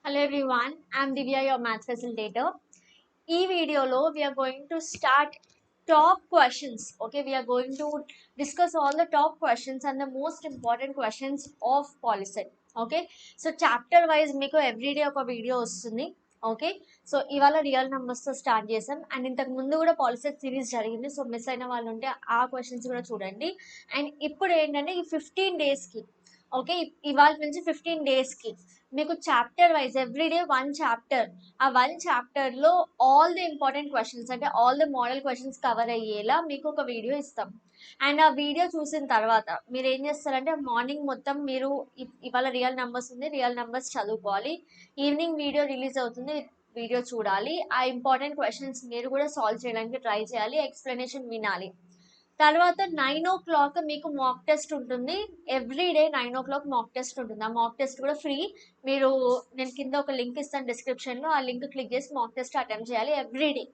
Hello everyone, I'm Divya, your math facilitator. In this video, we are going to start top questions. Okay, we are going to discuss all the top questions and the most important questions of policy. Okay, so chapter wise, మీకు every day ఒక video వస్తుంది. Okay so ఇవాళ real numbers తో start చేసాం and ఇంతకు ముందు కూడా policy series జరిగింది సో మిస్ అయిన వాళ్ళు ఉంటే ఆ క్వశ్చన్స్ కూడా చూడండి అండ్ ఇప్పుడు ఏంటంటే ఈ 15 days కి ఓకే ఇవాళ నుంచి 15 days కి మీకు chapter wise everyday one chapter ఆ వన్ చాప్టర్ లో ఆల్ ది ఇంపార్టెంట్ క్వశ్చన్స్ అంటే all the model questions cover అయ్యేలా మీకు ఒక వీడియో ఇస్తాం అండ్ ఆ వీడియో చూసిన తర్వాత మీరు ఏం చేస్తారంటే మార్నింగ్ మొత్తం మీరు ఇవాళ రియల్ నెంబర్స్ ఉంది రియల్ నెంబర్స్ చదువుకోవాలి ఈవినింగ్ వీడియో రిలీజ్ అవుతుంది వీడియో చూడాలి ఆ ఇంపార్టెంట్ క్వశ్చన్స్ మీరు కూడా సాల్వ్ చేయడానికి ట్రై చేయాలి ఎక్స్ప్లెనేషన్ వినాలి తర్వాత 9 o'clock మీకు మాక్ టెస్ట్ ఉంటుంది ఎవ్రీడే 9 o'clock మాక్ టెస్ట్ ఉంటుంది ఆ మాక్ టెస్ట్ కూడా ఫ్రీ మీరు నేను కింద ఒక లింక్ ఇస్తాను డిస్క్రిప్షన్ లో ఆ లింక్ క్లిక్ చేసి మాక్ టెస్ట్ అటెంప్ట్ చేయాలి everyday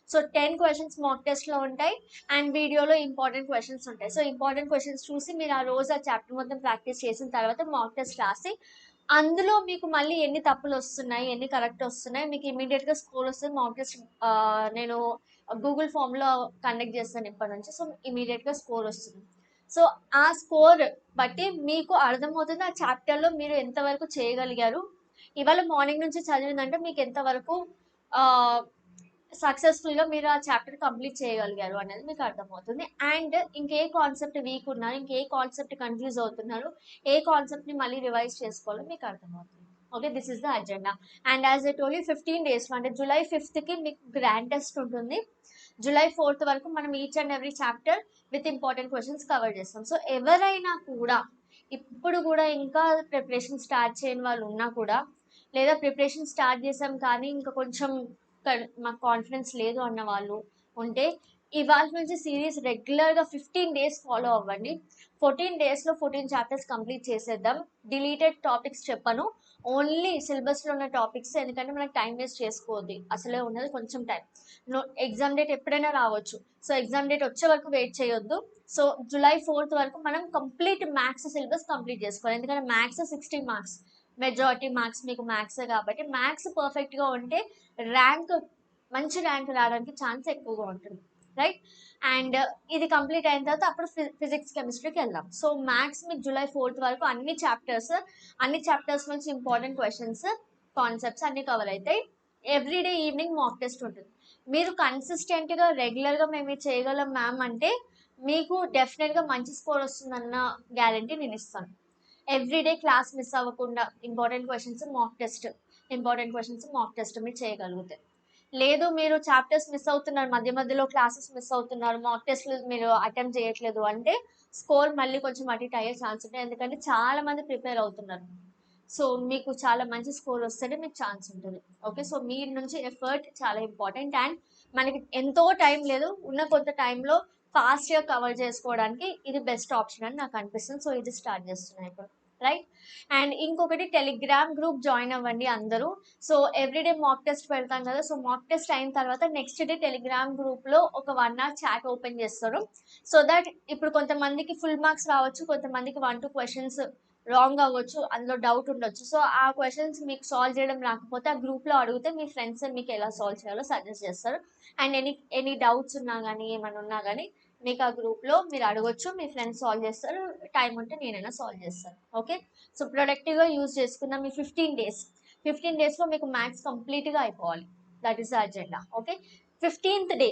so 10 questions mock test లో ఉంటాయి అండ్ వీడియోలో ఇంపార్టెంట్ క్వశ్చన్స్ ఉంటాయి సో ఇంపార్టెంట్ క్వశ్చన్స్ చూసి మీరు ఆ రోజు ఆ చాప్టర్ మొత్తం ప్రాక్టీస్ చేసిన తర్వాత మాక్ టెస్ట్ రాసి అందులో మీకు మళ్ళీ ఎన్ని తప్పులు వస్తున్నాయి ఎన్ని కరెక్ట్ వస్తున్నాయి మీకు ఇమీడియట్ గా స్కోర్ వస్తుంది మాక్ టెస్ట్ నేను గూగుల్ ఫామ్ లో కండక్ట్ చేస్తాను ఇప్పటి నుంచి సో ఇమీడియట్ గా స్కోర్ వస్తుంది సో ఆ స్కోర్ బట్టి మీకు అర్థమవుతుంది ఆ చాప్టర్ లో మీరు ఎంతవరకు చేయగలిగారు ఇవాళ మార్నింగ్ నుంచి చదివిందంటే మీకు ఎంతవరకు సక్సెస్ఫుల్ గా మీరు ఆ చాప్టర్ కంప్లీట్ చేయగలిగారు అనేది మీకు అర్థమవుతుంది అండ్ ఇంకే కాన్సెప్ట్ వీక్ ఉన్నారు ఇంకే కాన్సెప్ట్ కన్ఫ్యూజ్ అవుతున్నారు ఏ కాన్సెప్ట్ ని మళ్ళీ రివైజ్ చేసుకోవాలో మీకు అర్థమవుతుంది okay this is the agenda and as a totally 15 days అంటే July 5th కి మీకు గ్రాండ్ టెస్ట్ ఉంటుంది July 4th వరకు మనం each and every chapter with important questions cover చేస్తాం సో ఎవరైనా కూడా ఇప్పుడు కూడా ఇంకా ప్రిపరేషన్ స్టార్ట్ చేయని వాళ్ళు ఉన్నా కూడా లేదా ప్రిపరేషన్ స్టార్ట్ చేసాం కానీ ఇంకా కొంచెం మాకు కాన్ఫిడెన్స్ లేదు అన్న వాళ్ళు ఉంటే ఇవాళ నుంచి సిరీస్ రెగ్యులర్గా 15 days ఫాలో అవ్వండి 14 days లో 14 చాప్టర్స్ కంప్లీట్ చేసేద్దాం డిలీటెడ్ టాపిక్స్ చెప్పను ఓన్లీ సిలబస్లో ఉన్న టాపిక్స్ ఎందుకంటే మనకు టైం వేస్ట్ చేసుకోవద్దు అసలే ఉన్నది కొంచెం టైం ఎగ్జామ్ డేట్ ఎప్పుడైనా రావచ్చు సో ఎగ్జామ్ డేట్ వచ్చే వరకు వెయిట్ చేయొద్దు సో July 4th వరకు మనం కంప్లీట్ మ్యాథ్స్ సిలబస్ కంప్లీట్ చేసుకోవాలి ఎందుకంటే మ్యాథ్స్ 60 మార్క్స్ మెజారిటీ మార్క్స్ మీకు మ్యాథ్స్ కాబట్టి మ్యాథ్స్ పర్ఫెక్ట్గా ఉంటే ర్యాంక్ మంచి ర్యాంక్ రావడానికి ఛాన్స్ ఎక్కువగా ఉంటుంది రైట్ అండ్ ఇది కంప్లీట్ అయిన తర్వాత అప్పుడు ఫిజిక్స్ కెమిస్ట్రీకి వెళ్దాం సో మ్యాథ్స్ మీకు July 4th వరకు అన్ని చాప్టర్స్ నుంచి ఇంపార్టెంట్ క్వశ్చన్స్ కాన్సెప్ట్స్ అన్ని కవర్ అవుతాయి ఎవ్రీడే ఈవినింగ్ మాక్ టెస్ట్ ఉంటుంది మీరు కన్సిస్టెంట్గా రెగ్యులర్గా మేము ఇది చేయగలం మ్యామ్ అంటే మీకు డెఫినెట్గా మంచి స్కోర్ వస్తుందన్న గ్యారంటీ నేను ఇస్తాను ఎవ్రీడే క్లాస్ మిస్ అవ్వకుండా ఇంపార్టెంట్ క్వశ్చన్స్ మాక్ టెస్ట్ మీరు చేయగలుగుతారు లేదు మీరు చాప్టర్స్ మిస్ అవుతున్నారు మధ్య మధ్యలో క్లాసెస్ మిస్ అవుతున్నారు మాక్ టెస్ట్లు మీరు అటెంప్ట్ చేయట్లేదు అంటే స్కోర్ మళ్ళీ కొంచెం అటు ఇటు అయ్యే ఛాన్స్ ఉంటాయి ఎందుకంటే చాలా మంది ప్రిపేర్ అవుతున్నారు సో మీకు చాలా మంచి స్కోర్ వస్తేనే మీకు ఛాన్స్ ఉంటుంది ఓకే సో మీ నుంచి ఎఫర్ట్ చాలా ఇంపార్టెంట్ అండ్ మనకి ఎంతో టైం లేదు ఉన్న కొంత టైంలో ఫాస్ట్గా కవర్ చేసుకోవడానికి ఇది బెస్ట్ ఆప్షన్ అని నాకు అనిపిస్తుంది సో ఇది స్టార్ట్ చేస్తున్నాను ఇప్పుడు రైట్ అండ్ ఇంకొకటి టెలిగ్రామ్ గ్రూప్ జాయిన్ అవ్వండి అందరూ సో ఎవ్రీడే మాక్ టెస్ట్ పెడతాం కదా సో మాక్ టెస్ట్ అయిన తర్వాత నెక్స్ట్ డే టెలిగ్రామ్ గ్రూప్లో ఒక 1 hour చాట్ ఓపెన్ చేస్తారు సో దట్ ఇప్పుడు కొంతమందికి ఫుల్ మార్క్స్ రావచ్చు కొంతమందికి 1-2 క్వశ్చన్స్ రాంగ్ అవ్వచ్చు అందులో డౌట్ ఉండొచ్చు సో ఆ క్వశ్చన్స్ మీకు సాల్వ్ చేయడం రాకపోతే ఆ గ్రూప్లో అడిగితే మీ ఫ్రెండ్స్ మీకు ఎలా సాల్వ్ చేయాలో సజెస్ట్ చేస్తారు అండ్ ఎనీ డౌట్స్ ఉన్నా కానీ ఏమైనా ఉన్నా కానీ మీకు ఆ గ్రూప్లో మీరు అడగొచ్చు మీ ఫ్రెండ్స్ సాల్వ్ చేస్తారు టైం ఉంటే నేనైనా సాల్వ్ చేస్తాను ఓకే సో ప్రొడక్టివ్గా యూజ్ చేసుకుందాం ఈ 15 డేస్లో మీకు మ్యాథ్స్ కంప్లీట్గా అయిపోవాలి that is the agenda okay 15th day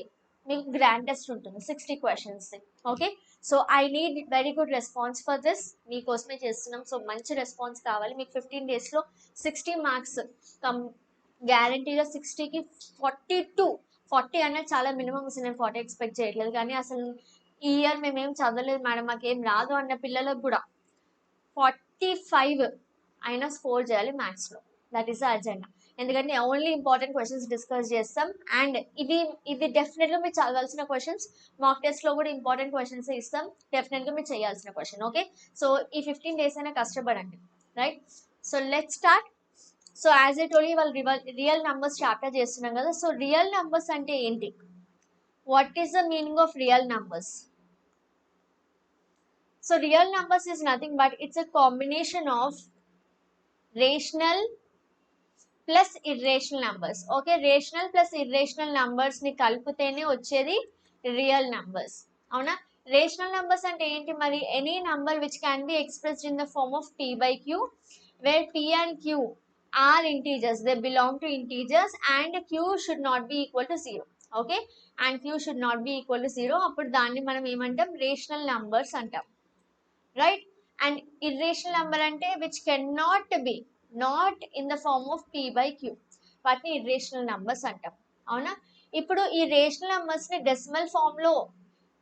మీకు గ్రాండ్ టెస్ట్ ఉంటుంది 60 questions okay so I need very good response for this మీకోసమే చేస్తున్నాం సో మంచి రెస్పాన్స్ కావాలి మీకు 15 daysలో 60 మార్క్స్ గ్యారంటీగా 60కి 40 అనేది చాలా మినిమం నేను 40 ఎక్స్పెక్ట్ చేయట్లేదు కానీ అసలు ఈ ఇయర్ మేమేం చదవలేదు మేడం మాకేం రాదు అన్న పిల్లలకు కూడా 45 అయినా స్కోర్ చేయాలి మ్యాథ్స్లో దట్ ఈస్ ద అజెండా ఎందుకంటే ఓన్లీ ఇంపార్టెంట్ క్వశ్చన్స్ డిస్కస్ చేస్తాం అండ్ ఇది డెఫినెట్గా మీరు చదవాల్సిన క్వశ్చన్స్ మాక్ టెస్ట్లో కూడా ఇంపార్టెంట్ క్వశ్చన్స్ ఇస్తాం డెఫినెట్గా మీరు చేయాల్సిన క్వశ్చన్ ఓకే సో ఈ 15 days అయినా కష్టపడండి right so let start so as I told వాళ్ళు రియల్ నెంబర్స్ చాప్టర్ చేస్తున్నాం కదా సో రియల్ నెంబర్స్ అంటే ఏంటి what is the meaning of real numbers so real numbers is nothing but it's a combination of rational plus irrational numbers. Okay, rational plus irrational numbers ని కలిపితేనే వచ్చేది real numbers. అవునా? Rational numbers అంటే ఏంటి మరి? Any number which can be expressed in the form of p by q, where p and q are integers, they belong to integers, and q should not be equal to 0. Okay, and q should not be equal to 0. అప్పుడు దాన్ని మనం ఏమంటాం? Rational numbers అంటాం, right? And irrational number అంటే which can not be not in the form of p by q, వాటిని irrational numbers అంటాం. అవునా? ఇప్పుడు ఈ రేషనల్ నంబర్స్ ని డెసిమల్ ఫామ్ లో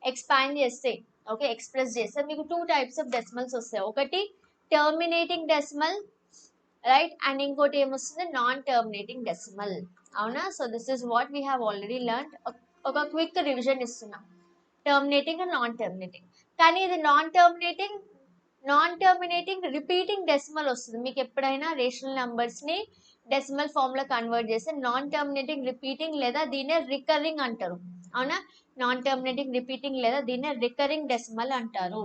ఎక్స్పాండ్ చేస్తే, ఓకే, ఎక్స్ప్రెస్ చేస్తే మీకు 2 టైప్స్ ఆఫ్ డెసిమల్స్ వస్తాయి. ఒకటి టర్మినేటింగ్ డెసిమల్, రైట్, అండ్ ఇంకోటి ఏమొస్తుంది? Non terminating decimal. అవునా? So this is what we have already learned. ఒక క్విక్ రివిజన్ ఇస్తున్నాం, టర్మినేటింగ్ అండ్ నాన్ టర్మినేటింగ్. కానీ ఇది నాన్ టర్మినేటింగ్ రిపీటింగ్ డెసిమల్ వస్తుంది మీకు ఎప్పుడైనా రేషనల్ నంబర్స్ ని డెసిమల్ ఫామ్ లో కన్వర్ట్ చేస్తే. నాన్ టర్మినేటింగ్ రిపీటింగ్ లేదా దీన్నే రికరింగ్ అంటారు. అవునా? నాన్ టర్మినేటింగ్ రిపీటింగ్ లేదా దీన్నే రికరింగ్ డెసిమల్ అంటారు.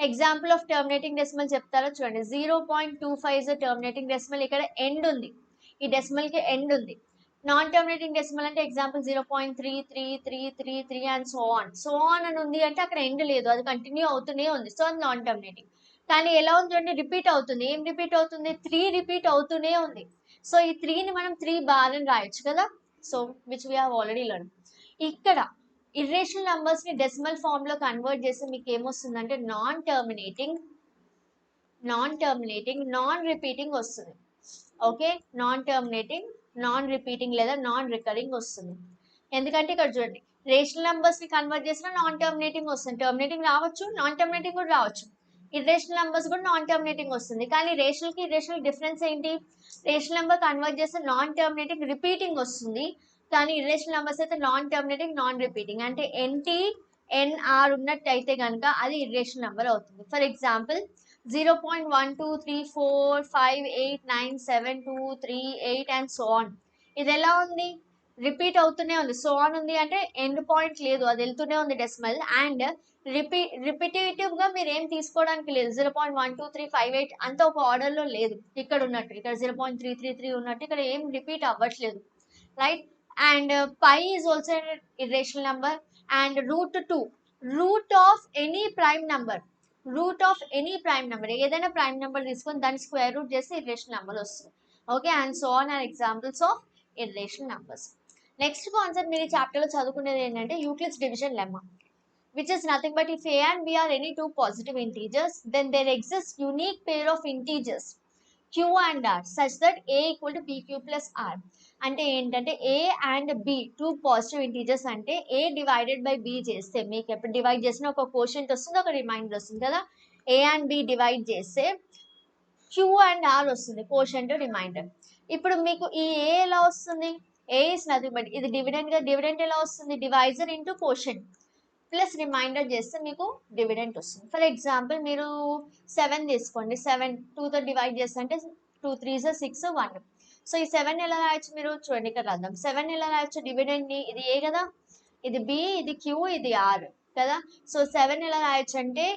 ఎగ్జాంపుల్ ఆఫ్ టర్మినేటింగ్ డెసిమల్ చెప్తారో చూడండి. 0.25 ఇస్ టర్మినేటింగ్ డెసిమల్. ఇక్కడ ఎండ్ ఉంది, ఈ డెసిమల్ కి ఎండ్ ఉంది. నాన్ టర్మినేటింగ్ డెసిమల్ అంటే ఎగ్జాంపుల్ 0.3333 అండ్ సో ఆన్ అని ఉంది అంటే అక్కడ ఎండ్ లేదు, అది కంటిన్యూ అవుతూనే ఉంది, సో అది నాన్ టర్మినేటింగ్. కానీ ఎలా ఉంది చూడండి, రిపీట్ అవుతుంది. ఏం రిపీట్ అవుతుంది? 3 రిపీట్ అవుతూనే ఉంది. సో ఈ 3ని మనం 3 బార్ అని రాయొచ్చు కదా. So which we have already learn. ఇక్కడ ఇర్రేషనల్ నంబర్స్ ని డెసిమల్ ఫామ్ లో కన్వర్ట్ చేస్తే మీకు ఏమొస్తుందంటే నాన్ టర్మినేటింగ్, నాన్ రిపీటింగ్ వస్తుంది. Okay, non terminating, non repeating లేదా నాన్ రికరింగ్ వస్తుంది. ఎందుకంటే ఇక్కడ చూడండి, రేషనల్ నంబర్స్ ని కన్వర్ట్ చేసినా నాన్ టర్మినేటింగ్ వస్తుంది. టర్మినేటింగ్ రావచ్చు, నాన్ టర్మినేటింగ్ కూడా రావచ్చు. ఇర్రేషనల్ నంబర్స్ కూడా నాన్ టర్మినేటింగ్ వస్తుంది. కానీ రేషనల్ కి ఇర్రేషనల్ డిఫరెన్స్ ఏంటి? రేషనల్ నెంబర్ కన్వర్ట్ చేస్తే నాన్ టర్మినేటింగ్ రిపీటింగ్ వస్తుంది, కానీ ఇర్రేషనల్ నంబర్స్ అయితే నాన్ టర్మినేటింగ్, నాన్ రిపీటింగ్. అంటే ఎన్టీ ఎన్ఆర్ ఉన్నట్టయితే కనుక అది ఇర్రేషనల్ నెంబర్ అవుతుంది. For example 0.12345897238 and so on. ఇది ఎలా ఉంది? రిపీట్ అవుతూనే ఉంది. సో ఆన్ ఉంది అంటే ఎండ్ పాయింట్ లేదు, అది వెళ్తూనే ఉంది డెసిమల్. అండ్ రిపిటేటివ్ గా మీరు ఏం తీసుకోవడానికి లేదు. 0.12358 అంత ఒక ఆర్డర్ లో లేదు, ఇక్కడ ఉన్నట్టు. ఇక్కడ 0.333 ఉన్నట్టు ఇక్కడ ఏం రిపీట్ అవ్వట్లేదు, right? And pi is also irrational number. And root of any prime number, ఏదైనా ప్రైమ్ నెంబర్ తీసుకొని దాన్ని స్క్వేర్ రూట్ చేస్తే ఇర్రేషనల్ నెంబర్ వస్తుంది. Okay, and so on are examples of irrational numbers. Next concept మీరు ఈ chapter లో చదువుకునేది ఏంటంటే Euclid's division lemma, which is nothing but if a and b are any two positive integers, then there exists unique pair of integers q and r such that a equal to pq plus r. అంటే ఏంటంటే a and b two positive integers అంటే a divided by b చేస్తే మీకు ఎప్పుడు divide చేసినా ఒక quotient వస్తుంది, ఒక రిమైండర్ వస్తుంది కదా. a and b డివైడ్ చేస్తే q and r వస్తుంది, కోషెంట్ రిమైండర్. ఇప్పుడు మీకు ఈ a ఎలా వస్తుంది? a is nothing but ఇది డివిడెండ్ గా, డివిడెంట్ ఎలా వస్తుంది? Divisor into quotient plus remainder చేస్తే మీకు డివిడెంట్ వస్తుంది. ఫర్ ఎగ్జాంపుల్ మీరు 7 తీసుకోండి. 7 2తో డివైడ్ చేస్తే అంటే 2 3 6 1. సో ఈ 7 ఎలా రాయొచ్చు మీరు చూడండి, ఇక్కడ రాద్దాం. 7 ఎలా రాయొచ్చు? డివిడెంట్ ని, ఇది ఏ కదా, ఇది బి, ఇది క్యూ, ఇది ఆర్ కదా. సో 7 ఎలా రాయొచ్చు అంటే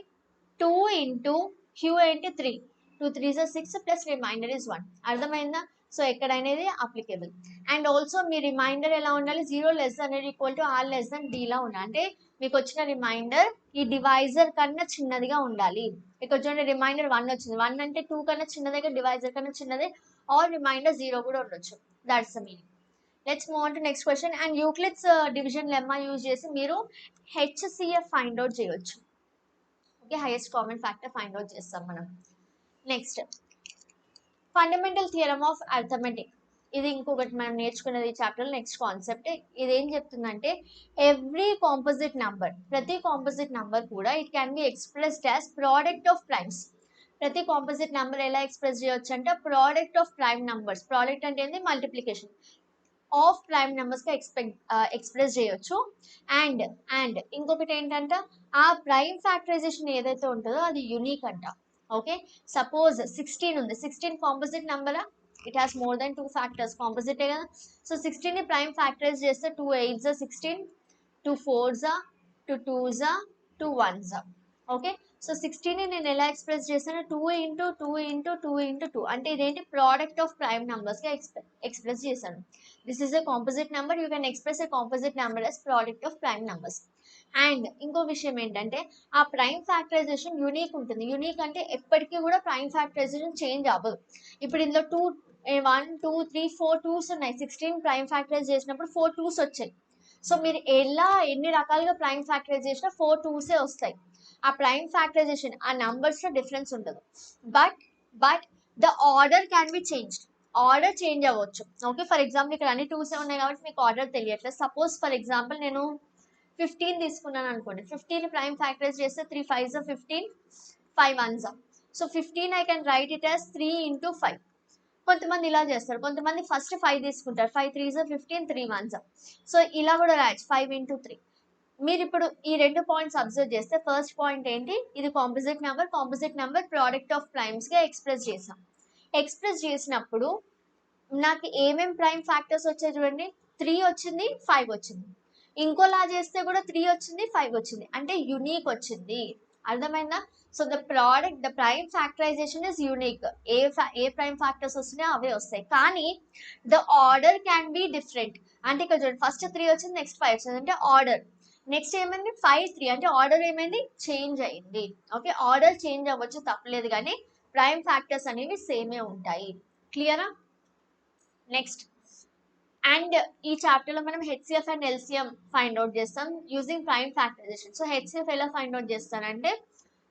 2 ఇంటూ క్యూ ఏంటి 3, 2 3 6 ప్లస్ రిమైండర్ ఇస్ 1. అర్థమైందా? సో ఎక్కడైనా ఇది అప్లికేబుల్. అండ్ ఆల్సో మీ రిమైండర్ ఎలా ఉండాలి? 0 less than or equal to r less than d లా ఉండాలి. అంటే మీకు వచ్చిన రిమైండర్ ఈ డివైజర్ కన్నా చిన్నదిగా ఉండాలి. ఇక్కడ చూడండి రిమైండర్ 1 వచ్చింది, 1 అంటే 2 కన్నా చిన్నదే, డివైజర్ కన్నా చిన్నదే, ఆర్ రిమైండర్ 0 కూడా ఉండొచ్చు. That's the meaning. Let's move on to next question. And Euclid's division lemma use చేసి మీరు హెచ్సిఎఫ్ ఫైండ్ అవుట్ చేయొచ్చు. Okay, highest common factor find out చేస్తాం మనం. Next fundamental theorem of arithmetic, ఇది ఇంకొకటి మనం నేర్చుకున్నది ఈ చాప్టర్. నెక్స్ట్ కాన్సెప్ట్ ఇది ఏం చెప్తుందంటే ఎవ్రీ కాంపోజిట్ నంబర్, ప్రతి కాంపోజిట్ నంబర్ కూడా it can be expressed as product of primes. ప్రతి కాంపోజిట్ నంబర్ ఎలా ఎక్స్ప్రెస్ చేయొచ్చు అంటే product of prime numbers. Product అంటే ఏంది? మల్టిప్లికేషన్ ఆఫ్ ప్రైమ్ నెంబర్స్ గా ఎక్స్ప్రెస్ చేయొచ్చు. అండ్ ఇంకొకటి ఏంటంటే ఆ ప్రైమ్ ఫ్యాక్టరైజేషన్ ఏదైతే ఉంటుందో అది యూనిక్ అంట. ఓకే, సపోజ్ 16 ఉంది, 16 కాంపోజిట్ నంబరా? It has more than 2 factors, కాంపోజిటే కదా. సో 16 ని ప్రైమ్ ఫ్యాక్టరైజ్ చేస్తే 2 8s 16, 2 4s 2 2s 2 1s. Okay, so 16 ని నేను ఎలా ఎక్స్ప్రెస్ చేశాను, 2 ఇంటూ 2 ఇంటూ 2 ఇంటూ 2 అంటే ఇదేంటి ప్రోడక్ట్ ఆఫ్ ప్రైమ్ నంబర్స్ గా ఎక్స్ప్రెస్ చేశాను. This is a composite number, you can express a composite number as product of prime numbers. And ఇంకో విషయం ఏంటంటే ఆ ప్రైమ్ ఫ్యాక్టరైజేషన్ యూనిక్ ఉంటుంది. యూనిక్ అంటే ఎప్పటికీ కూడా ప్రైమ్ ఫ్యాక్టరైజేషన్ చేంజ్ అవ్వదు. ఇప్పుడు ఇందులో 1 2 3 4 2s ఉన్నాయి. 16 ప్రైమ్ ఫ్యాక్టరైజ్ చేసినప్పుడు 4 2s వచ్చాయి. సో మీరు ఎన్ని రకాలుగా ప్రైమ్ ఫ్యాక్టరైజ్ చేసినా 4 2s వస్తాయి. ఆ ప్రైమ్ ఫ్యాక్టరైజేషన్ ఆ నంబర్స్ లో డిఫరెన్స్ ఉంటుంది. But the order can be changed. Order change అవ్వచ్చు. ఓకే, ఫర్ ఎగ్జాంపుల్ ఇక్కడ అన్ని 2s ఉన్నాయి కాబట్టి మీకు ఆర్డర్ తెలియట్లేదు. సపోజ్ ఫర్ ఎగ్జాంపుల్ నేను 15 తీసుకున్నాను అనుకోండి. 15 ప్రైమ్ ఫ్యాక్టరైజ్ చేస్తే 3 5s 15, 5 1s. So 15 I can write it as 3 into 5. కొంతమంది ఇలా చేస్తారు, కొంతమంది ఫస్ట్ 5 తీసుకుంటారు. 5 3s 15, 3 1s. సో ఇలా కూడా రాయచ్చు 5 ఇంటూ 3. మీరు ఇప్పుడు ఈ 2 పాయింట్స్ అబ్జర్వ్ చేస్తే ఫస్ట్ పాయింట్ ఏంటి, ఇది composite number product of primes గా ఎక్స్ప్రెస్ చేసాం. ఎక్స్ప్రెస్ చేసినప్పుడు నాకు ఏమేం ప్రైమ్ ఫ్యాక్టర్స్ వచ్చాయి చూడండి, 3 వచ్చింది, 5 వచ్చింది. ఇంకోలా చేస్తే కూడా 3 వచ్చింది, 5 వచ్చింది, అంటే యునీక్ వచ్చింది. అర్థమైందా? So the prime factorisation is unique. ఏ ప్రైమ్ ఫ్యాక్టర్స్ వస్తున్నాయో అవే వస్తాయి, కానీ the order can be different. అంటే ఇక్కడ చూడండి, ఫస్ట్ 3 వచ్చింది, నెక్స్ట్ 5 వచ్చింది, అంటే ఆర్డర్. నెక్స్ట్ ఏమైంది 5 3, అంటే ఆర్డర్ ఏమైంది, చేంజ్ అయింది. ఓకే, ఆర్డర్ చేంజ్ అవ్వచ్చు, తప్పలేదు, కానీ ప్రైమ్ ఫ్యాక్టర్స్ అనేవి సేమే ఉంటాయి. క్లియరా? నెక్స్ట్, అండ్ ఈ చాప్టర్ లో మనం HCF and LCM find out చేస్తాం using prime factorisation. So HCF ఎలా ఫైండ్ అవుట్ చేస్తానంటే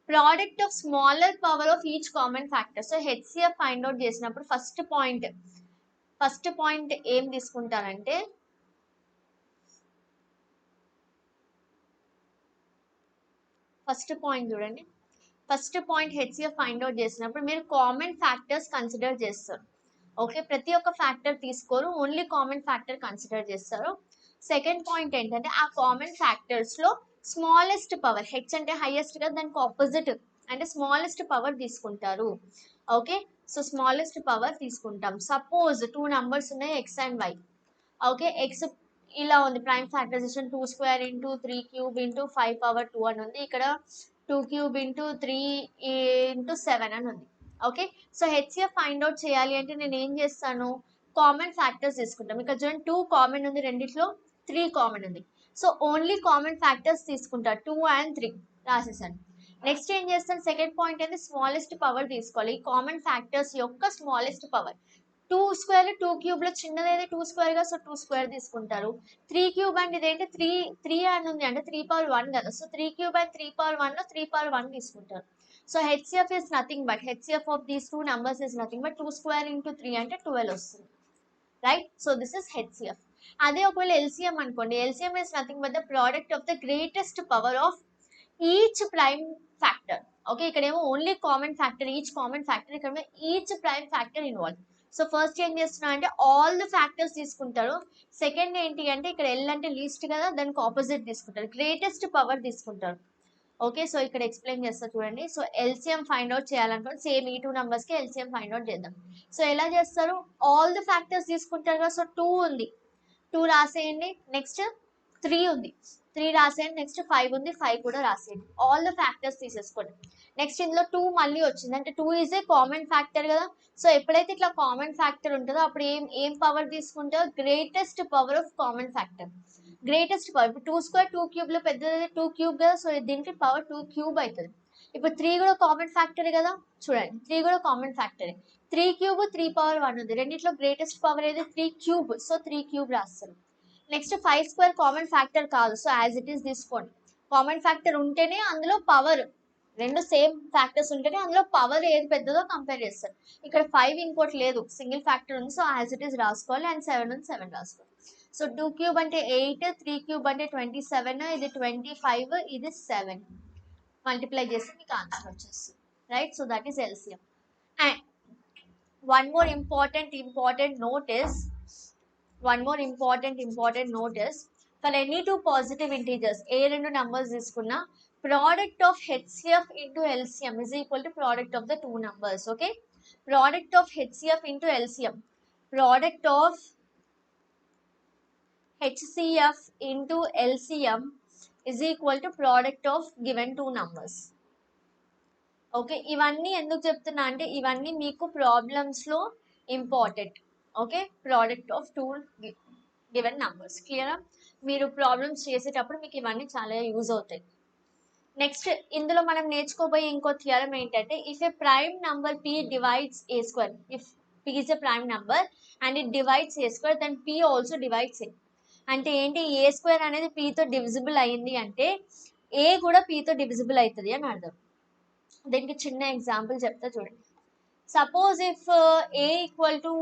product of smaller power of each common factor. So HCF find out చేసినప్పుడు ఫస్ట్ పాయింట్ ఏం తీసుకుంటారంటే, ఫస్ట్ పాయింట్ చూడండి, first point HCF find out చేసినప్పుడు మీరు common factors consider చేస్తారు. Okay, ప్రతి ఒక్క ఫ్యాక్టర్ తీసుకోరు, ఓన్లీ కామన్ ఫ్యాక్టర్ కన్సిడర్ చేస్తారు. సెకండ్ పాయింట్ ఏంటంటే ఆ కామన్ ఫ్యాక్టర్స్ లో స్మాలెస్ట్ పవర్, హెచ్ అంటే హైయెస్ట్ కదా, దానికి ఆపోజిట్ అంటే స్మాలెస్ట్ పవర్ తీసుకుంటారు. ఓకే, సో స్మాలెస్ట్ పవర్ తీసుకుంటాం. సపోజ్ 2 నంబర్స్ ఉన్నాయి, x and y. Okay, x ఇలా ఉంది, prime factorisation 2 square into 3 cube into 5 power 2 అని ఉంది. ఇక్కడ 2 క్యూబ్ ఇంటూ 3 ఇంటూ 7 అని ఉంది. Okay, so HCF find out చేయాలి అంటే నేను ఏం చేస్తాను, కామన్ ఫ్యాక్టర్స్ తీసుకుంటాం. ఇక్కడ చూడండి 2 కామన్ ఉంది, రెండిట్లో 3 కామన్ ఉంది. సో ఓన్లీ కామన్ ఫ్యాక్టర్స్ తీసుకుంటా, 2 and 3 రాసేసాను. నెక్స్ట్ ఏం చేస్తాను, సెకండ్ పాయింట్ అయితే స్మాలెస్ట్ పవర్ తీసుకోవాలి. ఈ కామన్ ఫ్యాక్టర్స్ యొక్క స్మాలెస్ట్ పవర్ 2 స్క్వేర్ 2 క్యూబ్ లో చిన్నది అయితే 2 స్క్వేర్ గా, సో 2 స్క్వేర్ తీసుకుంటారు. 3 క్యూబ్ అంటే ఇదేంటి 3 అని ఉంది, అంటే 3 పవర్ 1 కదా, సో 3 క్యూబ్ అండ్ 3 పవర్ 1 లో 3 పవర్ 1 తీసుకుంటారు. So HCF is nothing but, HCF of these 2 numbers is nothing but 2 square into 3 అంటే 12 వస్తుంది. Right, so this is HCF. అదే ఒకవేళ ఎల్సిఎం అనుకోండి, LCM is nothing but the product of the greatest power of each prime factor. Okay, ఇక్కడేమో only common factor, each common factor, ఇక్కడ each prime factor involve. So first ఏం చేస్తున్నా అంటే all the factors తీసుకుంటారు. Second ఏంటి అంటే ఇక్కడ L అంటే లీస్ట్ కదా, దానికి ఆపోజిట్ తీసుకుంటారు, గ్రేటెస్ట్ పవర్ తీసుకుంటారు. ఓకే, సో ఇక్కడ ఎక్స్ప్లెయిన్ చేస్తా చూడండి. సో ఎల్సిఎం ఫైండ్ అవుట్ చేయాలనుకోండి, సేమ్ ఈ 2 numbers కి ఎల్సిఎం ఫైండ్ అవుట్ చేద్దాం. సో ఎలా చేస్తారు, ఆల్ ద ఫ్యాక్టర్స్ తీసుకుంటారు కదా, సో 2 ఉంది, 2 రాసేయండి. నెక్స్ట్ 3 ఉంది, 3 రాసేయండి. నెక్స్ట్ 5 ఉంది, 5 కూడా రాసేయండి. ఆల్ ద ఫ్యాక్టర్స్ తీసేసుకోండి. నెక్స్ట్ ఇందులో 2 మళ్ళీ వచ్చింది, అంటే 2 ఈజ్ ఏ కామన్ ఫ్యాక్టర్ కదా. సో ఎప్పుడైతే ఇట్లా కామన్ ఫ్యాక్టర్ ఉంటుందో అప్పుడు ఏం పవర్ తీసుకుంటారో, greatest power of common factor. Greatest power, ఇప్పుడు 2 స్క్వేర్ 2 క్యూబ్ లో పెద్దది 2 క్యూబ్ కదా, సో దీనికి పవర్ 2 క్యూబ్ అవుతుంది. ఇప్పుడు 3 కూడా కామన్ ఫ్యాక్టరే కదా, చూడండి 3 కూడా కామన్ ఫ్యాక్టరే. 3 క్యూబ్ 3 పవర్ 1 ఉంది, రెండిట్లో గ్రేటెస్ట్ పవర్ ఏది 3 క్యూబ్, సో 3 క్యూబ్ రాస్తారు. నెక్స్ట్ 5 స్క్వేర్ కామన్ ఫ్యాక్టర్ కాదు, సో యాజ్ ఇట్ ఈస్ తీసుకోండి. కామన్ ఫ్యాక్టర్ ఉంటేనే అందులో పవర్, రెండు సేమ్ ఫ్యాక్టర్స్ ఉంటేనే అందులో పవర్ ఏది పెద్దదో కంపేర్ చేస్తారు. ఇక్కడ 5 ఇంకోటి లేదు, సింగిల్ ఫ్యాక్టర్ ఉంది, సో యాజ్ ఇట్ ఈస్ రాసుకోవాలి. అండ్ 7 ఉంది, 7 రాసుకోవాలి. సో 2 క్యూబ్ అంటే 8, 3 క్యూబ్ అంటే 27, ఇది 25, ఇది 7. మల్టిప్లై చేసి మీకు ఆన్సర్ వచ్చేస్తుంది. Right, so that is LCM. And one more important note is for any two positive integers ఏ రెండు numbers తీసుకున్నా product of HCF into LCM is equal to product of the two numbers. Okay, product of HCF into LCM, product of HCF into LCM is equal to product of given two numbers. Okay, ఇవన్నీ ఎందుకు చెప్తున్నా అంటే ఇవన్నీ మీకు problems లో important. Okay, product of two given numbers. క్లియరా? మీరు problems చేసేటప్పుడు మీకు ఇవన్నీ చాలా యూజ్ అవుతాయి. నెక్స్ట్ ఇందులో మనం నేర్చుకోబోయే ఇంకో థియరం ఏంటంటే, if A prime number p divides a square, if p is a prime number and it divides a square, then p also divides a. అంటే ఏంటి, ఏ స్క్వేర్ అనేది p తో డివిజిబుల్ అయింది అంటే a కూడా p తో డివిజిబుల్ అవుతుంది అని అర్థం. దీనికి చిన్న ఎగ్జాంపుల్ చెప్తా చూడండి. Suppose if a equal to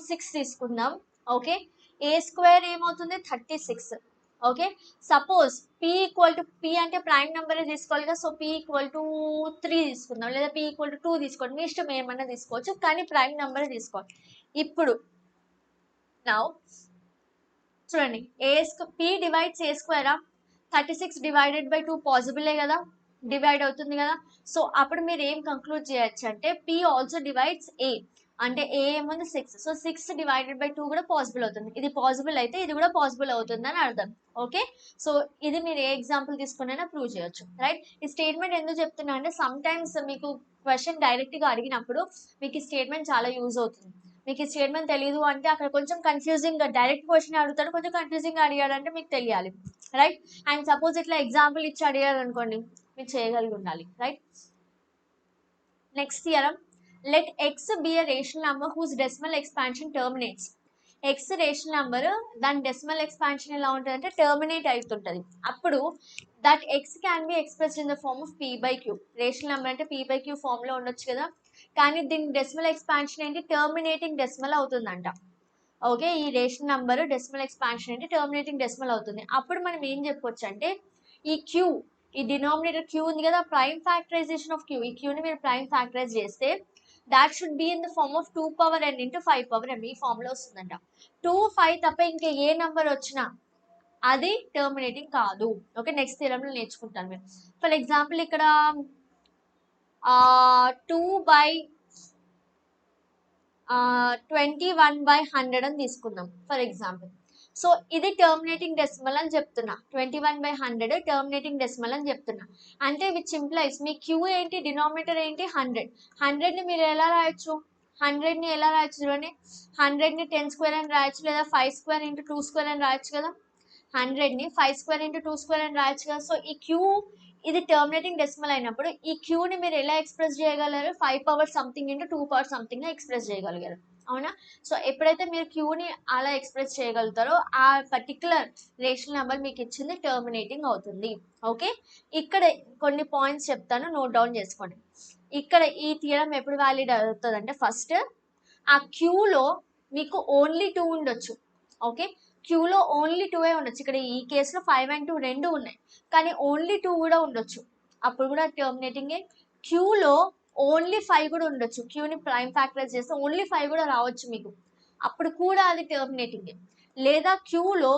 6 తీసుకుందాం. ఓకే, a స్క్వేర్ ఏమవుతుంది 36. Okay, suppose p equal to, p అంటే ప్రైమ్ నెంబర్ తీసుకోవాలి కదా, సో p ఈక్వల్ టు 3 తీసుకుందాం, లేదా p ఈక్వల్ టు 2 తీసుకోండి, మీ ఇష్టం ఏమన్నా తీసుకోవచ్చు, కానీ ప్రైమ్ నెంబర్ తీసుకోవాలి. ఇప్పుడు నౌ చూడండి, p డివైడ్స్ ఏ స్క్వేరా, 36 డివైడెడ్ బై 2 పాసిబులే కదా, డివైడ్ అవుతుంది కదా. సో అప్పుడు మీరు ఏం కంక్లూడ్ చేయొచ్చు అంటే p ఆల్సో డివైడ్స్ a, అంటే a ఏముంది 6, సో 6 డివైడెడ్ బై 2 కూడా పాసిబుల్ అవుతుంది. ఇది పాసిబుల్ అయితే ఇది కూడా పాసిబుల్ అవుతుంది అని అర్థం. ఓకే, సో ఇది మీరు ఏ ఎగ్జాంపుల్ తీసుకున్నైనా ప్రూవ్ చేయొచ్చు, రైట్. ఈ స్టేట్మెంట్ ఎందుకు చెప్తున్నా అంటే సమ్ టైమ్స్ మీకు క్వశ్చన్ డైరెక్ట్ గా అడిగినప్పుడు మీకు ఈ స్టేట్మెంట్ చాలా యూజ్ అవుతుంది. మీకు ఈ స్టేట్మెంట్ తెలియదు అంటే అక్కడ కొంచెం కన్ఫ్యూజింగ్ గా, డైరెక్ట్ క్వశ్చన్ అడుగుతాడు, కొంచెం కన్ఫ్యూజింగ్ గా అడిగాడంటే మీకు తెలియాలి, రైట్. అండ్ సపోజ్ ఇట్లా ఎగ్జాంపుల్ ఇచ్చి అడిగారు అనుకోండి, మీరు చేయగలిగి ఉండాలి, right. Next theorem, let x be a rational number whose decimal expansion terminates. x rational number, దాని డెసిమల్ ఎక్స్పాన్షన్ ఎలా ఉంటుంది అంటే టర్మినేట్ అవుతుంటది. అప్పుడు that x can be expressed in the form of p by q. Rational number అంటే p by q form లో ఉండొచ్చు కదా, కానీ దీని డెసిమల్ ఎక్స్పాన్షన్ ఏంటి, టర్మినేటింగ్ డెసిమల్ అవుతుందంట. ఓకే, ఈ రేషనల్ నంబర్ డెసిమల్ ఎక్స్పాన్షన్ ఏంటి, టర్మినేటింగ్ డెసిమల్ అవుతుంది. అప్పుడు మనం ఏం చెప్పొచ్చు అంటే ఈ q, ఈ డినామినేటర్ q ఉంది కదా, ప్రైమ్ ఫ్యాక్టరైజేషన్ ఆఫ్ q, ఈ q ని మీరు ప్రైమ్ ఫ్యాక్టరైజ్ చేస్తే that should be in the form of 2 power n into 5 power m, ఈ ఫార్మ్ లో వస్తుందంట. 2, 5 తప్ప ఇంకా ఏ నంబర్ వచ్చినా అది టర్మినేటింగ్ కాదు. ఓకే, నెక్స్ట్ థియరంలో నేర్చుకుంటాను మీరు. ఫర్ ఎగ్జాంపుల్ ఇక్కడ 2/21/100 అని తీసుకుందాం ఫర్ ఎగ్జాంపుల్. సో ఇది టర్మినేటింగ్ డెసిమల్ అని చెప్తున్నా, 21/100 టర్మినేటింగ్ డెసిమల్ అని చెప్తున్నా. అంటే విచ్ ఇంప్లైస్ మీ క్యూ ఏంటి, డినామినేటర్ ఏంటి 100. 100 ని మీరు ఎలా రాయొచ్చు, 100 ని ఎలా రాయొచ్చు చూడండి, 100 ని 10 స్క్వేర్ అని రాయొచ్చు, లేదా 5 స్క్వేర్ ఇంటూ 2 స్క్వేర్ అని రాయొచ్చు కదా. 100 ని 5 స్క్వేర్ ఇంటూ 2 స్క్వేర్ అని రాయొచ్చు కదా. సో ఈ క్యూ ఇది టర్మినేటింగ్ డెసిమల్ అయినప్పుడు ఈ క్యూని మీరు ఎలా ఎక్స్ప్రెస్ చేయగలరు, 5 power something into 2 power something express చేయగలిగారు, అవునా. సో ఎప్పుడైతే మీరు క్యూని అలా ఎక్స్ప్రెస్ చేయగలుగుతారో ఆ పర్టికులర్ రేషనల్ నెంబర్ మీకు ఇచ్చింది టర్మినేటింగ్ అవుతుంది. ఓకే, ఇక్కడ కొన్ని పాయింట్స్ చెప్తాను, నోట్ డౌన్ చేసుకోండి. ఇక్కడ ఈ థియరం ఎప్పుడు వ్యాలిడ్ అవుతుంది అంటే, ఫస్ట్ ఆ క్యూలో మీకు ఓన్లీ 2 ఉండొచ్చు. ఓకే, క్యూలో ఓన్లీ 2 ఉండొచ్చు. ఇక్కడ ఈ కేసులో 5 and 2 రెండు ఉన్నాయి, కానీ ఓన్లీ 2 కూడా ఉండొచ్చు, అప్పుడు కూడా టర్మినేటింగ్. క్యూలో ఓన్లీ 5 కూడా ఉండొచ్చు, క్యూని ప్రైమ్ ఫ్యాక్టరైజ్ చేస్తే ఓన్లీ 5 కూడా రావచ్చు మీకు, అప్పుడు కూడా అది టర్మినేటింగ్. లేదా క్యూలో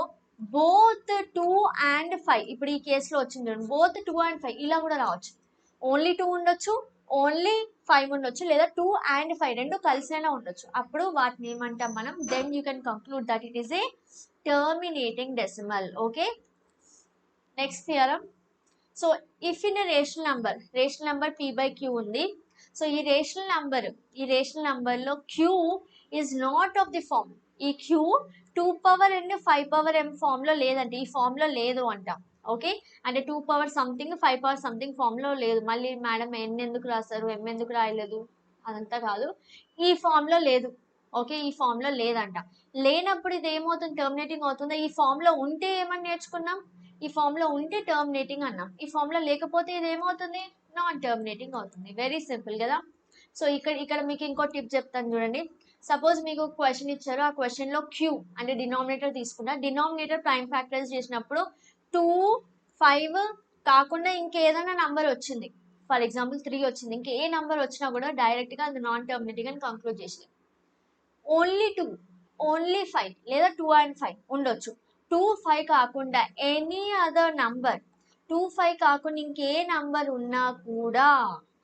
బోత్ 2 and 5, ఇప్పుడు ఈ కేసులో వచ్చింది బోత్ 2 and 5 ఇలా కూడా రావచ్చు. ఓన్లీ 2 ఉండొచ్చు, ఓన్లీ 5 ఉండొచ్చు, లేదా 2 and 5 రెండు కలిసినా ఉండొచ్చు, అప్పుడు వాటిని ఏమంటాం మనం, then you can conclude that it is a terminating decimal. Okay, next theorem. So if in a rational number p by q ఉంది. సో ఈ రేషనల్ నంబర్ లో q is not of the form, ఈ q 2 power n 5 power m form లో లేదంటే, ఈ form లో లేదు అంట. ఓకే, అంటే 2 power something 5 power something form లో లేదు. మళ్ళీ మేడం n ఎందుకు రాస్తారు, m ఎందుకు రాయలేదు, అదంతా కాదు, ఈ ఫామ్ లో లేదు. ఓకే, ఈ ఫామ్ లో లేదంట. లేనప్పుడు ఇది ఏమవుతుంది, టర్మినేటింగ్ అవుతుందా. ఈ ఫామ్ లో ఉంటే ఏమని నేర్చుకున్నాం, ఈ ఫామ్ లో ఉంటే టర్మినేటింగ్ అన్నాం, ఈ ఫామ్ లో లేకపోతే ఇది ఏమవుతుంది, నాన్ టర్మినేటింగ్ అవుతుంది. వెరీ సింపుల్ కదా. సో ఇక్కడ మీకు ఇంకో టిప్ చెప్తాను చూడండి. సపోజ్ మీకు క్వశ్చన్ ఇచ్చారు, ఆ క్వశ్చన్ లో క్యూ అంటే డినామినేటర్ తీసుకున్నా, డినామినేటర్ ప్రైమ్ ఫ్యాక్టరైజ్ చేసినప్పుడు 2, 5 కాకుండా ఇంకేదైనా నంబర్ వచ్చింది, ఫర్ ఎగ్జాంపుల్ 3 వచ్చింది, ఇంకే నంబర్ వచ్చినా కూడా డైరెక్ట్ గా అది నాన్ టర్మినేటింగ్ అని కంక్లూడ్ చేసింది. ఓన్లీ 2, ఓన్లీ 5 లేదా 2 and 5 ఉండొచ్చు. 2, 5 కాకుండా ఎనీ అదర్ నంబర్, 2, 5 కాకుండా ఇంకే నంబర్ ఉన్నా కూడా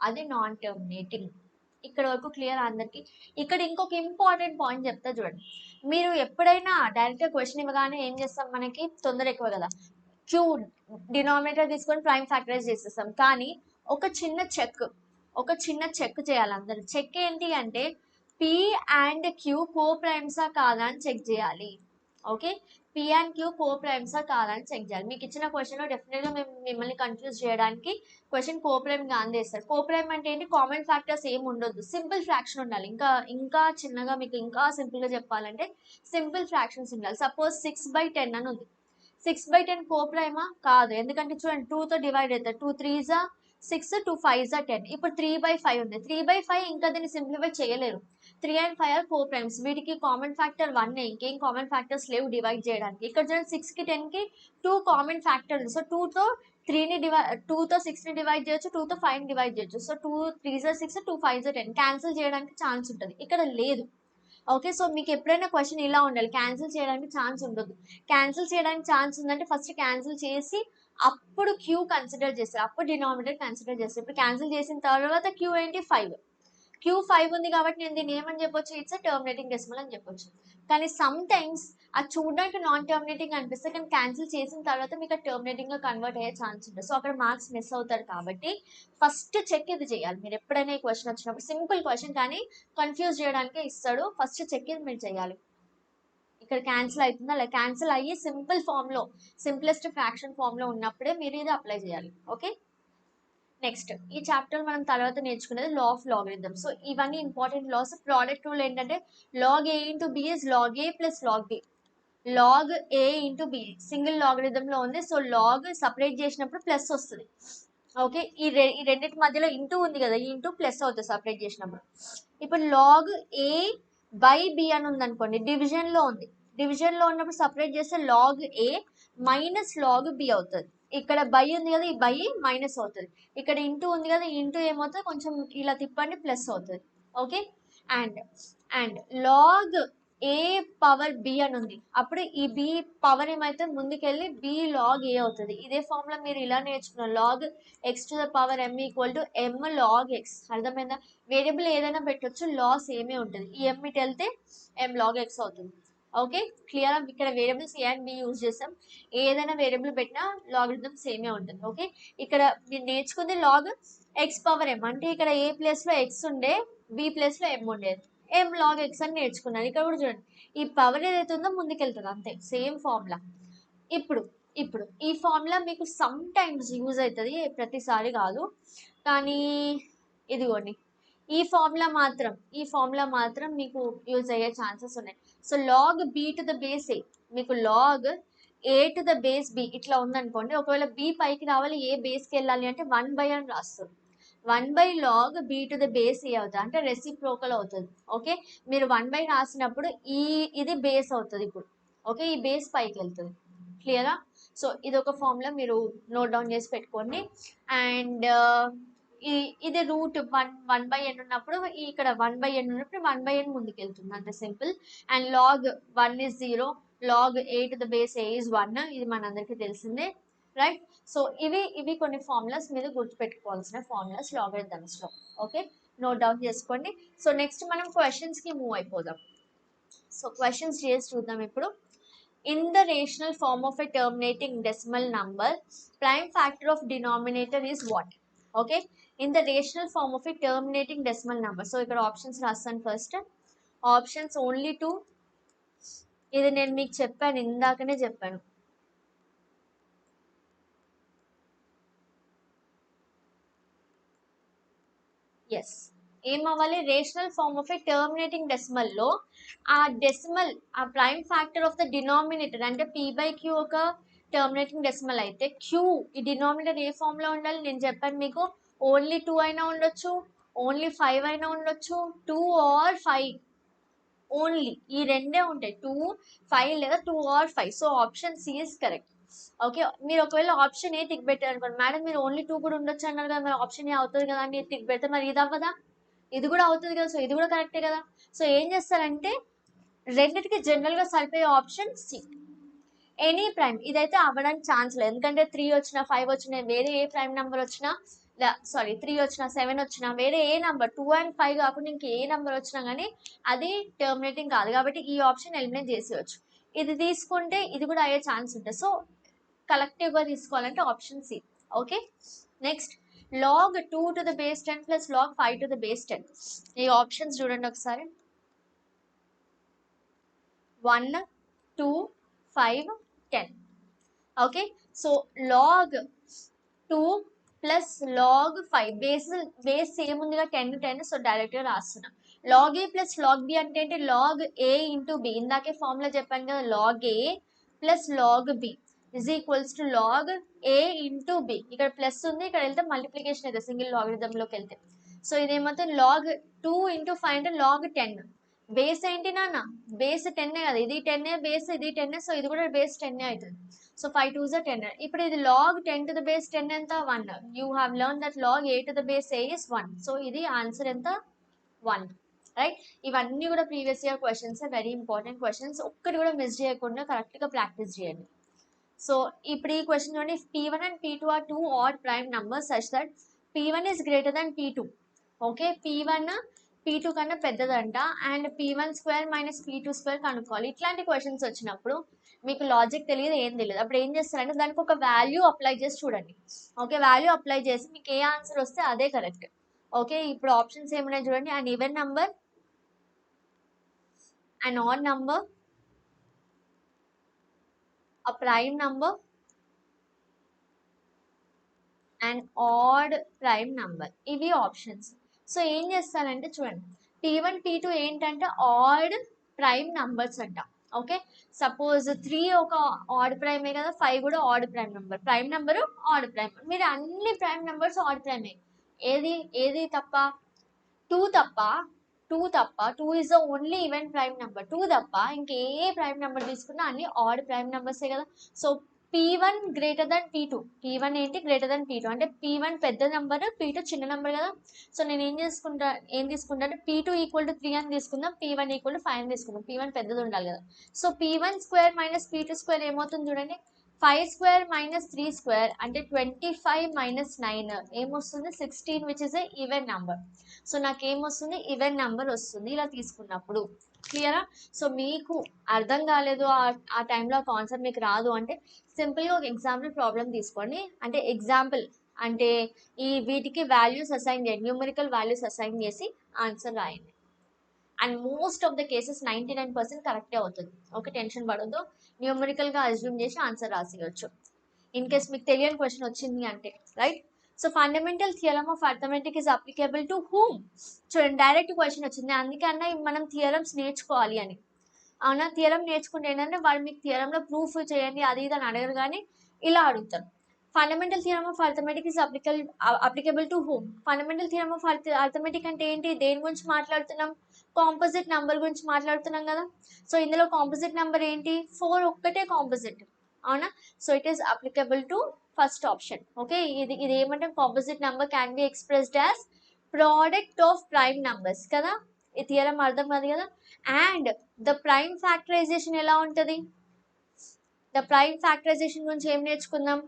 అది నాన్ టర్మినేటింగ్. ఇక్కడ వరకు క్లియర్ అందరికి. ఇక్కడ ఇంకొక ఇంపార్టెంట్ పాయింట్ చెప్తా చూడండి. మీరు ఎప్పుడైనా డైరెక్ట్ గా క్వశ్చన్ ఇవ్వగానే ఏం చేస్తాం, మనకి తొందర ఎక్కువ కదా, క్యూ డినామినేటర్ తీసుకొని ప్రైమ్ ఫ్యాక్టరైజ్ చేసేస్తాం. కానీ ఒక చిన్న చెక్, ఒక చిన్న చెక్ చేయాలి అందరు. చెక్ ఏంటి అంటే పి అండ్ క్యూ కో ప్రైమ్సా కాదా అని చెక్ చేయాలి. ఓకే, పి అండ్ క్యూ కో ప్రైమ్సా కాదా అని చెక్ చేయాలి. మీకు ఇచ్చిన క్వశ్చన్ లో డెఫినెట్ గా మిమ్మల్ని కన్ఫ్యూజ్ చేయడానికి క్వశ్చన్ కో ప్రైమ్ గా అందేస్తారు. కో ప్రైమ్ అంటే ఏంటి, కామన్ ఫ్యాక్టర్స్ ఏమి ఉండొద్దు, సింపుల్ ఫ్రాక్షన్ ఉండాలి. ఇంకా ఇంకా చిన్నగా మీకు ఇంకా సింపుల్ గా చెప్పాలంటే సింపుల్ ఫ్రాక్షన్స్ ఉండాలి. సపోజ్ 6/10 అని ఉంది. 6/10 కో ప్రైమా కాదు, ఎందుకంటే చూడండి 2 తో డివైడ్ అవుతాయి. 2 3s 6, 2 5s 10. ఇప్పుడు 3/5 ఉంది. 3/5 ఇంకా దీన్ని సింప్లిఫై చేయలేరు. 3 and 5 ఆర్ కో ప్రైమ్స్. వీటికి కామన్ ఫ్యాక్టర్ 1, ఇంకేం కామన్ ఫ్యాక్టర్స్ లేవు డివైడ్ చేయడానికి. ఇక్కడ చూడండి 6 కి 10 కి 2 కామన్ ఫ్యాక్టర్. సో 2 తో 2 తో 6 ని డివైడ్ చేయొచ్చు, 2 తో 5 ని డివైడ్ చేయొచ్చు. So 2 3s 6, 2 5s 10. క్యాన్సిల్ చేయడానికి ఛాన్స్ ఉంటుంది, ఇక్కడ లేదు. ఓకే, సో మీకు ఎప్పుడైనా క్వశ్చన్ ఇలా ఉండాలి, క్యాన్సిల్ చేయడానికి ఛాన్స్ ఉండదు. క్యాన్సిల్ చేయడానికి ఛాన్స్ ఉందంటే ఫస్ట్ క్యాన్సిల్ చేసి అప్పుడు క్యూ కన్సిడర్ చేస్తారు, అప్పుడు డినామినేటర్ కన్సిడర్ చేస్తారు. ఇప్పుడు క్యాన్సిల్ చేసిన తర్వాత క్యూ ఏంటి 5. క్యూ 5 ఉంది కాబట్టి నేను దీన్ని ఏమని చెప్పొచ్చు, ఇట్స్ టర్మినేటింగ్ డెసిమల్ అని చెప్పొచ్చు. కానీ సమ్ టైమ్స్ అది చూడడానికి నాన్ టర్మినేటింగ్ అనిపిస్తే కానీ క్యాన్సిల్ చేసిన తర్వాత మీకు టర్మినేటింగ్ గా కన్వర్ట్ అయ్యే ఛాన్స్ ఉంటుంది. సో అక్కడ మార్క్స్ మిస్ అవుతారు. కాబట్టి ఫస్ట్ చెక్ ఇది చేయాలి మీరు. ఎప్పుడైనా ఈ క్వశ్చన్ వచ్చినప్పుడు సింపుల్ క్వశ్చన్ కానీ కన్ఫ్యూజ్ చేయడానికే ఇస్తాడు, ఫస్ట్ చెక్ ఇది మీరు చేయాలి. ఇక్కడ క్యాన్సిల్ అవుతుందా లేదా, క్యాన్సిల్ అయ్యి సింపుల్ ఫామ్ లో సింప్లెస్ట్ ఫ్రాక్షన్ ఫామ్ లో ఉన్నప్పుడే మీరు ఇది అప్లై చేయాలి. ఓకే, నెక్స్ట్ ఈ చాప్టర్ మనం తర్వాత నేర్చుకునేది లా ఆఫ్ లాగరిథమ్. సో ఇవన్నీ ఇంపార్టెంట్ లాస్. ప్రోడక్ట్ రూల్ ఏంటంటే log a into b is log a plus log b. Log a into b single logarithm లో ఉంది. సో లాగ్ సపరేట్ చేసినప్పుడు ప్లస్ వస్తుంది. ఓకే, ఈ రెండింటి మధ్యలో ఇంటూ ఉంది కదా, ఈ ఇంటూ ప్లస్ అవుతుంది సపరేట్ చేసినప్పుడు. ఇప్పుడు లాగ్ ఏ బై బి అని ఉంది అనుకోండి, డివిజన్ లో ఉంది. డివిజన్ లో ఉన్నప్పుడు సపరేట్ చేస్తే లాగ్ ఏ మైనస్ లాగ్ బి అవుతుంది. ఇక్కడ బై ఉంది కదా, ఈ బై మైనస్ అవుతుంది. ఇక్కడ ఇంటూ ఉంది కదా, ఇంటూ ఏమవుతుంది, కొంచెం ఇలా తిప్పండి ప్లస్ అవుతుంది. Okay, and log a power b అని ఉంది, అప్పుడు ఈ బి పవర్ ఏమైతే ముందుకెళ్ళి బి లాగ్ ఏ అవుతుంది. ఇదే ఫార్ములా మీరు ఇలా నేర్చుకున్నారు, log x to the power m equal to m log x. అర్థమైందా? వేరియబుల్ ఏదైనా పెట్టొచ్చు, లాస్ ఏమే ఉంటుంది. ఈ ఎం ఇటు వెళ్తే ఎం లాగ్ ఎక్స్ అవుతుంది. Okay, clear? ఇక్కడ variables a and b use చేస్తాం, ఏదైనా వేరియబుల్ పెట్టినా లాగరిథమ్ సేమే ఉంటుంది. ఓకే, ఇక్కడ మీరు నేర్చుకుంది లాగ్ ఎక్స్ పవర్ ఎం, అంటే ఇక్కడ ఏ ప్లేస్ లో ఎక్స్ ఉండే, బి ప్లేస్ లో ఎం ఉండేది, ఎం లాగ్ ఎక్స్ అని నేర్చుకున్నారు. ఇక్కడ కూడా చూడండి ఈ పవర్ ఏదైతే ఉందో ముందుకెళ్తుంది, అంతే సేమ్ ఫార్ములా. ఇప్పుడు ఈ ఫార్ములా మీకు సమ్ టైమ్స్ యూజ్ అవుతుంది, ప్రతిసారి కాదు. కానీ ఇదిగోండి ఈ ఫార్ములా మాత్రం మీకు యూజ్ అయ్యే ఛాన్సెస్ ఉన్నాయి. So log b to the base a, మీకు log a to the base b ఇట్లా ఉందనుకోండి. ఒకవేళ బి పైకి రావాలి, ఏ బేస్కి వెళ్ళాలి అంటే 1 అని రాస్తుంది. 1 log b to the base a అవుతుంది, అంటే రెసిప్రోకల్ అవుతుంది. ఓకే, మీరు 1 రాసినప్పుడు ఇది బేస్ అవుతుంది ఇప్పుడు. ఓకే, ఈ బేస్ పైకి వెళ్తుంది. క్లియరా? సో ఇది ఒక ఫార్ములా మీరు నోట్ డౌన్ చేసి పెట్టుకోండి. అండ్ ఇది రూట్ 1/n ఉన్నప్పుడు ఇక్కడ 1/n ఉన్నప్పుడు 1/n ముందుకు వెళ్తుంది, అంత simple. And log 1 is 0, log a to the base a is 1, ఇది మనందరికీ తెలిసిందే, రైట్? సో ఇవి కొన్ని ఫార్ములాస్ మీరు గుర్తుపెట్టుకోవాల్సిన ఫార్ములాస్ లాగరిథమ్స్ లో. ఓకే, నోట్ డౌన్ చేసుకోండి. సో నెక్స్ట్ మనం క్వశ్చన్స్ కి మూవ్ అయిపోదాం. సో క్వశ్చన్స్ చేసి చూద్దాం ఇప్పుడు. In the rational form of a terminating decimal number, prime factor of denominator is what? Okay, in the rational form of a terminating decimal number. So ఇక్కడ options రాస్తాను. First options only 2. ఇది నేను మీకు చెప్పాను, ఇందాకనే చెప్పాను. ఎస్, ఏమవ్వాలి, rational form of a terminating decimal లో ఆ డెసిమల్, ఆ prime factor of the denominator అంటే p/q ఒక టర్మినేటింగ్ డెసిమల్ అయితే క్యూ ఈ డినామినేటర్ ఏ ఫామ్ లో ఉండాలి నేను చెప్పాను మీకు. ఓన్లీ 2 అయినా ఉండొచ్చు, ఓన్లీ 5 అయినా ఉండొచ్చు, 2 or 5 ఓన్లీ, ఈ రెండే ఉంటాయి, 2, 5 లేదా 2 or 5. So option C is correct. Okay, మీరు ఒకవేళ ఆప్షన్ ఏ టిక్ పెట్టారు అనుకోండి, మేడం మీరు ఓన్లీ 2 కూడా ఉండొచ్చు అన్నారు కదా, మరి ఆప్షన్ ఏ అవుతుంది కదా అని టిక్ పెడితే మరి ఇది అవ్వదా? ఇది కూడా అవుతుంది కదా, సో ఇది కూడా కరెక్టే కదా. సో ఏం చేస్తారంటే రెండింటికి జనరల్ గా సరిపోయే ఆప్షన్ సి, ఎనీ ప్రైమ్. ఇదైతే అవ్వడానికి ఛాన్స్ లేదు, ఎందుకంటే 3 వచ్చినా 5 వచ్చినా వేరే ఏ ప్రైమ్ నెంబర్ వచ్చినా, 3 వచ్చినా 7 వచ్చినా వేరే ఏ నెంబర్ 2 and 5 కాకుండా ఇంకే ఏ నెంబర్ వచ్చినా కానీ అది టర్మినేటింగ్ కాదు, కాబట్టి ఈ ఆప్షన్ ఎలిమినేట్ చేసేయచ్చు. ఇది తీసుకుంటే ఇది కూడా అయ్యే ఛాన్స్ ఉంటుంది. సో కలెక్టివ్ గా తీసుకోవాలంటే option c. Okay, next log 2 to the base 10 plus log 5 to the base 10. ఈ ఆప్షన్స్ చూడండి ఒకసారి. 1, 2, 5, 10. Okay, so log 2 plus log 5 base same ఉందిగా 10 10, సో డైరెక్ట్గా రాస్తున్నా. log a plus log b అంటే ఏంటి? log a into b. ఇందాకే formula చెప్పాను కదా, log a plus log b is equals to log a into b. ఇక్కడ ప్లస్ ఉంది, ఇక్కడ వెళ్తే మల్టిప్లికేషన్ అయితే సింగిల్ లాగరిథంలోకి వెళ్తే. సో ఇదేమవుతుంది? log 2 ఇంటూ 5 అంటే log 10. బేస్ ఏంటి నాన్న? బేస్ 10 కదా, ఇది 10 బేస్, ఇది 10, సో ఇది కూడా బేస్ 10 అవుతుంది. So 5 2s are 10. ఇప్పుడు ఇది log 10 to the base 10 ఎంత? 1. You have learned that log a to the base a is 1. So ఇది ఆన్సర్ ఎంత? 1. రైట్, ఇవన్నీ కూడా previous year questions, very important questions. ఒక్కటి కూడా మిస్ చేయకుండా కరెక్ట్గా ప్రాక్టీస్ చేయండి. సో ఇప్పుడు ఈ క్వశ్చన్ చూడండి, P1 and P2 are two odd prime numbers such that P1 is greater than P2. Okay, P1 P2 కన్నా పెద్దదంట, and P1 square minus P2 square కనుక్కోవాలి. ఇట్లాంటి క్వశ్చన్స్ వచ్చినప్పుడు మీకు లాజిక్ తెలియదు, ఏం తెలియదు, అప్పుడు ఏం చేస్తారంటే దానికి ఒక వాల్యూ అప్లై చేసి చూడండి. ఓకే, వాల్యూ అప్లై చేసి మీకు ఏ ఆన్సర్ వస్తే అదే కరెక్ట్. ఓకే, ఇప్పుడు ఆప్షన్స్ ఏమైనా చూడండి, and even number, and odd number, a prime number, and odd prime number. ఇవి ఆప్షన్స్. సో ఏం చేస్తానంటే చూడండి, P1 P2 ఏంటంటే ఆడ్ ప్రైమ్ నంబర్స్ అంట. ఓకే, సపోజ్ 3 ఒక ఆడ్ ప్రైమే కదా, 5 కూడా odd prime number. Prime number odd prime, మీరు అన్ని ప్రైమ్ నెంబర్స్ ఆడ్ ప్రైమే. ఏది తప్ప? 2 తప్ప. 2 is the only even prime number. 2 తప్ప ఇంకే ప్రైమ్ నెంబర్ తీసుకున్నా అన్ని ఆడ్ ప్రైమ్ నెంబర్సే కదా. So P1 greater than P2. P1 ఏంటి? గ్రేటర్ దెన్ P2 అంటే P1 పెద్ద నెంబర్, P2 చిన్న నెంబర్ కదా. సో నేను ఏం తీసుకుంటా అంటే P2 ఈక్వల్ టు 3 అని తీసుకుందాం, P1 ఈక్వల్ టు 5 అని తీసుకుందాం. P1 పెద్దది ఉండాలి కదా. So P1 square minus P2 square ఏమవుతుంది చూడండి, 5 స్క్వేర్ మైనస్ 3 స్క్వేర్ అంటే 25 మైనస్ 9 ఏమొస్తుంది? 16, which is a even number. So నాకు ఏమొస్తుంది? ఈవెన్ నెంబర్ వస్తుంది ఇలా తీసుకున్నప్పుడు. క్లియరా? సో మీకు అర్థం కాలేదు, ఆ టైంలో ఆ కాన్సెప్ట్ మీకు రాదు అంటే సింపుల్గా ఒక ఎగ్జాంపుల్ ప్రాబ్లం తీసుకోండి. అంటే ఎగ్జాంపుల్ అంటే వీటికి వాల్యూస్ అసైన్ చేయండి, న్యూమరికల్ వాల్యూస్ అసైన్ చేసి ఆన్సర్ రాయండి. And most of the cases 99% కరెక్టే అవుతుంది. ఓకే, టెన్షన్ పడొద్దు, న్యూమరికల్గా అజ్యూమ్ చేసి ఆన్సర్ రాసేయచ్చు. ఇన్ కేస్ మీకు తెలియని క్వశ్చన్ వచ్చింది అంటే, right. So fundamental theorem of arithmetic is applicable to whom? చూడండి, డైరెక్ట్ క్వశ్చన్ వచ్చింది, అందుకన్నా మనం థియరమ్స్ నేర్చుకోవాలి అని. అవునా, థియరం నేర్చుకుంటే ఏంటంటే వాళ్ళు మీకు థియరంలో ప్రూఫ్ చేయండి అది ఇది అని అడగరు, కానీ ఇలా అడుగుతారు. Fundamental theorem of arithmetic is applicable to whom? Fundamental theorem of arithmetic అంటే ఏంటి? దేని గురించి మాట్లాడుతున్నాం? కాంపోజిట్ నెంబర్ గురించి మాట్లాడుతున్నాం కదా. సో ఇందులో కాంపోజిట్ నెంబర్ ఏంటి? 4 ఒక్కటే కాంపోజిట్. అవునా, so it is applicable to first option. Okay, ఇది ఏమంటే composite number can be expressed as product of prime numbers కదా. ఈ థియరం అర్థం కాదు కదా. అండ్ ద ప్రైమ్ ఫ్యాక్టరైజేషన్ ఎలా ఉంటుంది? ద ప్రైమ్ ఫ్యాక్టరైజేషన్ గురించి ఏం నేర్చుకుందాం?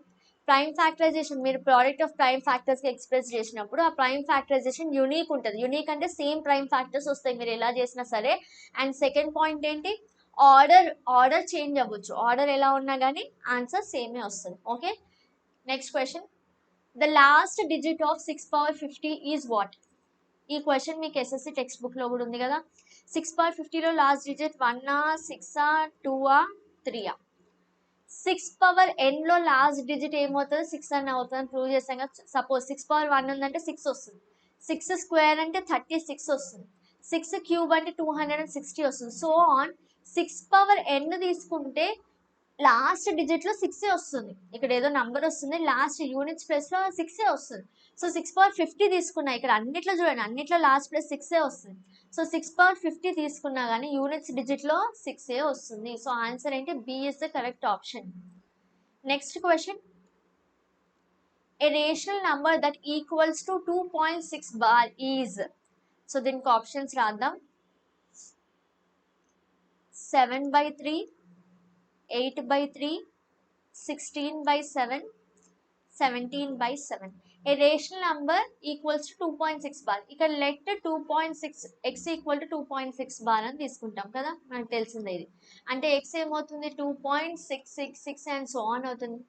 ప్రైమ్ ఫ్యాక్టరైజేషన్ మీరు ప్రోడక్ట్ ఆఫ్ ప్రైమ్ ఫ్యాక్టర్స్కి ఎక్స్ప్రెస్ చేసినప్పుడు ఆ ప్రైమ్ ఫ్యాక్టరైజేషన్ యూనిక్ ఉంటుంది. యూనిక్ అంటే సేమ్ ప్రైమ్ ఫ్యాక్టర్స్ వస్తాయి మీరు ఎలా చేసినా సరే. అండ్ సెకండ్ పాయింట్ ఏంటి? ఆర్డర్ చేంజ్ అవ్వచ్చు, ఆర్డర్ ఎలా ఉన్నా కానీ ఆన్సర్ సేమే వస్తుంది. Okay, next question, the last digit of 6 power 50 is what? ఈ క్వశ్చన్ మీకు ఎస్ఎస్సి టెక్స్ట్ బుక్లో కూడా ఉంది కదా. 6 power 50లో last digit 1, 6, 2, 3. 6 power n లో లాస్ట్ డిజిట్ ఏమవుతుంది? 6 అని అవుతుంది, ప్రూవ్ చేస్తాం కదా. సపోజ్ 6 power 1 ఉందంటే 6 వస్తుంది, 6 స్క్వేర్ అంటే 36 వస్తుంది, 6 క్యూబ్ అంటే 260 వస్తుంది. సో ఆన్ 6 power n తీసుకుంటే లాస్ట్ డిజిట్లో 6 వస్తుంది. ఇక్కడ ఏదో నంబర్ వస్తుంది, లాస్ట్ యూనిట్స్ ప్లేస్లో 6 వస్తుంది. సో 6 power 50 తీసుకున్నా, ఇక్కడ అన్నిట్లో చూడండి, అన్నిట్లో లాస్ట్ ప్లస్ 6 వస్తుంది. సో 6 power 50 తీసుకున్నా కానీ యూనిట్స్ డిజిట్లో 6 వస్తుంది. సో ఆన్సర్ ఏంటి? B is the correct option. Next question, a rational number that equals to 2.6 bar is? So దీనికి ఆప్షన్స్ రాద్దాం. 7/3, 8/3, 16/7, 17/7. A rational number equals to 2.6 bar. ఇక్కడ let 2.6 x equal to 2.6 bar అని తీసుకుంటాం కదా, మనకు తెలిసిందే ఇది. అంటే x ఏమవుతుంది? 2.666 అండ్ సో ఆన్ అవుతుంది.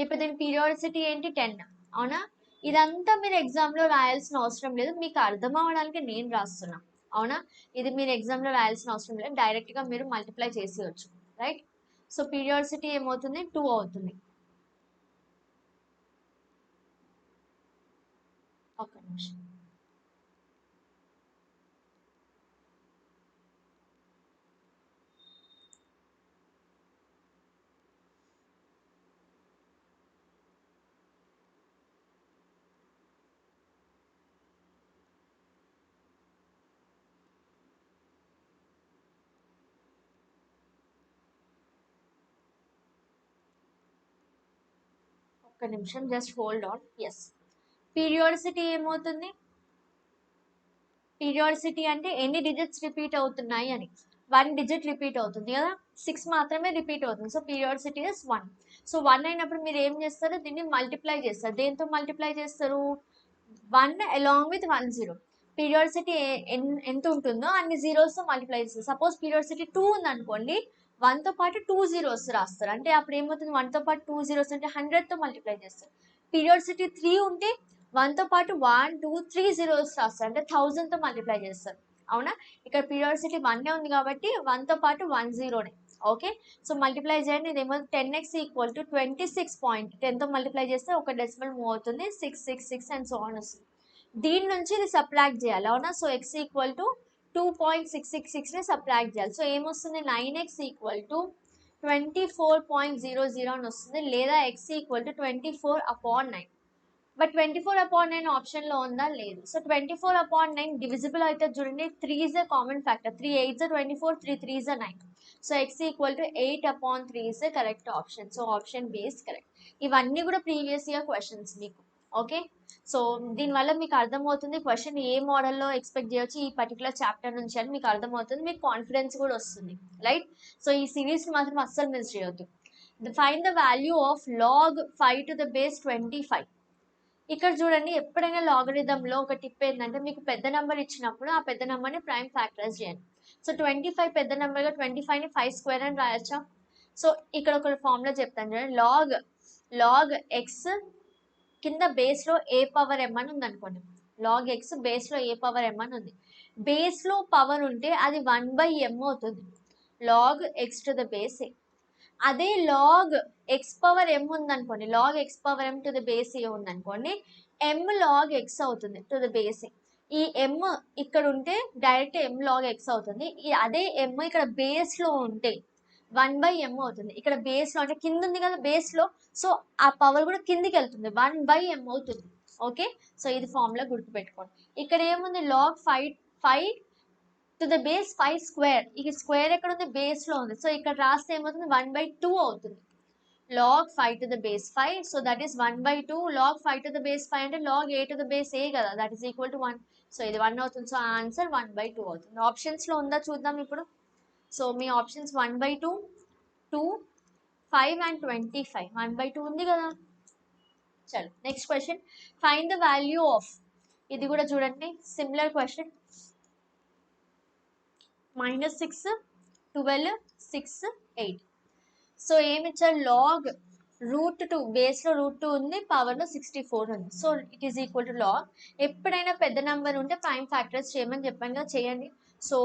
ఇప్పుడు దీని పీరియాడిసిటీ ఏంటి? 10. అవునా, ఇదంతా మీరు ఎగ్జామ్లో రాయాల్సిన అవసరం లేదు, మీకు అర్థం అవ్వడానికి నేను రాస్తున్నా, అవునా? ఇది మీరు ఎగ్జామ్లో రాయాల్సిన అవసరం లేదు, డైరెక్ట్గా మీరు మల్టిప్లై చేసేయచ్చు, రైట్? సో పీరియాడిసిటీ ఏమవుతుంది, 2 అవుతుంది. ఒక్క నిమిషం. ఒక్క నిమిషం, just hold on. Yes, periodicity ఏమవుతుంది, పీరియాడిసిటీ అంటే ఎన్ని డిజిట్స్ రిపీట్ అవుతున్నాయి అని. 1 డిజిట్ రిపీట్ అవుతుంది కదా, 6 మాత్రమే రిపీట్ అవుతుంది, సో పీరియాడిసిటీ ఇస్ 1. సో 1 అయినప్పుడు మీరు ఏం చేస్తారు, దీన్ని మల్టిప్లై చేస్తారు. దేంతో మల్టిప్లై చేస్తారు, 1 అలాంగ్ విత్ 1 0. పీరియాడిసిటీ ఎంత ఉంటుందో అన్ని జీరోస్తో మల్టిప్లై చేస్తారు. సపోజ్ పీరియాడిసిటీ 2 ఉంది అనుకోండి, 1తో పాటు 2 జీరోస్ రాస్తారు, అంటే అప్పుడు ఏమవుతుంది, 1తో పాటు 2 జీరోస్ అంటే 100తో మల్టిప్లై చేస్తారు. పీరియాడిసిటీ 3 ఉంటే 1తో పాటు 1 2 3 జీరోస్ రాస్తారు, అంటే 1000తో మల్టిప్లై చేస్తారు, అవునా? ఇక్కడ పీరియాడిసిటీ 1 ఉంది కాబట్టి 1తో పాటు 1 జీరోనే. ఓకే, సో మల్టిప్లై చేయండి, ఇదేమో 10x ఈక్వల్ టు 26. 10తో మల్టిప్లై చేస్తే ఒక డెసిమల్ మూవ్ అవుతుంది, 666 అండ్ సో ఆన్ వస్తుంది. దీని నుంచి ఇది సబ్ట్రాక్ట్ చేయాలి, అవునా? సో x ఈక్వల్ టు 2.666ని సబ్ట్రాక్ట్ చేయాలి. సో ఏమొస్తుంది, 9x ఈక్వల్ టు 24.00 అని వస్తుంది, లేదా x ఈక్వల్ టు 24/9. బట్ 24/9 ఆప్షన్లో ఉందా, లేదు. సో 24/9 డివిజిబుల్ అయితే చూడండి, 3 is a common factor, 3 8 24, 3 3 is 9. So x equal to 8/3 is the correct option. So option B is correct. ఇవన్నీ కూడా ప్రీవియస్ ఇయర్ క్వశ్చన్స్ మీకు. ఓకే, సో దీనివల్ల మీకు అర్థమవుతుంది క్వశ్చన్ ఏ మోడల్లో ఎక్స్పెక్ట్ చేయొచ్చు ఈ పర్టికులర్ చాప్టర్ నుంచి అని మీకు అర్థమవుతుంది, మీకు కాన్ఫిడెన్స్ కూడా వస్తుంది, రైట్? సో ఈ సిరీస్ మాత్రం అస్సలు మిస్ చేయొద్దు. Find the value of log 5 to the base 25. ఇక్కడ చూడండి, ఎప్పుడైనా లాగరిథంలో ఒక టిప్ ఏంటంటే, మీకు పెద్ద నెంబర్ ఇచ్చినప్పుడు ఆ పెద్ద నెంబర్ని ప్రైమ్ ఫ్యాక్టరైజ్ చేయండి. సో 25 పెద్ద నెంబర్గా 25ని 5 స్క్వేర్ అని రాయొచ్చా? సో ఇక్కడ ఒక ఫార్ములా చెప్తాను చూడండి, లాగ్ ఎక్స్ కింద బేస్లో ఏ పవర్ ఎమ్ అని ఉంది అనుకోండి, లాగ్ ఎక్స్ బేస్లో ఏ పవర్ ఎమ్ అని ఉంది. బేస్లో పవర్ ఉంటే అది 1/m అవుతుంది, log x to the base a. అదే లాగ్ ఎక్స్ పవర్ ఎం ఉందనుకోండి, log x power m to the base a ఉందనుకోండి, ఎం లాగ్ ఎక్స్ అవుతుంది టు ద బేస్ ఏ. ఈ ఎం ఇక్కడ ఉంటే డైరెక్ట్ ఎం లాగ్ ఎక్స్ అవుతుంది, అదే ఎం ఇక్కడ బేస్లో ఉంటే 1/m అవుతుంది. ఇక్కడ బేస్లో అంటే కింద ఉంది కదా బేస్లో, సో ఆ పవర్ కూడా కిందికి వెళ్తుంది, 1/m అవుతుంది. ఓకే, సో ఇది ఫార్ములా గుర్తుపెట్టుకోండి. ఇక్కడ ఏముంది, log 5 to the base 5 square, ఈ స్క్వేర్ ఎక్కడ ఉంది, బేస్లో ఉంది, సో ఇక్కడ రాస్తే ఏమవుతుంది, 1/2 అవుతుంది. Log 5 to the base 5, so that is 1/2. Log 5 to the base 5 అంటే log a to the base a కదా, that is equal to 1. So ఇది 1 అవుతుంది, సో ఆన్సర్ 1/2 అవుతుంది. ఆప్షన్స్లో ఉందా చూద్దాం ఇప్పుడు. సో మీ ఆప్షన్స్ 1/2, 2, 5 అండ్ 25. 1/2 ఉంది కదా. చలో next question, find the value of, ఇది కూడా చూడండి సిమిలర్ క్వశ్చన్. -6, 12, 6, 8. సో ఏమి ఇచ్చారు, లాగ్ √2, బేస్లో √2 ఉంది, పవర్లో 64 ఉంది. So it is equal to log. ఎప్పుడైనా పెద్ద నెంబర్ ఉంటే ప్రైమ్ ఫ్యాక్టర్స్ చేయమని చెప్పాను కదా, చేయండి. So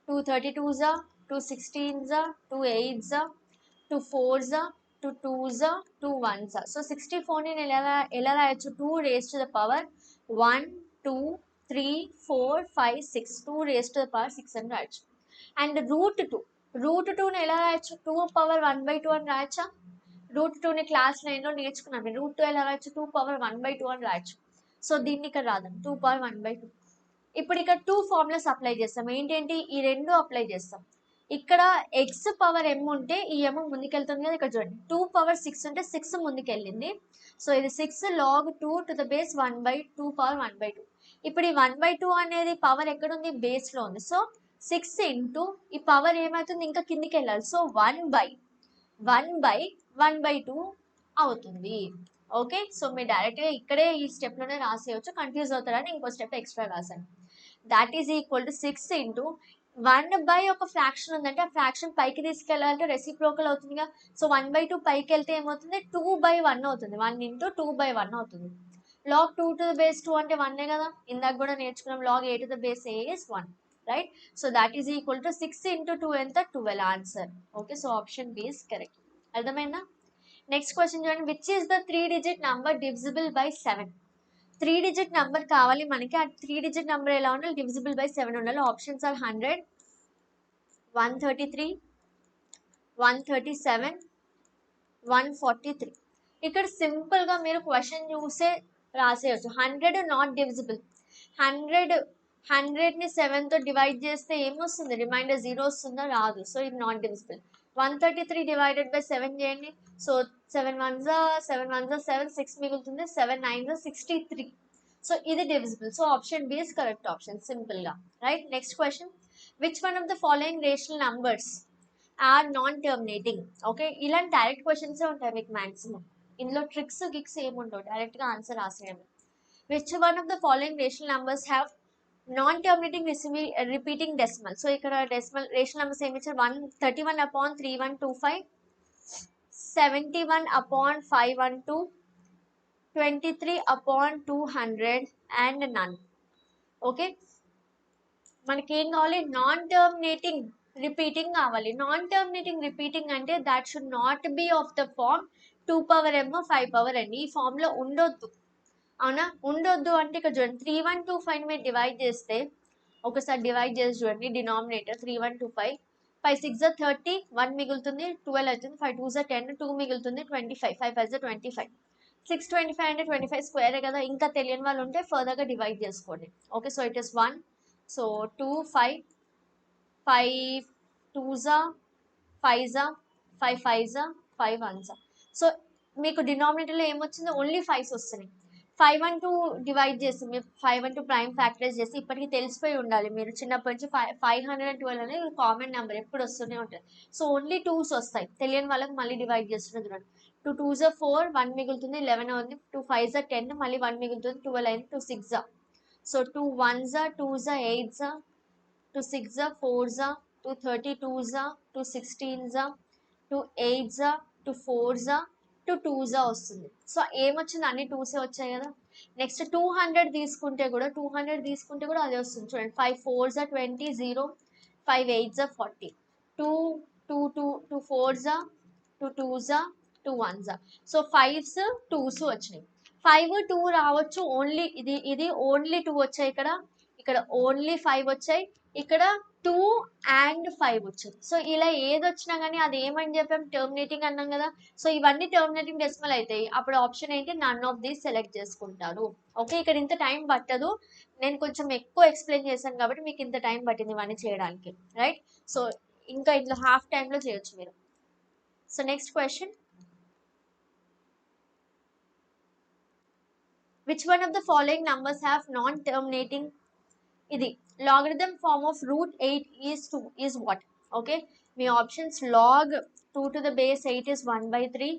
2 32s, 2 16s, 2 8s, 2 4s, 2 2s, 2 1s. So 64ని నేను ఎలా రాయొచ్చు, 2 raised to the power 1 2 3 4 5 6, 2 raised to the power 6 అని రాయొచ్చు. అండ్ √2ని ఎలా రాయొచ్చు, 2 పవర్ 1/2 అని రాయొచ్చా? √2ని క్లాస్ 9లో నేర్చుకున్నాం, √2 ఎలా రాయొచ్చు, 2 పవర్ 1/2 అని రాయొచ్చు. సో దీన్ని ఇక్కడ రాదాం, 2 పవర్ 1/2. ఇప్పుడు ఇక్కడ 2 ఫార్ములాస్ అప్లై చేస్తాం, ఏంటంటే ఈ రెండు అప్లై చేస్తాం. ఇక్కడ ఎక్స్ పవర్ ఎం ఉంటే ఈ ఎం ముందుకెళ్తుంది కదా, ఇక్కడ చూడండి 2 పవర్ 6 ఉంటే 6 ముందుకెళ్ళింది, సో ఇది 6 log 2 to the base 1/2 power 1/2. ఇప్పుడు ఈ 1/2 అనేది పవర్ ఎక్కడ ఉంది, బేస్లో ఉంది, సో 6 ఇంటూ ఈ పవర్ ఏమవుతుంది, ఇంకా కిందికి వెళ్ళాలి, సో 1/1/1/2 అవుతుంది. ఓకే, సో మీరు డైరెక్ట్గా ఇక్కడే ఈ స్టెప్లోనే రాసేయచ్చు, కన్ఫ్యూజ్ అవుతారని ఇంకో స్టెప్ ఎక్స్ట్రా రాశాను. That is equal to 6 into 1/, ఒక ఫ్రాక్షన్ ఉందంటే ఆ ఫ్రాక్షన్ పైకి తీసుకెళ్ళాలంటే రెసిప్రోకల్ అవుతుందిగా, సో 1/2 పైకి వెళ్తే ఏమవుతుంది, 2/1 అవుతుంది, 1 ఇంటూ 2/1 అవుతుంది. log 2 to the base 2 అంటే 1 కదా, ఇందాక కూడా నేర్చుకున్నాం. log a to the base a is 1, right. So that is equal to 6 into 2 ఎంత 12 ఆన్సర్. Okay, so option B is correct. అర్థమైందా? నెక్స్ట్ క్వశ్చన్ చూడండి, which is the 3 digit number divisible by 7? 3 digit number కావాలి మనకి. ఆ 3 digit number ఎలా ఉండాలి? Divisible by 7 ఉండాలి. Options are 100, 133, 137, 143. ఇక్కడ సింపుల్ గా మీరు క్వశ్చన్ చూసే రాసేయచ్చు. 100 నాట్ డివిజిబుల్. 100 ని 7 తో డివైడ్ చేస్తే ఏమొస్తుంది? రిమైండర్ 0 వస్తుందా? రాదు. సో ఇది నాట్ డివిజిబుల్. 133 డివైడెడ్ బై 7 చేయండి. సో 7 1s 7, 6 మిగులుతుంది. 7 9s 63. సో ఇది divisible. So option B is correct option, simple గా, right. Next question, which one of the following rational numbers are non terminating? Okay, ఇలాంటి direct questions ఉంటాయి మీకు maximum. ఇందులో tricks గిక్స్ ఏముండవు, డైరెక్ట్ గా ఆన్సర్ రాసేయడం. Which one of the following rational numbers have non terminating repeating decimal? So ఇక్కడ decimal rational numbers ఏమి ఇచ్చారు? 131/3125, 71/512, 23/200 అండ్ నన్. ఓకే, మనకి ఏం కావాలి? నాన్ టర్మినేటింగ్ రిపీటింగ్ కావాలి. నాన్ టర్మినేటింగ్ రిపీటింగ్ అంటే that should not be of the form 2m 5n. ఈ form లో ఉండొద్దు, అవునా? ఉండొద్దు అంటే ఇక్కడ చూడండి, 3125 మీరు డివైడ్ చేస్తే, ఒకసారి డివైడ్ చేసి చూడండి, డినామినేటర్ 3125, 5 6 30, 1 మిగులుతుంది, 12 అవుతుంది, 5 2 10, 2 మిగులుతుంది, 25, 5 5 25, 625 అంటే 25 స్క్వేరే కదా. ఇంకా తెలియని వాళ్ళు ఉంటే ఫర్దర్గా డివైడ్ చేసుకోండి. Okay, so it is 1, so 2 5 5 2s 5s 5 5s 5 1s. So మీకు డినామినేటర్లో ఏమొచ్చిందో ఓన్లీ 5s వస్తున్నాయి. 512 డివైడ్ చేసి మీరు 512 ప్రైమ్ ఫ్యాక్టరైజ్ చేసి ఇప్పటికి తెలిసిపోయి ఉండాలి మీరు చిన్నప్పటి నుంచి 512 అనేది కామన్ నెంబర్ ఎప్పుడు వస్తూనే ఉంటుంది. సో ఓన్లీ 2s వస్తాయి. తెలియని వాళ్ళకి మళ్ళీ డివైడ్ చేస్తున్నారు చూడండి. 2 2s 4, 1 మిగులుతుంది, 11 అవుతుంది, 2 5s 10, మళ్ళీ 1 మిగులుతుంది, 12 అయింది, 2 6s. So 2 1s 2s 8s, 2 6s 4s, 2 32s, 2 16s, 2 8s, 2 4s, 2 2s వస్తుంది. సో ఏమొచ్చింది? అన్ని 2s వచ్చాయి కదా. నెక్స్ట్ 200 తీసుకుంటే కూడా అదే వస్తుంది చూడండి. 5 4s 20, 0, 5 8s 40, 2 2 2 2 4s, 2 2s, 2 1s. So 5s 2s వచ్చినాయి. 5 2 రావచ్చు, ఓన్లీ ఇది ఓన్లీ 2 వచ్చాయి. ఇక్కడ ఓన్లీ 5 వచ్చాయి, ఇక్కడ 2 and 5 వచ్చింది. సో ఇలా ఏది వచ్చినా కానీ అది ఏమని చెప్పాం? టర్మినేటింగ్ అన్నాం కదా. సో ఇవన్నీ టర్మినేటింగ్ డెసిమల్ అవుతాయి. అప్పుడు ఆప్షన్ ఏంటి? నన్ ఆఫ్ దీస్ సెలెక్ట్ చేసుకుంటారు. ఓకే, ఇక్కడ ఇంత టైం పట్టదు, నేను కొంచెం ఎక్కువ ఎక్స్ప్లెయిన్ చేశాను కాబట్టి మీకు ఇంత టైం పట్టింది ఇవన్నీ చేయడానికి, రైట్. సో ఇంకా ఇంట్లో హాఫ్ టైంలో చేయొచ్చు మీరు. So next question, which one of the following numbers have non terminating? ఇది logarithm form of root 8 is 2 is what? Okay, మీ options log 2 to the base 8 is 1/3,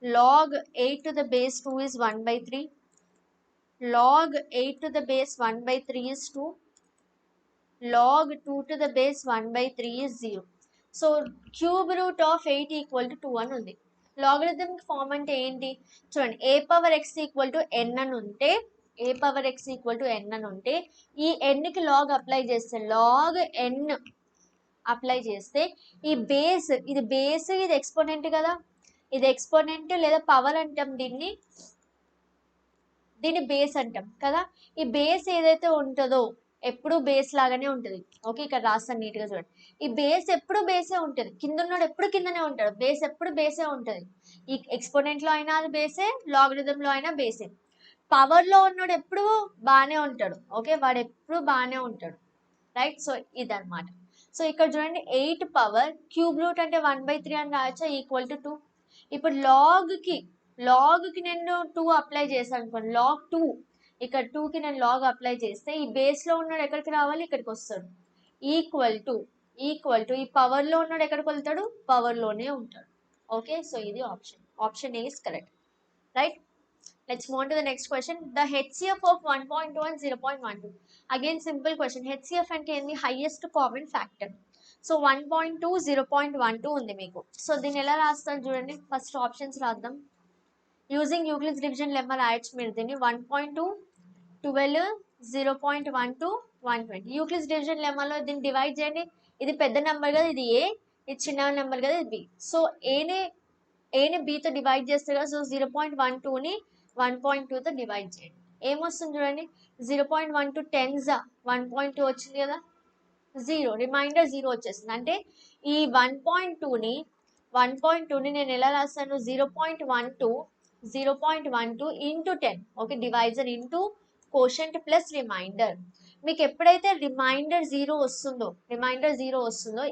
log 8 to the base 2 is 1/3, log 8 to the base 1/3 is 2, log 2 to the base 1/3 is 0. So cube root of 8 equal to 2 అని ఉంది. Logarithm form అంటే ఏంటి చూడండి, a power x equal to n అని ఉంటే, a power x equal to n అని ఉంటే ఈ nకి లాగ్ అప్లై చేస్తే, లాగ్ n అప్లై చేస్తే ఈ బేస్, ఇది బేస్, ఇది ఎక్స్పోనెంట్ కదా, ఇది ఎక్స్పోనెంట్ లేదా పవర్ అంటాం దీన్ని బేస్ అంటాం కదా. ఈ బేస్ ఏదైతే ఉంటుందో ఎప్పుడు బేస్ లాగానే ఉంటుంది. ఓకే, ఇక్కడ రాస్తాను నీట్గా చూడండి. ఈ బేస్ ఎప్పుడు బేసే ఉంటుంది, కింద ఉన్నాడు ఎప్పుడు కిందనే ఉంటాడు, బేస్ ఎప్పుడు బేసే ఉంటుంది. ఈ ఎక్స్పోనెంట్లో అయినా అది బేసే, లాగరిథంలో అయినా బేసే. పవర్లో ఉన్నాడు ఎప్పుడు బాగానే ఉంటాడు. ఓకే, వాడు ఎప్పుడు బాగానే ఉంటాడు, రైట్. సో ఇదన్నమాట. సో ఇక్కడ చూడండి, 8 పవర్ క్యూబ్ రూట్ అంటే 1/3 అని రాయొచ్చా, ఈక్వల్ టు 2. ఇప్పుడు లాగ్కి నేను 2 అప్లై చేశాను అనుకోండి, లాగ్ 2, ఇక్కడ 2కి నేను లాగ్ అప్లై చేస్తే ఈ బేస్లో ఉన్నాడు ఎక్కడికి రావాలి, ఇక్కడికి వస్తాడు. ఈక్వల్ టు ఈ పవర్లో ఉన్నాడు ఎక్కడికి వెళ్తాడు, పవర్లోనే ఉంటాడు. ఓకే, సో ఇది option a is correct, right. Let's move on to the next question. The HCF of 1.2 and 0.12. Again, simple question. HCF అంటే ఏంది? Highest common factor. So 1.2, 0.12 ఉంది మీకు. సో దీన్ని ఎలా రాస్తాను చూడండి. ఫస్ట్ ఆప్షన్స్ రాద్దాం. యూజింగ్ యూక్లిడ్స్ డివిజన్ లెమ్మా రాయొచ్చు మీరు దీన్ని 1.2 12 0.12 120 యూక్లిడ్స్ డివిజన్ లెమ్మాలో దీన్ని డివైడ్ చేయండి. ఇది పెద్ద నెంబర్ కదా, ఇది ఏ, ఇది చిన్న నెంబర్ కదా, ఇది బి. సో ఏని బితో డివైడ్ చేస్తే కదా, సో 0.12ని 1.2తో డివైడ్ చేయండి. ఏమొస్తుంది చూడండి, 0.12 10s 1.2 వచ్చింది కదా, 0 రిమైండర్ 0 వచ్చేసింది. అంటే ఈ 1.2ని నేను ఎలా రాస్తాను, 0.12 into 10. Okay, divisor into quotient plus remainder. మీకు ఎప్పుడైతే రిమైండర్ 0 వస్తుందో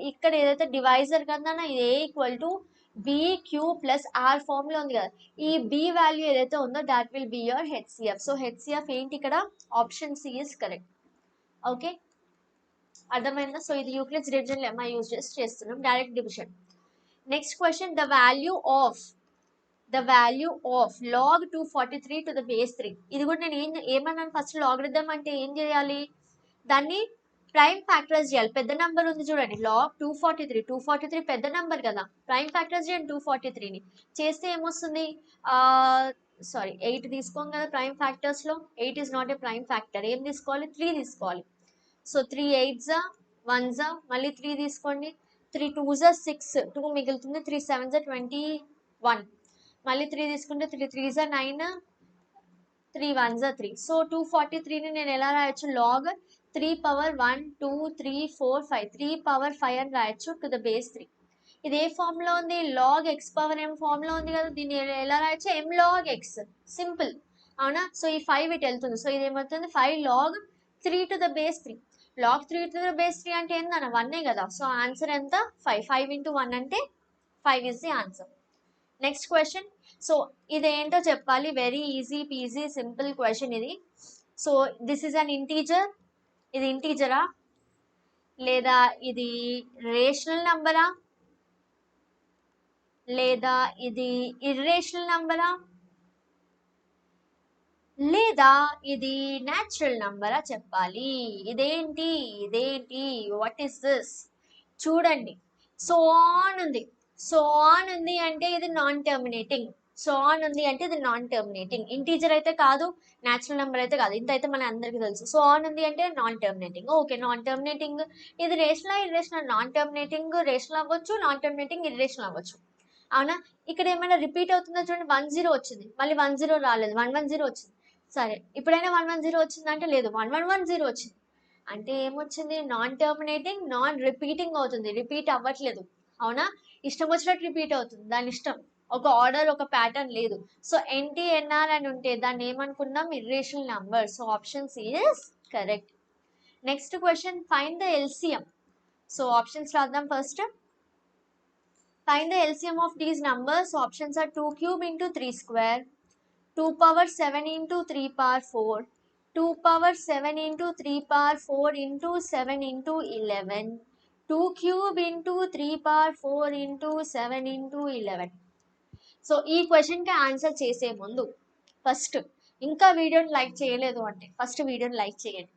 ఇక్కడ ఏదైతే డివైజర్ కదా ఇది a equal to b q plus r formula ఉంది కదా, ఈ బి వాల్యూ ఏదైతే ఉందో that will be your HCF. So HCF ఏంటి ఇక్కడ, option C is correct. Okay, అర్థమైందా? సో ఇది యూక్లిడ్స్ డివిజన్ లెమ్మా యూజ్ చేస్తున్నాం, direct division. Next question, the value of log 243 to the base 3. ఇది కూడా నేను ఏమన్నాను, ఫస్ట్ లాగరిథం అంటే ఏం చేయాలి, దాన్ని ప్రైమ్ ఫ్యాక్టరైజ్ చేయాలి. పెద్ద నెంబర్ ఉంది చూడండి, log 243 పెద్ద నెంబర్ కదా, ప్రైమ్ ఫ్యాక్టరైజ్ చేయండి 243ని. చేస్తే ఏమొస్తుంది, 8 తీసుకోం కదా ప్రైమ్ ఫ్యాక్టర్స్లో, 8 is not a prime factor. ఏం తీసుకోవాలి, 3 తీసుకోవాలి. సో 3 8s 1s, మళ్ళీ 3 తీసుకోండి, 3 2s 6, 2 మిగులుతుంది, 3 7s 21, మళ్ళీ 3 తీసుకుంటే 3 3s 9, 3 1s 3. సో 243ని నేను ఎలా రాయొచ్చు, లాగ్ 3 పవర్ 1 2 3 4 5, 3 పవర్ 5 అని రాయొచ్చు టు ద బేస్ 3. ఇది ఏ ఫార్ములా ఉంది, log x power m formula ఉంది కదా, దీన్ని ఎలా రాయొచ్చు, ఎం లాగ్ ఎక్స్, సింపుల్ అవునా. సో ఈ 5 ఇటు వెళ్తుంది, సో ఇది ఏమవుతుంది 5 log 3 to the base 3. Log 3 to the base 3 అంటే ఏందన్న 1 కదా, సో ఆన్సర్ ఎంత 5 ఇంటూ 1 అంటే 5 is the answer. Next question, so ఇదేంటో చెప్పాలి, very easy peasy simple question ఇది. So this is an integer, ఇది ఇంటీజరా లేదా ఇది రేషనల్ నంబరా లేదా ఇది ఇర్రేషనల్ నంబరా లేదా ఇది న్యాచురల్ నంబరా చెప్పాలి. ఇదేంటి వాట్ ఈస్ దిస్, చూడండి. సో ఆన్ ఉంది అంటే ఇది నాన్ టర్మినేటింగ్, ఇంటీజర్ అయితే కాదు, న్యాచురల్ నెంబర్ అయితే కాదు, ఇంత అయితే మన అందరికి తెలుసు. సో ఆన్ ఉంది అంటే non terminating. Okay, non terminating, ఇది rational irrational, non terminating rational అవ్వచ్చు, నాన్ టర్మినేటింగ్ ఇర్రేషనల్ అవ్వచ్చు, అవునా. ఇక్కడ ఏమైనా రిపీట్ అవుతుందో చూడండి, 10 వచ్చింది, మళ్ళీ 10 రాలేదు, 110 వచ్చింది. సరే, ఇప్పుడైనా 110 వచ్చిందంటే లేదు, 1110 వచ్చింది. అంటే ఏమొచ్చింది, నాన్ టర్మినేటింగ్, నాన్ రిపీటింగ్ అవుతుంది, రిపీట్ అవ్వట్లేదు, అవునా. ఇష్టం వచ్చినట్టు రిపీట్ అవుతుంది, దాని ఇష్టం, ఒక ఆర్డర్ ఒక ప్యాటర్న్ లేదు. సో ఎన్టీఎన్ఆర్ అని ఉంటే దాన్ని ఏమనుకున్నాం, irrational number. So option C is correct. Next question, find the LCM. So options రాద్దాం first. Find the LCM of these numbers. Options are 2 cube into 3 square, 2 power 7 into 3 power 4, 2 power 7 into 3 power 4 into 7 into 11, 2 cube into 3 power 4 into 7 into 11. So ఈ క్వశ్చన్కి answer చేసే ముందు first ఇంకా వీడియోని like చేయలేదు అంటే first వీడియోని లైక్ చేయండి,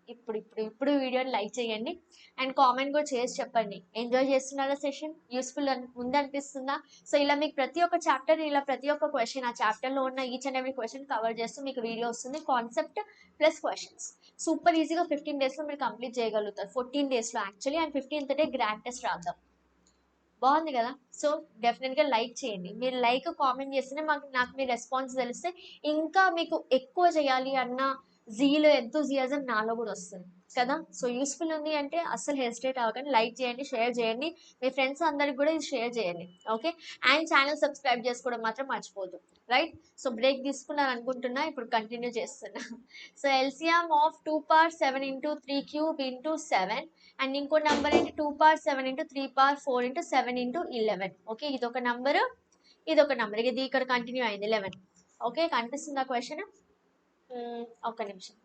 ఇప్పుడు వీడియోని లైక్ చేయండి అండ్ కామెంట్ కూడా చేసి చెప్పండి, ఎంజాయ్ చేస్తున్నారా సెషన్, యూస్ఫుల్ ఉంది అనిపిస్తుందా. సో ఇలా మీకు ప్రతి ఒక్క చాప్టర్, ఇలా ప్రతి ఒక్క క్వశ్చన్, ఆ చాప్టర్లో ఉన్న each and every question cover చేస్తూ మీకు వీడియో వస్తుంది, కాన్సెప్ట్ ప్లస్ క్వశ్చన్స్. సూపర్ ఈజీగా 15 డేస్లో మీరు కంప్లీట్ చేయగలుగుతారు, 14 డేస్లో actually, and 15th day grand test రాద్దాం. బాగుంది కదా. సో డెఫినెట్గా లైక్ చేయండి, మీరు లైక్ కామెంట్ చేస్తేనే నాకు మీ రెస్పాన్స్ తెలిస్తే ఇంకా మీకు ఎక్కువ చేయాలి అన్న జీలో ఎంతూజియాజం నాలో కూడా వస్తుంది కదా. సో యూస్ఫుల్ ఉంది అంటే అస్సలు హెసిటేట్ అవ్వకండి, లైక్ చేయండి, షేర్ చేయండి, మీ ఫ్రెండ్స్ అందరికి కూడా ఇది షేర్ చేయండి. ఓకే, అండ్ ఛానల్ సబ్స్క్రైబ్ చేసుకోవడం మాత్రం మర్చిపోదు, రైట్. సో బ్రేక్ తీసుకున్నాను అనుకుంటున్నా, ఇప్పుడు కంటిన్యూ చేస్తున్నా. So LCM of 2 power 7 into 3 cube into 7, and ఇంకో నెంబర్ ఏంటి 2 power 7 into 3 power 4 into 7 into 11. Okay, ఇదొక నెంబరు, ఇదొక నెంబర్, ఇది ఇక్కడ కంటిన్యూ అయింది 11. ఓకే, కనిపిస్తుందా క్వశ్చన్, ఒక్క నిమిషం.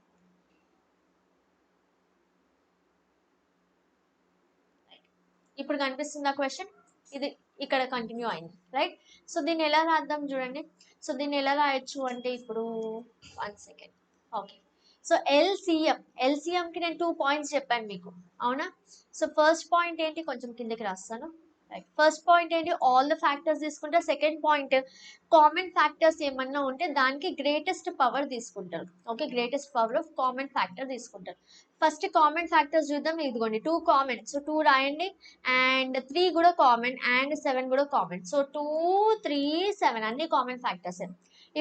ఇప్పుడు కనిపిస్తుందా క్వశ్చన్, ఇది ఇక్కడ కంటిన్యూ అయింది, రైట్. సో దీన్ని ఎలా రాద్దాం చూడండి. సో దీన్ని ఎలా రాయొచ్చు అంటే ఇప్పుడు 1 సెకండ్. ఓకే, సో ఎల్సిఎంకి నేను 2 పాయింట్స్ చెప్పాను మీకు, అవునా. సో ఫస్ట్ పాయింట్ ఏంటి, కొంచెం కిందకి రాస్తాను, ఫస్ట్ పాయింట్ ఏంటి, ఆల్ ద ఫ్యాక్టర్స్ తీసుకుంటారు. సెకండ్ పాయింట్ కామన్ ఫ్యాక్టర్స్ ఏమన్నా ఉంటే దానికి గ్రేటెస్ట్ పవర్ తీసుకుంటారు. Okay, greatest power of common factor తీసుకుంటారు. ఫస్ట్ కామన్ ఫ్యాక్టర్స్ చూద్దాం. ఇదిగోండి 2 కామన్, సో 2 రాయండి. అండ్ 3 కూడా కామన్, అండ్ 7 కూడా కామన్. సో 2, 3, 7 అన్ని కామన్ ఫ్యాక్టర్స్.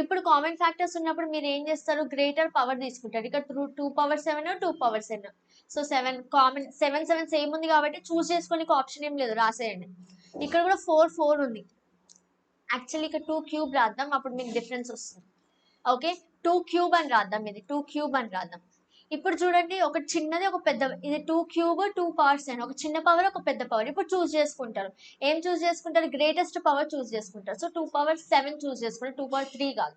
ఇప్పుడు కామన్ ఫ్యాక్టర్స్ ఉన్నప్పుడు మీరు ఏం చేస్తారు, గ్రేటర్ పవర్ తీసుకుంటారు. ఇక్కడ 2 power 7, 2 power 7. So 7 common, 7 7 same ఉంది కాబట్టి చూస్ చేసుకొని ఆప్షన్ ఏం లేదు, రాసేయండి. ఇక్కడ కూడా 4 4 ఉంది. యాక్చువల్లీ ఇక్కడ 2 క్యూబ్ రాద్దాం, అప్పుడు మీకు డిఫరెన్స్ వస్తుంది. ఓకే, 2 క్యూబ్ అని రాద్దాం, ఇది 2 క్యూబ్ అని రాద్దాం. ఇప్పుడు చూడండి, ఒక చిన్నది ఒక పెద్ద, ఇది 2 క్యూబ్ 2 పవర్స్ అని, ఒక చిన్న పవర్ ఒక పెద్ద పవర్. ఇప్పుడు చూస్ చేసుకుంటారు, ఏం చూస్ చేసుకుంటారు, గ్రేటెస్ట్ పవర్ చూస్ చేసుకుంటారు. సో 2 పవర్ 7 చూస్ చేసుకుంటారు, 2 పవర్ 3 కాదు.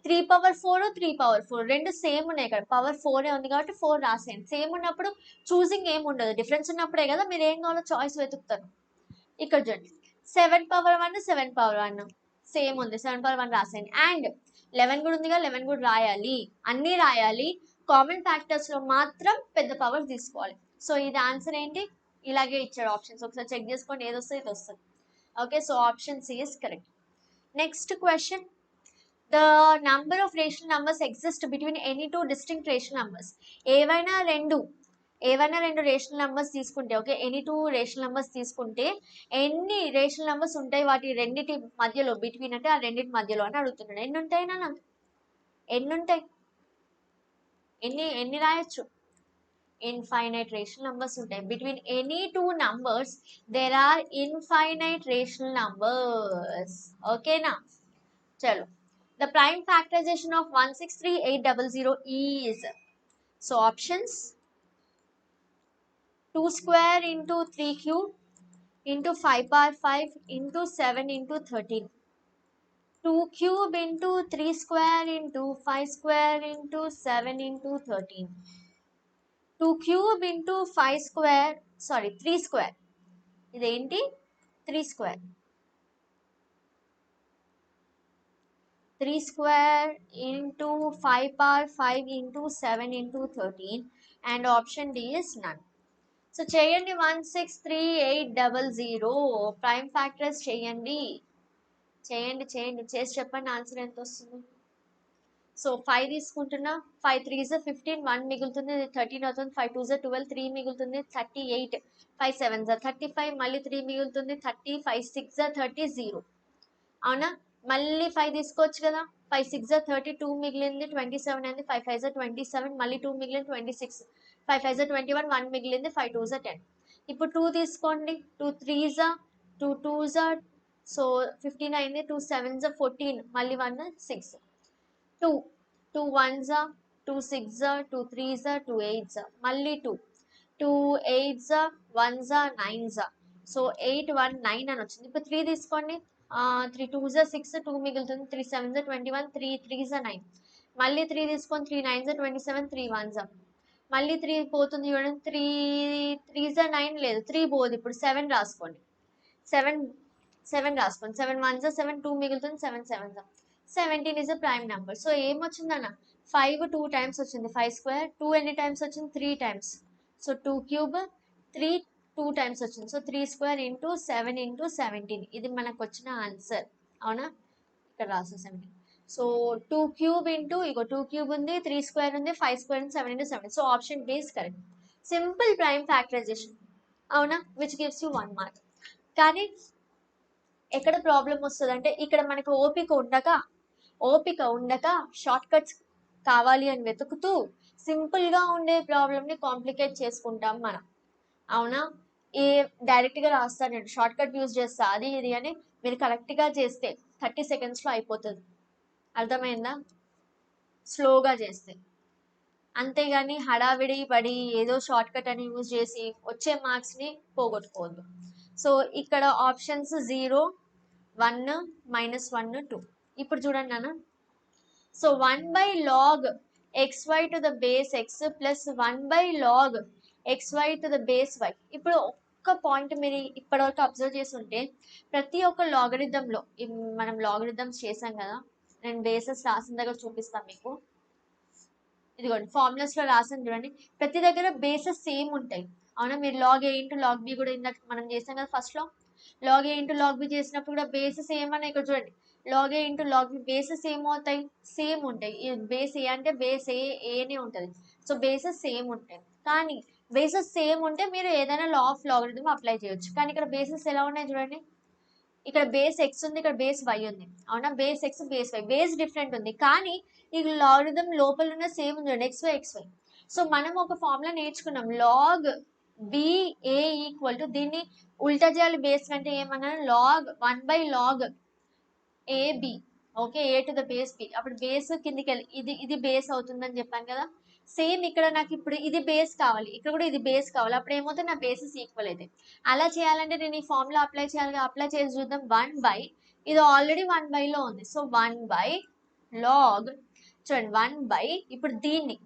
3 పవర్ 4, 3 పవర్ 4 రెండు సేమ్ ఉన్నాయి. ఇక్కడ పవర్ 4 ఉంది కాబట్టి 4 రాసేయండి. సేమ్ ఉన్నప్పుడు చూసింగ్ ఏం ఉండదు, డిఫరెన్స్ ఉన్నప్పుడే కదా మీరు ఏం కావాలో చాయిస్ వెతుకుతారు. ఇక్కడ చూడండి 7 పవర్ 1, 7 పవర్ 1 సేమ్ ఉంది, 7 పవర్ 1 రాసేయండి. అండ్ 11 కూడా ఉందిగా, 11 కూడా రాయాలి, అన్నీ రాయాలి. కామన్ ఫ్యాక్టర్స్ లో మాత్రం పెద్ద పవర్ తీసుకోవాలి. సో ఇది ఆన్సర్ ఏంటి, ఇలాగే ఇచ్చాడు ఆప్షన్స్, ఒకసారి చెక్ చేసుకోండి, ఏది వస్తుంది ఇది వస్తుంది. Okay, so option C is correct. Next question, the number of rational numbers exist between any two distinct rational numbers. ఏవైనా రెండు రేషనల్ నంబర్స్ తీసుకుంటే, ఓకే, ఎనీ 2 రేషనల్ నంబర్స్ తీసుకుంటే ఎన్ని రేషనల్ నంబర్స్ ఉంటాయి వాటి రెండింటి మధ్యలో, బిట్వీన్ అంటే ఆ రెండింటి మధ్యలో అని అడుగుతున్నాడు. ఎన్ని ఉంటాయి నాన్న, ఎన్ని ఉంటాయి, ఎన్ని రాయొచ్చు, ఇన్ఫైనైట్ రేషనల్ నంబర్స్ ఉంటాయి. Between any 2 numbers there are infinite rational numbers. ఓకేనా, చలో. The prime factorization of 163800 is, so options 2 square into 3 cube into 5 power 5 into 7 into 13. 2 cube into 3 square into 5 square into 7 into 13. 2 cube into 5 square, sorry 3 square. ఇదేంటి 3 square. 3 square into 5 power 5 into 7 into 13, and option D is none. So చేయండి 163800 prime factors చేయండి చేసి చెప్పండి answer ఎంత వస్తుంది. So 5 తీసుకుంటున్నా, 5 3s 15, 1 మిగులుతుంది, 13 అవుతుంది, 5 2s 12, 3 మిగులుతుంది, 38, 5 7s 35, మళ్ళీ 3 మిగులుతుంది, 30, 5 6 30, 0. అవునా, మళ్ళీ 5 తీసుకోవచ్చు కదా, 5 6 30, 2 మిగిలింది, 27 అయింది, 5 5 27, మళ్ళీ 2 మిగిలింది 26, 5 5 21, 1 మిగిలింది, 5 2 10. ఇప్పుడు 2 తీసుకోండి, 2 3s 2 2s, సో 15 అయింది, 2 7s 14, మళ్ళీ 1 6, 2 2 1s 2 6, 2 3s 2 8s, మళ్ళీ 2 2 8s 1s 9s, సో 8 1 9 అని వచ్చింది. ఇప్పుడు 3 తీసుకోండి, 3 2s 6, 2 మిగులుతుంది, 3 7s 21, 3 3s 9, మళ్ళీ 3 తీసుకొని 3 9s 27, 3 1s, మళ్ళీ 3 పోతుంది చూడండి, 3 3s 9 లేదు, 3 పోదు. ఇప్పుడు 7 రాసుకోండి, 7 రాసుకోండి, 7 1s 7, 2 మిగులుతుంది, 7 7s, 17 is a prime number. So ఏమొచ్చిందన్న 5 2 టైమ్స్ వచ్చింది, 5 స్క్వేర్. 2 ఎన్ని టైమ్స్ వచ్చింది, 3 టైమ్స్. సో 2 క్యూబ్ 3 2 టైమ్స్ వచ్చింది. సో 3 స్క్వేర్ ఇంటూ 7 ఇంటూ 17, ఇది మనకు వచ్చిన ఆన్సర్. అవునా, ఇక్కడ రాసు 17. సో 2 క్యూబ్ ఇంటూ, ఇగో 2 క్యూబ్ ఉంది, 3 స్క్వేర్ ఉంది, 5 స్క్వేర్ ఉంది, 7 into 7. So option B is correct. Simple prime factorization, అవునా, విచ్ గివ్స్ యూ 1 మార్క్. కానీ ఎక్కడ ప్రాబ్లం వస్తుంది అంటే, ఇక్కడ మనకు ఓపిక ఉండక షార్ట్ కట్స్ కావాలి అని వెతుకుతూ సింపుల్గా ఉండే ప్రాబ్లమ్ని కాంప్లికేట్ చేసుకుంటాం మనం. అవునా, ఏ డైరెక్ట్గా రాస్తాను నేను, షార్ట్ కట్ యూజ్ చేస్తా, అది ఇది అని మీరు కరెక్ట్గా చేస్తే 30 సెకండ్స్లో అయిపోతుంది. అర్థమైందా, స్లోగా చేస్తే. అంతేగాని హడావిడి పడి ఏదో షార్ట్ కట్ అని యూజ్ చేసి వచ్చే మార్క్స్ని పోగొట్టుకోవద్దు. సో ఇక్కడ ఆప్షన్స్ 0 1 -1 2. ఇప్పుడు చూడండి నాన్న, so 1/log xy to the base x plus 1/log xy to the base y. ఇప్పుడు ఒక్క పాయింట్ మీరు ఇప్పటివరకు అబ్జర్వ్ చేసి ఉంటే, ప్రతి ఒక్క లాగరిథంలో మనం లాగరిథమ్స్ చేసాం కదా, నేను బేసెస్ రాసిన దగ్గర చూపిస్తాను మీకు. ఇదిగోండి ఫార్ములాస్లో రాసాను చూడండి, ప్రతి దగ్గర బేసెస్ సేమ్ ఉంటాయి. అవునా, మీరు log a into log b కూడా ఇందాక మనం చేసాం కదా ఫస్ట్లో. Log a into log B చేసినప్పుడు కూడా బేసెస్ ఏమన్నా ఇక్కడ చూడండి, log a into log B bases ఏమవుతాయి, సేమ్ ఉంటాయి. బేస్ ఏ అంటే బేస్ ఏనే ఉంటుంది. సో బేసెస్ సేమ్ ఉంటాయి. కానీ బేసెస్ సేమ్ ఉంటే మీరు ఏదైనా లా ఆఫ్ లాగరిథం అప్లై చేయొచ్చు. కానీ ఇక్కడ బేసెస్ ఎలా ఉన్నాయి చూడండి, ఇక్కడ బేస్ ఎక్స్ ఉంది, ఇక్కడ బేస్ వై ఉంది. అవునా, base x base y, base different ఉంది కానీ ఈ లాగరిథం లోపల ఉన్న సేమ్ ఉంది, ఎక్స్ వై. సో మనం ఒక ఫార్ములా నేర్చుకున్నాం, లాగ్ బిఏ ఈక్వల్ టు, దీన్ని ఉల్టా చేయాలి బేస్ అంటే ఏమన్నా, log 1/log a b. Okay, a to the base b. అప్పుడు బేస్ కిందికి వెళ్ళి ఇది బేస్ అవుతుందని చెప్పాను కదా. సేమ్ ఇక్కడ నాకు ఇప్పుడు ఇది బేస్ కావాలి, ఇక్కడ కూడా ఇది బేస్ కావాలి. అప్పుడు ఏమవుతుంది, నా బేసెస్ ఈక్వల్ అయితే. అలా చేయాలంటే నేను ఈ ఫార్ములా అప్లై చేయాలి. అప్లై చేసి చూద్దాం. 1/, ఇది ఆల్రెడీ 1/లో ఉంది. సో 1/log, చూడండి 1/, ఇప్పుడు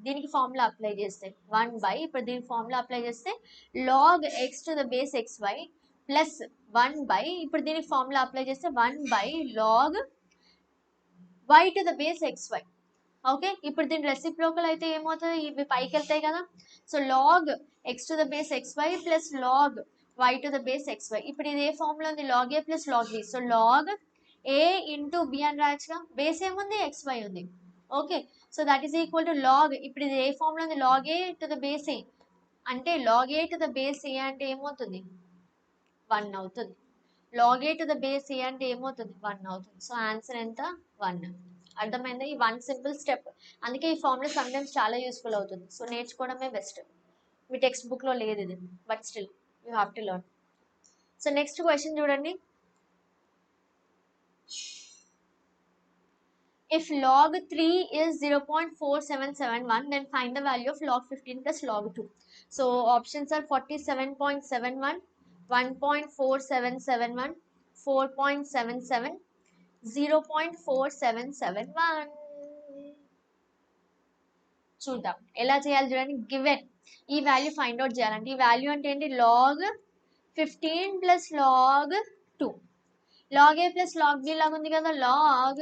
దీనికి ఫార్ములా అప్లై చేస్తే 1/, ఇప్పుడు దీనికి ఫార్ములా అప్లై చేస్తే log x to the base xy plus 1/, ఇప్పుడు దీనికి ఫార్ములా అప్లై చేస్తే 1/log y to the base xy. Okay, ఇప్పుడు దీని రెసిప్రోకల్ అయితే ఏమవుతుంది, ఇవి పైకి వెళ్తాయి కదా. So log x to the base xy plus log y to the base xy. ఇప్పుడు ఇది ఏ ఫార్ములా ఉంది, log a plus log b. So log a into b అని రాయొచ్చుగా, బేస్ ఏముంది, xy ఉంది. Okay, so that is equal to log, ఇప్పుడు ఇది ఏ ఫార్ములా ఉంది, log a to the base a అంటే log a to the base a అంటే ఏమవుతుంది, 1 అవుతుంది. Log a to the base a అంటే ఏమవుతుంది, 1 అవుతుంది. సో ఆన్సర్ ఎంత, 1. అర్థమైందా, ఈ 1 సింపుల్ స్టెప్. అందుకే ఈ ఫార్ములా సమ్ టైమ్స్ చాలా యూస్ఫుల్ అవుతుంది. సో నేర్చుకోవడమే బెస్ట్. మీ టెక్స్ట్ బుక్లో లేదు ఇది, but still you have to learn. So next question చూడండి. If log 3 is 0.4771, then find the value of log 15 plus log 2. So options are 47.71, 1.4771, 4.77, 0.4771. చూద్దాం ఎలా చేయాలి చూడండి. గివెన్ ఈ వాల్యూ ఫైండ్ అవుట్ చేయాలంటే, ఈ వాల్యూ అంటే ఏంటి, log 15 plus log 2. log a plus log b లాగా ఉంది కదా, log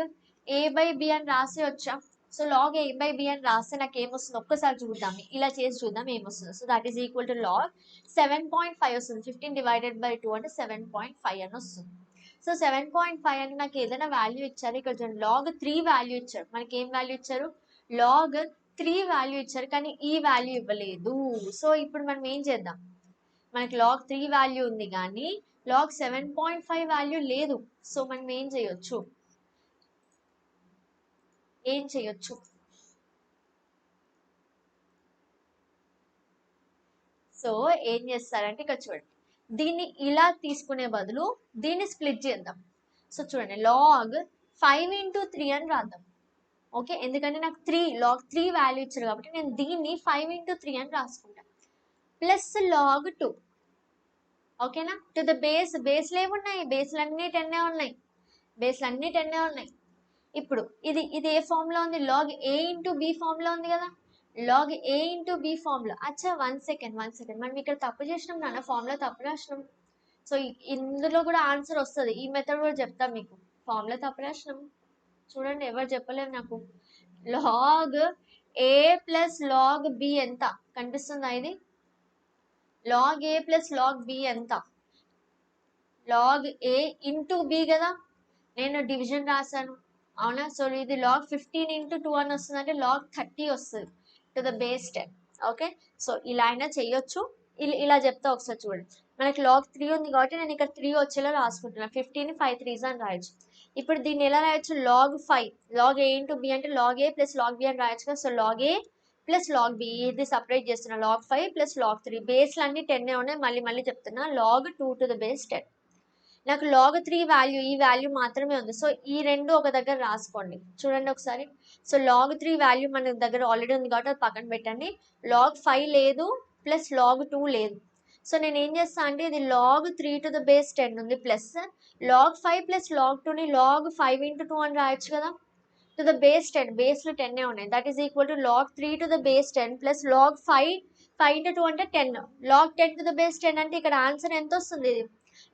a/b అని రాసి వచ్చా. సో log a/b అని రాస్తే నాకు ఏమొస్తుంది ఒక్కసారి చూద్దాం, ఇలా చేసి చూద్దాం ఏమొస్తుంది. So that is equal to log 7.5 వస్తుంది. 15 డివైడెడ్ బై 2 అంటే 7.5 అని వస్తుంది. సో 7.5 అని నాకు ఏదైనా వాల్యూ ఇచ్చారు. ఇక్కడ చూడండి log 3 వాల్యూ ఇచ్చారు. మనకి ఏం వాల్యూ ఇచ్చారు, log 3 వాల్యూ ఇచ్చారు, కానీ ఈ వాల్యూ ఇవ్వలేదు. సో ఇప్పుడు మనం ఏం చేద్దాం, మనకి log 3 వాల్యూ ఉంది కానీ log 7.5 వాల్యూ లేదు. సో మనం ఏం చేయొచ్చు, సో ఏం చేస్తారంటే ఇక్కడ చూడండి, దీన్ని ఇలా తీసుకునే బదులు దీన్ని స్ప్లిట్ చేద్దాం. సో చూడండి log 5 into 3 అని రాద్దాం. ఓకే, ఎందుకంటే నాకు log 3 వాల్యూ ఇచ్చారు కాబట్టి నేను దీన్ని 5 into 3 అని రాసుకుంటాను. Plus log 2. ఓకేనా, టు ద బేస్లు ఏమున్నాయి, బేస్లన్నీ 10 ఉన్నాయి, ఇప్పుడు ఇది ఏ ఫార్ములా ఉంది, log a into b formula ఉంది కదా, log a into b formula. అచ్చా 1 సెకండ్ మనం ఇక్కడ తప్పు చేసినాం నాన్న, ఫార్ములా తప్పు రాసినాం. సో ఇందులో కూడా ఆన్సర్ వస్తుంది, ఈ మెథడ్ కూడా చెప్తాం మీకు. ఫార్ములా తప్పు రాసినాం చూడండి, ఎవరు చెప్పలేరు నాకు. log a plus log b ఎంత కనిపిస్తుందా, ఇది log a plus log b ఎంత, log a ఇంటూ b కదా, నేను డివిజన్ రాశాను అవునా. సో ఇది log 15 into 2 అని వస్తుంది, అంటే log 30 వస్తుంది to the base 10. Okay, so ఇలా అయినా చెయ్యొచ్చు, ఇలా చెప్తా ఒకసారి చూడండి. మనకి log 3 ఉంది కాబట్టి నేను ఇక్కడ 3 వచ్చేలా రాసుకుంటున్నాను. 15 5 3s అని రాయొచ్చు. ఇప్పుడు దీన్ని ఎలా రాయొచ్చు, log 5, log a into b అంటే log a plus log b అని రాయొచ్చు కదా. So log a plus log b, ఇది సపరేట్ చేస్తున్నా, log 5 ప్లస్ log 3. బేస్లు అన్ని 10 ఉన్నాయి, మళ్ళీ చెప్తున్నా, log 2 టు ద బేస్ 10. నాకు log 3 వాల్యూ, ఈ వాల్యూ మాత్రమే ఉంది. సో ఈ రెండు ఒక దగ్గర రాసుకోండి చూడండి ఒకసారి. సో log 3 వాల్యూ మన దగ్గర ఆల్రెడీ ఉంది కాబట్టి అది పక్కన పెట్టండి. log 5 లేదు, ప్లస్ log 2 లేదు. సో నేను ఏం చేస్తాను అంటే, ఇది log 3 టు ద బేస్ 10 ఉంది, ప్లస్ log 5 ప్లస్ log 2ని log 5 into 2 అని రాయొచ్చు కదా, టు ద బేస్ 10. బేస్లో 10 ఉన్నాయి, that is equal to log 3 to the base 10 plus log 5 into 2 అంటే 10. log 10 టు ద బేస్ 10 అంటే ఇక్కడ ఆన్సర్ ఎంత వస్తుంది, ఇది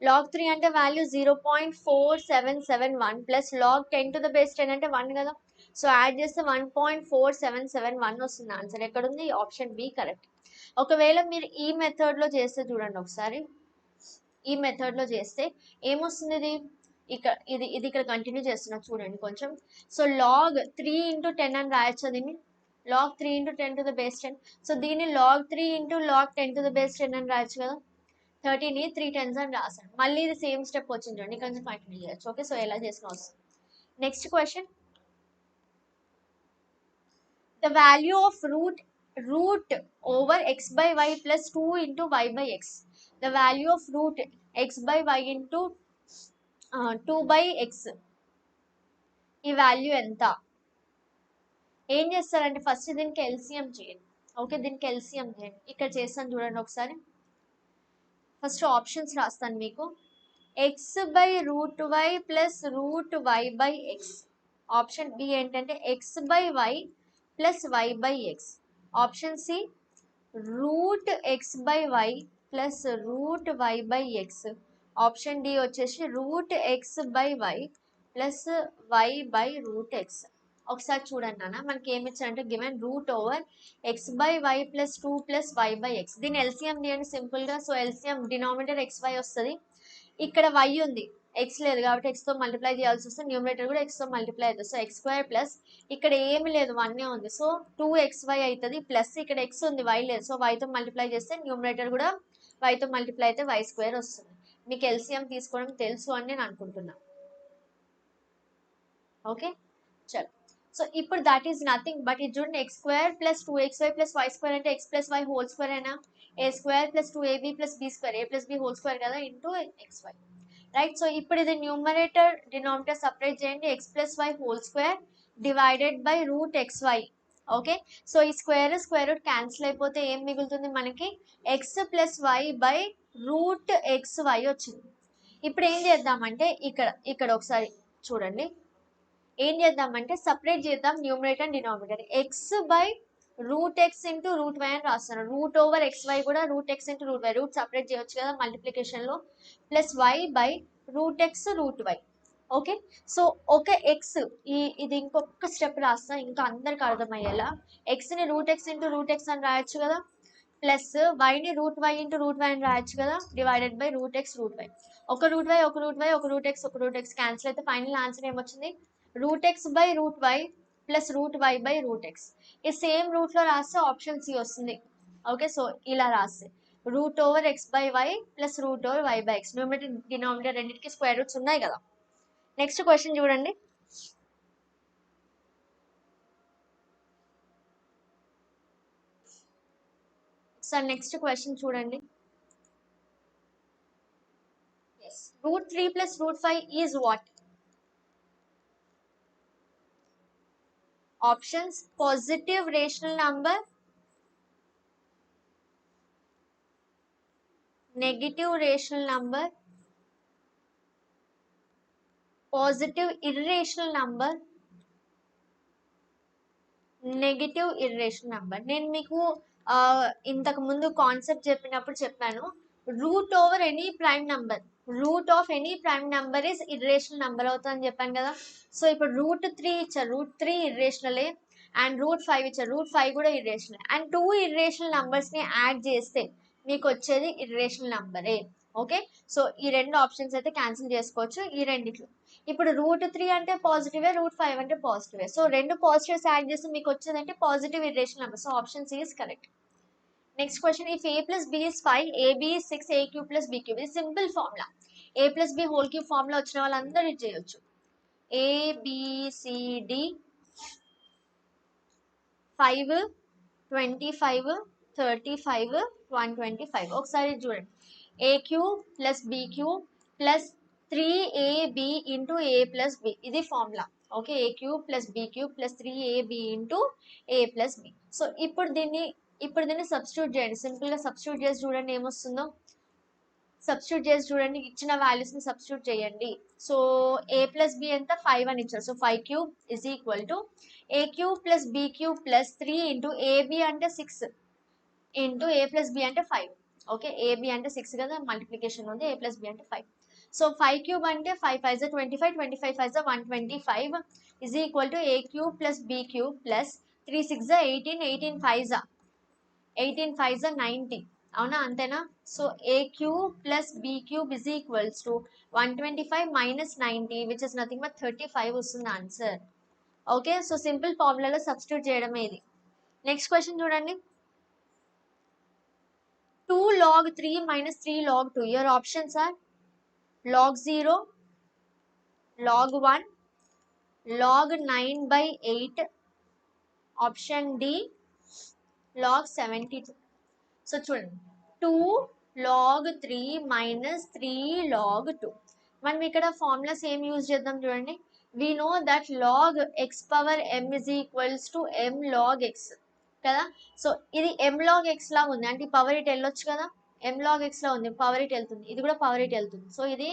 log 3 అంటే value 0.4771 plus log 10 to the base 10 అంటే 1 కదా. సో యాడ్ చేస్తే 1.4771 వస్తుంది ఆన్సర్. ఎక్కడుంది, ఆప్షన్ బి కరెక్ట్. ఒకవేళ మీరు ఈ మెథడ్లో చేస్తే చూడండి ఒకసారి, ఈ మెథడ్లో చేస్తే ఏమొస్తుంది ఇది ఇక్కడ ఇది ఇక్కడ కంటిన్యూ చేస్తున్నా చూడండి కొంచెం. సో లాగ్ 3 into 10 అని రాయొచ్చు దీన్ని, log 3 into 10 to the base 10. So దీన్ని log 3 into log 10 to the base 10 అని రాయొచ్చు కదా. 30ని 3 10s అని రాసాను. మళ్ళీ ఇది సేమ్ స్టెప్ వచ్చింది చూడండి, కొంచెం కంటిన్యూ చేయొచ్చు. ఓకే, సో ఎలా చేసిన వస్తుంది. Next question, the value of root over x by y plus 2 into y by x. The value of root x by y into 2 by x. ఈ వాల్యూ ఎంత? ఏం చేస్తారంటే ఫస్ట్ దీనికి ఎల్సిఎం చేయండి. ఓకే, దీనికి ఎల్సిఎం చేయండి. ఇక్కడ చేస్తాను చూడండి ఒకసారి. ఫస్ట్ ఆప్షన్స్ రాస్తాను మీకు. X by root y plus root y by x. Option B ఏంటంటే x by y plus y by x. Option C root x by y plus root y by x. Option D వచ్చేసి root x by y plus y by root x. ఒకసారి చూడండి నాన్న, మనకి ఏమి ఇచ్చారంటే given root over x by y plus 2 plus y by x. దీని LCM తీయండి సింపుల్గా. So LCM denominator X y వస్తుంది, ఇక్కడ వై ఉంది, ఎక్స్ లేదు కాబట్టి ఎక్స్తో మల్టిప్లై చేయాల్సి వస్తుంది. న్యూమినేటర్ కూడా ఎక్స్తో మల్టిప్లై అవుతుంది. సో ఎక్స్ స్క్వేర్ ప్లస్ ఇక్కడ ఏమి లేదు, 1 ఉంది. సో 2xy అవుతుంది ప్లస్ ఇక్కడ ఎక్స్ ఉంది, వై లేదు. సో వైతో మల్టిప్లై చేస్తే న్యూమినేటర్ కూడా వైతో మల్టిప్లై అయితే వై స్క్వేర్ వస్తుంది. మీకు ఎల్సిఎం తీసుకోవడం తెలుసు అని నేను అనుకుంటున్నాను. ఓకే చలో. సో ఇప్పుడు దట్ ఈస్ నథింగ్ బట్ ఇది చూడండి, x square plus 2xy plus y square అంటే x plus y whole square అయినా, a square plus 2ab plus b square, a plus b whole square కదా ఇంటూ xy, రైట్. సో ఇప్పుడు ఇది numerator denominator separate చేయండి. X plus y whole square divided by root xy. Okay, so ఈ square square root cancel అయిపోతే ఏం మిగులుతుంది మనకి, x plus y by root xy వచ్చింది. ఇప్పుడు ఏం చేద్దామంటే ఇక్కడ ఒకసారి చూడండి, ఏం చేద్దామంటే సపరేట్ చేద్దాం numerator and denominator. X by root x into root y అని రాస్తాను. రూట్ ఓవర్ ఎక్స్ వై కూడా root x into root y, root separate చేయొచ్చు కదా మల్టిప్లికేషన్లో, plus y by root x root y. Okay, so ఒక ఎక్స్ ఇది ఇంకొక స్టెప్ రాస్తా ఇంకా అందరికి అర్థమయ్యేలా. ఎక్స్ని root x into root x అని రాయొచ్చు కదా, ప్లస్ వైని root y into root y అని రాయొచ్చు కదా, divided by root x root y. ఒక రూట్ వై ఒక రూట్ వై ఒక రూట్ ఎక్స్ ఒక రూట్ ఎక్స్ క్యాన్సిల్ అయితే ఫైనల్ ఆన్సర్ ఏమొచ్చింది, root x by root y plus root y by root x. ఈ సేమ్ రూట్లో రాస్తే ఆప్షన్ సి వస్తుంది. ఓకే, సో ఇలా రాస్తే root over x by y plus root over y by x. Numerator denominator రెండింటికి square roots ఉన్నాయి కదా. Next question చూడండి. సార్ నెక్స్ట్ క్వశ్చన్ చూడండి. Root 3 plus root 5 is what? Options: positive rational number, negative rational number, positive irrational number, negative irrational number. నేను మీకు ఇంతకు ముందు concept చెప్పినప్పుడు చెప్పాను, root over any prime number, route of any prime number is irrational number అవుతుందని చెప్పాను కదా. So ఇప్పుడు రూట్ 3 ఇచ్చారు, రూట్ 3 ఇర్రేషనలే, అండ్ రూట్ 5 ఇచ్చారు, రూట్ 5 కూడా ఇర్రేషనల్, అండ్ 2 ఇర్రేషనల్ నెంబర్స్ని యాడ్ చేస్తే మీకు వచ్చేది ఇర్రేషనల్ నెంబరే. ఓకే, సో ఈ రెండు ఆప్షన్స్ అయితే క్యాన్సిల్ చేసుకోవచ్చు ఈ రెండిట్లో. ఇప్పుడు రూట్ 3 అంటే పాజిటివే, రూట్ 5 అంటే పాజిటివే. సో రెండు పాజిటివ్స్ యాడ్ చేస్తే మీకు వచ్చేదంటే positive irrational number. So option C is correct. Next question, if a plus b is 5, ab is 6, a cube plus b cube. ఇది simple formula. a plus b whole cube formula వచ్చిన వాళ్ళందరూ ఇది చేయొచ్చు. ABCD 5 25 35 125. ఒకసారి చూడండి, a cube plus b cube plus 3ab into a plus b, ఇది formula. Okay, a cube plus b cube plus 3ab into a plus b. So ఇప్పుడు దీన్ని substitute చేయండి. సింపుల్గా సబ్స్టిట్యూట్ చేసి చూడండి ఏమొస్తుందో. సబ్స్టిట్యూట్ చేసి చూడండి, ఇచ్చిన వాల్యూస్ని సబ్స్టిట్యూట్ చేయండి. సో a ప్లస్ b ఎంత 5 అని ఇచ్చారు. So 5 cube is equal to a cube plus b cube plus 3 into ab అంటే 6 ఇంటూ a ప్లస్ b అంటే 5. ఓకే, ab అంటే 6 కదా, మల్టిప్లికేషన్ ఉంది, a ప్లస్ b అంటే 5. సో 5 క్యూబ్ అంటే 5 5 25 25 5 125 is equal to a cube plus b cube plus 3 6 18 18 5 18 5 90. అవునా, అంతేనా? So a cube plus b cube is equals to 125 minus 90 which is nothing but 35 వస్తుంది answer. Okay, so simple ఫార్ములాలో substitute చేయడమే ఇది. Next question చూడండి. 2 log 3 minus 3 log 2. Your options are log 0, log 1, log 9 by 8, option D, log 72. So చూడండి, 2 log 3 minus 3 log 2. మనం ఇక్కడ formulas ఏం use చేద్దాం చూడండి. we know that log x power m is equals to m log x కదా. So ఇది m log x లా ఉంది, అంటే పవర్ ఇట్ వెళ్ళొచ్చు కదా. m log x లా ఉంది, పవర్ ఇట్ వెళ్తుంది, ఇది కూడా పవర్ ఇట్ వెళ్తుంది. సో ఇది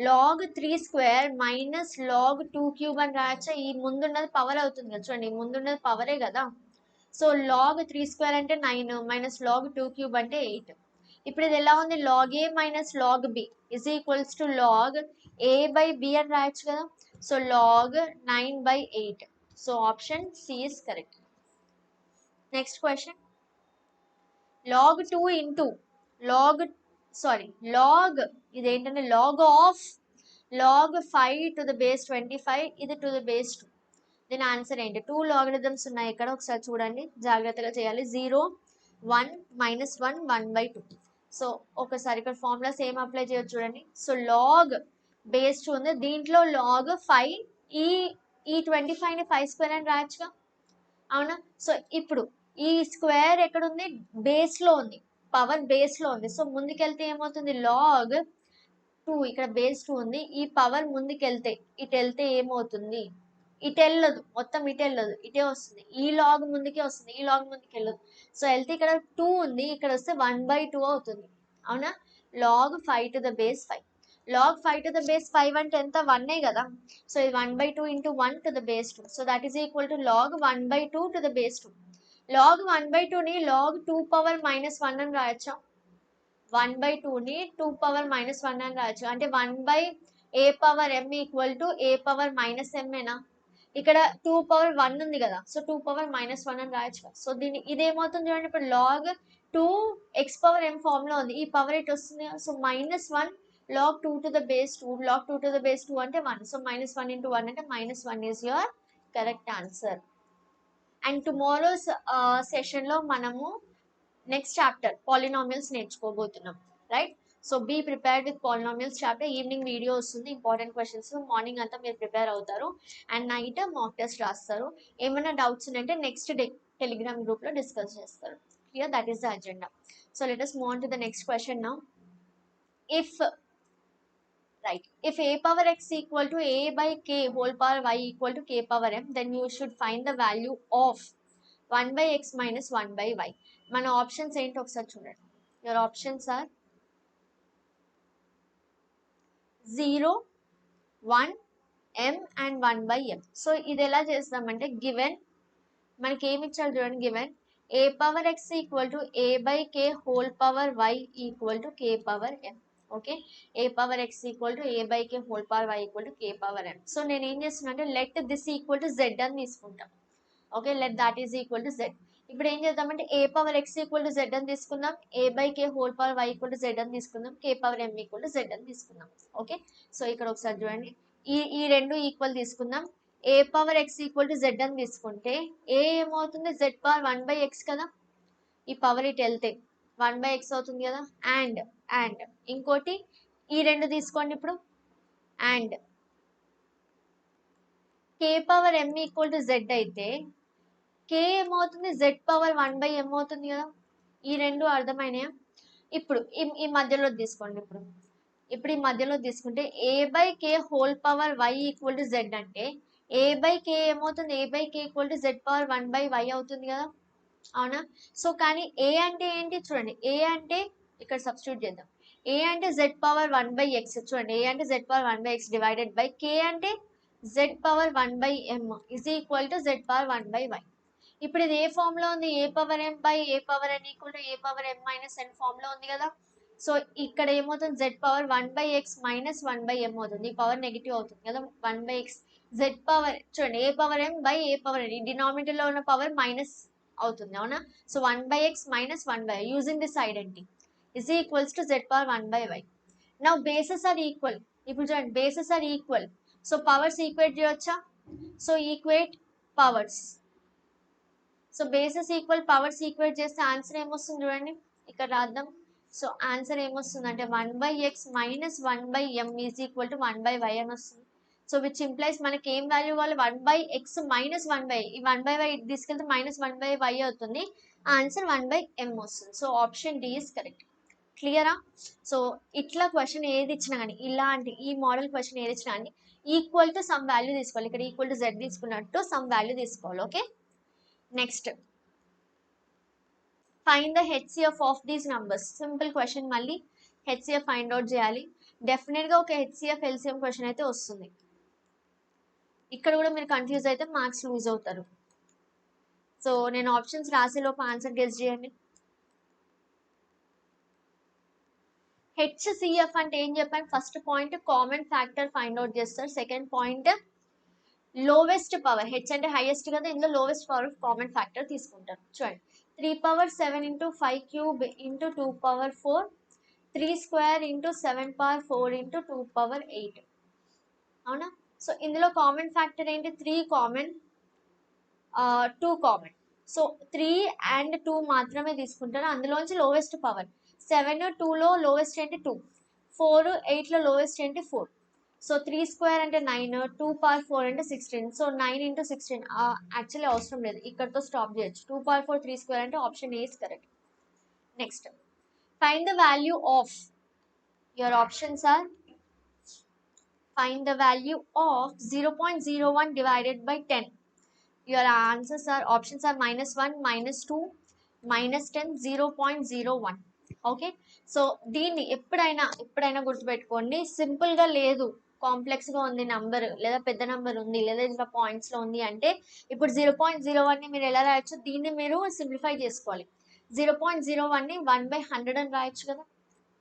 log 3 square minus log 2 cube అని రాయచ్చా. ఈ ముందున్నది పవర్ అవుతుంది కదా, చూడండి ఈ ముందున్నది పవరే కదా. సో log 3 స్క్వేర్ అంటే 9 మైనస్ log 2 క్యూబ్ అంటే 8. ఇప్పుడు ఇది ఎలా ఉంది, log a minus log b is equals to log a by b అని రాయొచ్చు కదా. So log 9 by 8. So option C is correct. Next question, log 2 into log ఇదేంటంటే log of log 5 to the base 25, ఇది to the base 2. దీని answer ఏంటి? 2 logarithms ఉన్నాయి ఇక్కడ, ఒకసారి చూడండి, జాగ్రత్తగా చేయాలి. 0, 1, -1, 1/2. సో ఒకసారి ఇక్కడ ఫార్ములాస్ ఏం అప్లై చేయొచ్చు చూడండి. సో లాగ్ బేస్ 2 ఉంది, దీంట్లో log 5, ఈ 25ని 5 స్క్వేర్ అని రాయొచ్చుగా, అవునా. సో ఇప్పుడు ఈ స్క్వేర్ ఎక్కడ ఉంది, బేస్ లో ఉంది, పవర్ బేస్ లో ఉంది. సో ముందుకెళ్తే ఏమవుతుంది, log 2 ఇక్కడ బేస్ 2 ఉంది, ఈ పవర్ ముందుకెళ్తే ఇటు వెళ్తే ఏమవుతుంది, ఇటు వెళ్ళదు, మొత్తం ఇటు వెళ్ళదు, ఇటే వస్తుంది. ఈ లాగ్ ముందుకే వస్తుంది, ఈ లాగ్ ముందుకు వెళ్ళదు. సో వెళ్తే ఇక్కడ 2 ఉంది, ఇక్కడ వస్తే 1/2 అవుతుంది, అవునా. log 5 to the base 5. log 5 to the base 5 అంటే ఎంత, 1 కదా. సో ఇది 1/2 into 1 to the base 2. So that is equal to log 1/2 to the base 2. log 1/2ని log 2 power -1 అని రాయొచ్చా. 1/2ని 2 power -1 అని రాయొచ్చు, అంటే 1/a power m equal to a power -m ఏనా. ఇక్కడ 2 power 1 ఉంది కదా, సో 2 power -1 అని రాయొచ్చు. సో దీన్ని ఇదేమవుతుంది చూడండి, ఇప్పుడు log 2 x power m form లో ఉంది, ఈ పవర్ ఇట్ వస్తుంది. So -1 log 2 to the base 2, log 2 to the base 2 అంటే 1. సో -1 into 1 అంటే -1 is your correct answer. And tomorrow's session లో మనము నెక్స్ట్ చాప్టర్ పాలినామియల్స్ నేర్చుకోబోతున్నాం, right. So be prepared with polynomials chapter. Evening video వస్తుంది, important questions. Morning అంతా మీరు prepare అవుతారు and night mock test రాస్తారు. ఏమైనా డౌట్స్ ఉంటే నెక్స్ట్ డే టెలిగ్రామ్ గ్రూప్ లో డిస్కస్ చేస్తారు. Clear, that is the agenda. So let us move on to the next question now. If a power x equal to a by k whole power y equal to k power m, then you should find the value of 1 by x minus 1 by y. మన ఆప్షన్స్ ఏంటి ఒకసారి చూడండి. Your options are 0, 1, m and 1 by m. So ఇది ఎలా చేస్తామంటే, given మనకి ఏమి ఇచ్చారు చూడండి, given a power x equal to a by k whole power y equal to k power m. Okay, a power x equal to a by k whole power y equal to k power m. So నేను ఏం చేస్తున్నా అంటే, let this equal to z అని తీసుకుంటాం. Okay, let that is equal to z. ఇప్పుడు ఏం చేద్దామంటే, a power x equal to z అని తీసుకుందాం, a by k whole power y equal to z అని తీసుకుందాం, k power m equal to z అని తీసుకుందాం. ఓకే, సో ఇక్కడ ఒకసారి చూడండి, ఈ రెండు ఈక్వల్ తీసుకుందాం. a power x equal to z అని తీసుకుంటే a ఏమవుతుంది, z పవర్ 1 by x కదా, ఈ పవర్ ఇటు వెళ్తే 1 by x అవుతుంది కదా. అండ్ ఇంకోటి ఈ రెండు తీసుకోండి ఇప్పుడు, and k power m equal to z అయితే k ఏమవుతుంది, z పవర్ 1 by m అవుతుంది కదా. ఈ రెండు అర్థమైనాయా. ఇప్పుడు ఈ మధ్యలో తీసుకోండి. ఇప్పుడు ఈ మధ్యలో తీసుకుంటే a by k whole power y equal to z అంటే a by k ఏమవుతుంది, a by k equal to z power 1 by y అవుతుంది కదా, అవునా. సో కానీ a అంటే ఏంటి చూడండి, a అంటే ఇక్కడ సబ్స్టిట్యూట్ చేద్దాం. a అంటే z పవర్ 1 by x, చూడండి a అంటే z power 1 by x divided by k అంటే z power 1 by m is equal to z power 1 by y. ఇప్పుడు ఇది ఏ ఫామ్ లో ఉంది, a power m by a power n equal to a power m minus n form లో ఉంది కదా. So ఇక్కడ ఏమవుతుంది, z power 1 by x minus 1 by m అవుతుంది, ఈ పవర్ నెగిటివ్ అవుతుంది కదా. 1 by x z పవర్ చూడండి, a power m by a power n, ఈ డినామినేటర్ లో ఉన్న పవర్ మైనస్ అవుతుంది, అవునా. So 1 by x minus 1 by using this identity. is equals to z power 1 by y. Now bases are equal. ఇప్పుడు చూడండి bases are equal. So powers equate చేయొచ్చా? So equate powers. So bases equal powers equate చేస్తే answer ఏమొస్తుంది చూడండి, ఇక్కడ రాద్దాం. So answer ఏమొస్తుంది అంటే 1/x minus 1/m is equal to 1/y అని వస్తుంది. సో విచ్ ఇంప్లైస్ మనకి ఏం వాల్యూ కావాలి, 1/x మైనస్ 1/y, ఈ 1/y తీసుకెళ్తే మైనస్ 1/y అవుతుంది, ఆన్సర్ 1/m వస్తుంది. So option D is correct. క్లియరా? సో ఇట్లా క్వశ్చన్ ఏది ఇచ్చినా కానీ, ఇలాంటి ఈ మోడల్ క్వశ్చన్ ఏది ఇచ్చినా కానీ ఈక్వల్ టు సమ్ వాల్యూ తీసుకోవాలి. ఇక్కడ ఈక్వల్ టు z తీసుకున్నట్టు సమ్ వాల్యూ తీసుకోవాలి. Okay, next find the HCF of these numbers. Simple question, మళ్ళీ హెచ్సిఎఫ్ ఫైండ్ అవుట్ చేయాలి. డెఫినెట్గా ఒక హెచ్సిఎఫ్ ఎల్సిఎం క్వశ్చన్ అయితే వస్తుంది. ఇక్కడ కూడా మీరు కన్ఫ్యూజ్ అయితే మార్క్స్ లూజ్ అవుతారు. సో నేను ఆప్షన్స్ రాసేలోపు ఆన్సర్ గెస్ చేయండి. హెచ్సిఎఫ్ అంటే ఏం చెప్పాను, first point common factor find out చేస్తారు, second point lowest power, H అంటే హైయెస్ట్ కదా, ఇందులో lowest power of common factor తీసుకుంటారు. చూడండి 3 power 7 into 5 cube into 2 power 4, 3 square into 7 power 4 into 2 power 8. అవునా? సో ఇందులో కామన్ ఫ్యాక్టర్ ఏంటి, 3 కామన్ 2 కామన్. సో 3 and 2 మాత్రమే తీసుకుంటారు, అందులోంచి లోవెస్ట్ పవర్ 7 2లో లోవెస్ట్ ఏంటి 2, 4 8లో లోవెస్ట్ ఏంటి 4. సో 3 స్క్వేర్ అంటే 9, 2 పవర్ 4 అంటే 16. సో 9 into 16 యాక్చువల్లీ అవసరం లేదు, ఇక్కడతో స్టాప్ చేయొచ్చు. 2 పవర్ 4 3 స్క్వేర్ అంటే option a is correct. Next find the value of, your options are find the value of 0.01 divided by 10. Your answers are, options are -1, -2, -10, 0.01. Okay, so దీన్ని ఎప్పుడైనా గుర్తుపెట్టుకోండి, సింపుల్గా లేదు, కాంప్లెక్స్గా ఉంది నంబర్, లేదా పెద్ద నెంబర్ ఉంది, లేదా ఇంకా పాయింట్స్లో ఉంది అంటే ఇప్పుడు 0.01ని మీరు ఎలా రాయొచ్చు, దీన్ని మీరు సింప్లిఫై చేసుకోవాలి. 0.01ని 1/100 అని రాయొచ్చు కదా,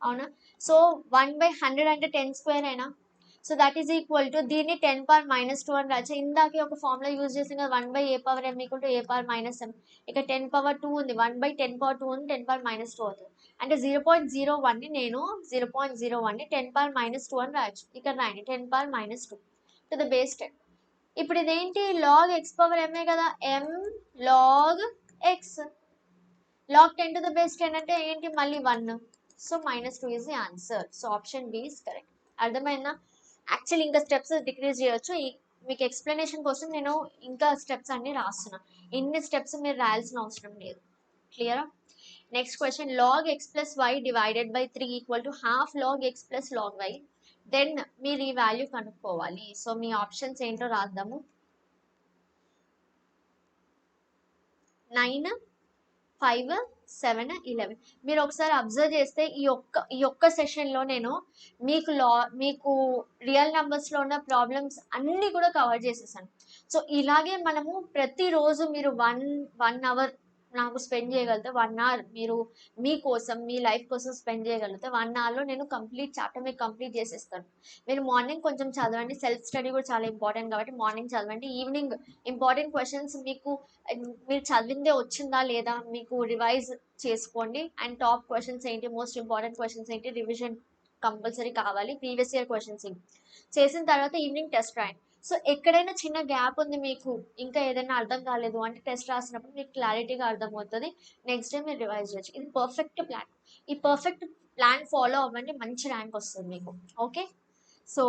అవునా? సో 1/100 అంటే 10 స్క్వేర్ అయినా, so that is equal to దీన్ని 10 power -2 అని రాయొచ్చు. ఇందాకే ఒక ఫార్ములా యూజ్ చేసాం కదా, 1/a power m equal to a power -m. ఇక 10 power 2 ఉంది, 1/10 power 2 ఉంది, 10 power -2 అవుతుంది. అంటే 0.01ని నేను 0.01ని 10 power -2 అని రాయొచ్చు. ఇక్కడ రాయండి 10 power -2 టు ద బేస్ 10. ఇప్పుడు ఇదేంటి, లాగ్ x పవర్ m కదా, m log x, log 10 to the base 10 అంటే ఏంటి, మళ్ళీ 1. So -2 is the answer. So option b is correct. అర్థమైందా? యాక్చువల్లీ ఇంకా స్టెప్స్ డిక్రీజ్ చేయొచ్చు, మీకు ఎక్స్ప్లెనేషన్ కోసం నేను ఇంకా స్టెప్స్ అన్ని రాస్తున్నా, ఇన్ని స్టెప్స్ మీరు రాయాల్సిన అవసరం లేదు. క్లియరా? Next question, log x plus y divided by 3 equal to half log x plus log y. Then మీరు ఈ వాల్యూ కనుక్కోవాలి. సో మీ ఆప్షన్స్ ఏంటో రాద్దాము. 9, 5, 7, 11. మీరు ఒకసారి అబ్జర్వ్ చేస్తే ఈ ఒక్క సెషన్లో నేను మీకు రియల్ నెంబర్స్లో ఉన్న ప్రాబ్లమ్స్ అన్నీ కూడా కవర్ చేసేసాను. సో ఇలాగే మనము ప్రతిరోజు మీరు 1 అవర్ నాకు స్పెండ్ చేయగలిగితే, 1 అవర్ మీరు మీకోసం మీ లైఫ్ కోసం స్పెండ్ చేయగలిగితే 1 అవర్లో నేను కంప్లీట్ చాప్టర్ మీకు కంప్లీట్ చేసేస్తాను. మీరు మార్నింగ్ కొంచెం చదవండి, సెల్ఫ్ స్టడీ కూడా చాలా ఇంపార్టెంట్ కాబట్టి మార్నింగ్ చదవండి. ఈవినింగ్ ఇంపార్టెంట్ క్వశ్చన్స్ మీరు చదివిందే వచ్చిందా లేదా మీకు రివైజ్ చేసుకోండి. అండ్ టాప్ క్వశ్చన్స్ ఏంటి, మోస్ట్ ఇంపార్టెంట్ క్వశ్చన్స్ ఏంటి, రివిజన్ కంపల్సరీ కావాలి. ప్రీవియస్ ఇయర్ క్వశ్చన్స్ చేసిన తర్వాత ఈవినింగ్ టెస్ట్ రాయండి. సో ఎక్కడైనా చిన్న గ్యాప్ ఉంది మీకు, ఇంకా ఏదైనా అర్థం కాలేదు అంటే టెస్ట్ రాసినప్పుడు మీకు క్లారిటీగా అర్థమవుతుంది. నెక్స్ట్ డే మీరు రివైజ్ చేయొచ్చు. ఇది పర్ఫెక్ట్ ప్లాన్. ఈ పర్ఫెక్ట్ ప్లాన్ ఫాలో అవ్వండి, మంచి ర్యాంక్ వస్తుంది మీకు. ఓకే, సో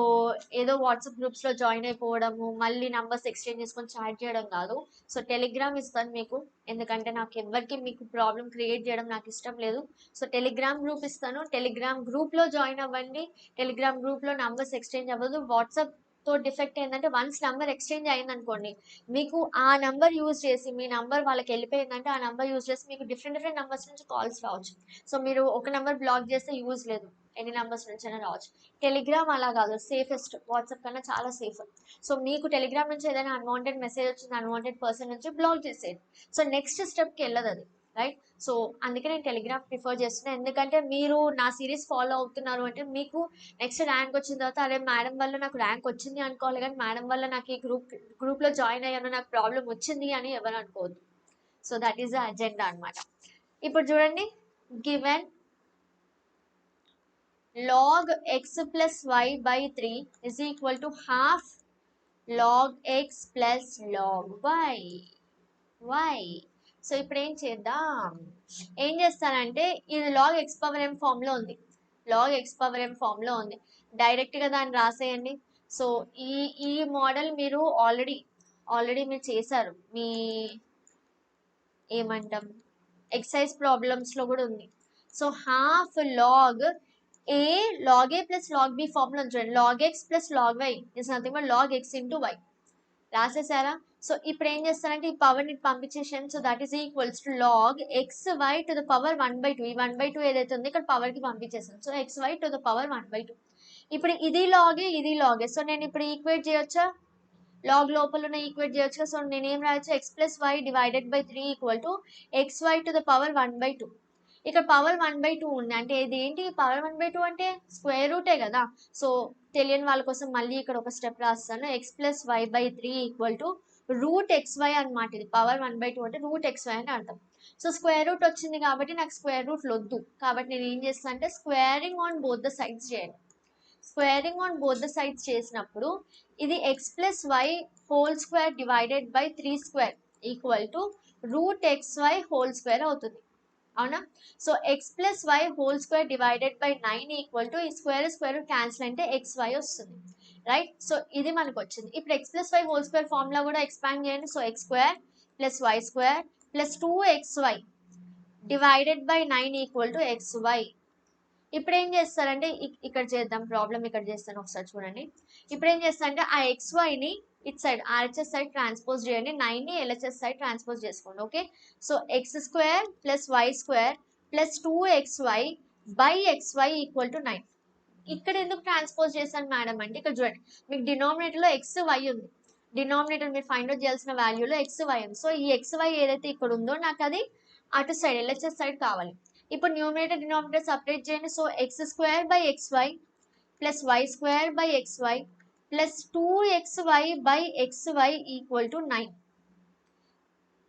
ఏదో వాట్సాప్ గ్రూప్స్లో జాయిన్ అయిపోవడము, మళ్ళీ నంబర్స్ ఎక్స్చేంజ్ చేసుకొని చాట్ చేయడం కాదు. సో టెలిగ్రామ్ ఇస్తాను మీకు, ఎందుకంటే నాకు ఎవరికి మీకు ప్రాబ్లం క్రియేట్ చేయడం నాకు ఇష్టం లేదు. సో టెలిగ్రామ్ గ్రూప్ ఇస్తాను, టెలిగ్రామ్ గ్రూప్లో జాయిన్ అవ్వండి. టెలిగ్రామ్ గ్రూప్లో నంబర్స్ ఎక్స్చేంజ్ అవ్వదు. వాట్సాప్ తో డిఫెక్ట్ ఏంటంటే వన్స్ నంబర్ ఎక్స్చేంజ్ అయింది అనుకోండి, మీకు ఆ నంబర్ యూజ్ చేసి మీ నంబర్ వాళ్ళకి వెళ్ళిపోయిందంటే ఆ నంబర్ యూజ్ చేసి మీకు డిఫరెంట్ నంబర్స్ నుంచి కాల్స్ రావచ్చు. సో మీరు ఒక నెంబర్ బ్లాక్ చేస్తే యూజ్ లేదు, ఎన్ని నెంబర్స్ నుంచి అయినా రావచ్చు. టెలిగ్రామ్ అలా కాదు, సేఫెస్ట్, వాట్సాప్ కన్నా చాలా సేఫ్. సో మీకు టెలిగ్రామ్ నుంచి ఏదైనా అన్వాంటెడ్ మెసేజ్ వచ్చింది, అన్వాంటెడ్ పర్సన్ నుంచి బ్లాక్ చేసేది. సో నెక్స్ట్ స్టెప్కి వెళ్ళదు అది, రైట్? సో అందుకే నేను టెలిగ్రామ్ ప్రిఫర్ చేస్తున్నాను, ఎందుకంటే మీరు నా సిరీస్ ఫాలో అవుతున్నారు అంటే మీకు నెక్స్ట్ ర్యాంక్ వచ్చిన తర్వాత అరే మేడం వల్ల నాకు ర్యాంక్ వచ్చింది అనుకోవాలి, కానీ మేడం వల్ల నాకు ఈ గ్రూప్లో జాయిన్ అయ్యాను నాకు ప్రాబ్లం వచ్చింది అని ఎవరు అనుకోవద్దు. So that is the agenda అనమాట. ఇప్పుడు చూడండి, given log x plus y by 3 is equal to half log x plus log y. So ఇప్పుడు ఏం చేద్దాం, ఏం చేస్తానంటే ఇది log x power m form లో ఉంది, log x power m form లో ఉంది, డైరెక్ట్ గా దాన్ని రాసేయండి. సో ఈ మోడల్ మీరు ఆల్రెడీ మీరు చేశారు, మీ ఏమంటాం ఎక్సైజ్ ప్రాబ్లమ్స్ లో కూడా ఉంది. So half log a log a plus log b form లో చూడండి, log x plus log y is nothing but log x into y. రాసేసారా? సో ఇప్పుడు ఏం చేస్తారంటే ఈ పవర్ ని పంపించేసాను. So that is equals to log x y to the power 1/2. ఈ 1/2 ఏదైతే ఉంది ఇక్కడ పవర్ కి పంపించేసాను. So x y to the power 1/2. ఇప్పుడు ఇది లాగే. సో నేను ఇప్పుడు ఈక్వేట్ చేయొచ్చా, లాగ్ లోపల ఉన్న ఈక్వేట్ చేయొచ్చు. సో నేను ఏం రాయొచ్చు, x plus y divided by 3 equal to x y to the power 1/2. ఇక్కడ పవర్ 1/2 ఉంది అంటే ఇది ఏంటి, పవర్ 1/2 అంటే స్క్వేర్ రూటే కదా. సో తెలియని వాళ్ళ కోసం మళ్ళీ ఇక్కడ ఒక స్టెప్ రాస్తాను, x plus y by 3 equal to root x y అనమాట. ఇది పవర్ 1/2 అంటే రూట్ ఎక్స్ వై అని అర్థం. సో స్క్వేర్ రూట్ వచ్చింది కాబట్టి నాకు స్క్వేర్ రూట్ వద్దు, కాబట్టి నేను ఏం చేస్తాను అంటే squaring on both the sides చేయాలి. Squaring on both the sides చేసినప్పుడు ఇది x plus y whole square divided by 3 square equal to root x y whole square అవుతుంది, అవునా. So x plus y whole square divided by 9 equal to ఈ square cancel అంటే x y వస్తుంది, right. So ఇది మనకు వచ్చింది. ఇప్పుడు x plus y whole square formula కూడా ఎక్స్పాండ్ చేయండి. So x square plus y square plus 2xy divided by 9 equal to x y. ఇప్పుడు ఏం చేస్తారంటే ఇక్కడ చేద్దాం, ప్రాబ్లం ఇక్కడ చేస్తాను ఒకసారి చూడండి. ఇప్పుడు ఏం చేస్తారంటే ఆ ఎక్స్ వైని ఇట్ సైడ్ ఆర్హెచ్ఎస్ సైడ్ ట్రాన్స్పోజ్ చేయండి, 9ని ఎల్హెచ్ఎస్ సైడ్ ట్రాన్స్పోజ్ చేసుకోండి, okay. So x square plus y square plus 2xy by xy equal to 9. ఇక్కడ ఎందుకు ట్రాన్స్పోజ్ చేశాను మేడం అంటే ఇక్కడ చూడండి, మీకు డినామినేటర్లో ఎక్స్ వై ఉంది, డినామినేటర్ మీరు ఫైండ్ అవుట్ చేయాల్సిన వాల్యూలో ఎక్స్ వై ఉంది. సో ఈ ఎక్స్ వై ఏదైతే ఇక్కడ ఉందో నాకు అది అటు సైడ్ ఎల్హెచ్ఎస్ సైడ్ కావాలి. ఇప్పుడు న్యూమరేటర్ డినామినేటర్ సపరేట్ చేయండి. So x square by xy plus y square by xy plus 2xy by xy equal to 9.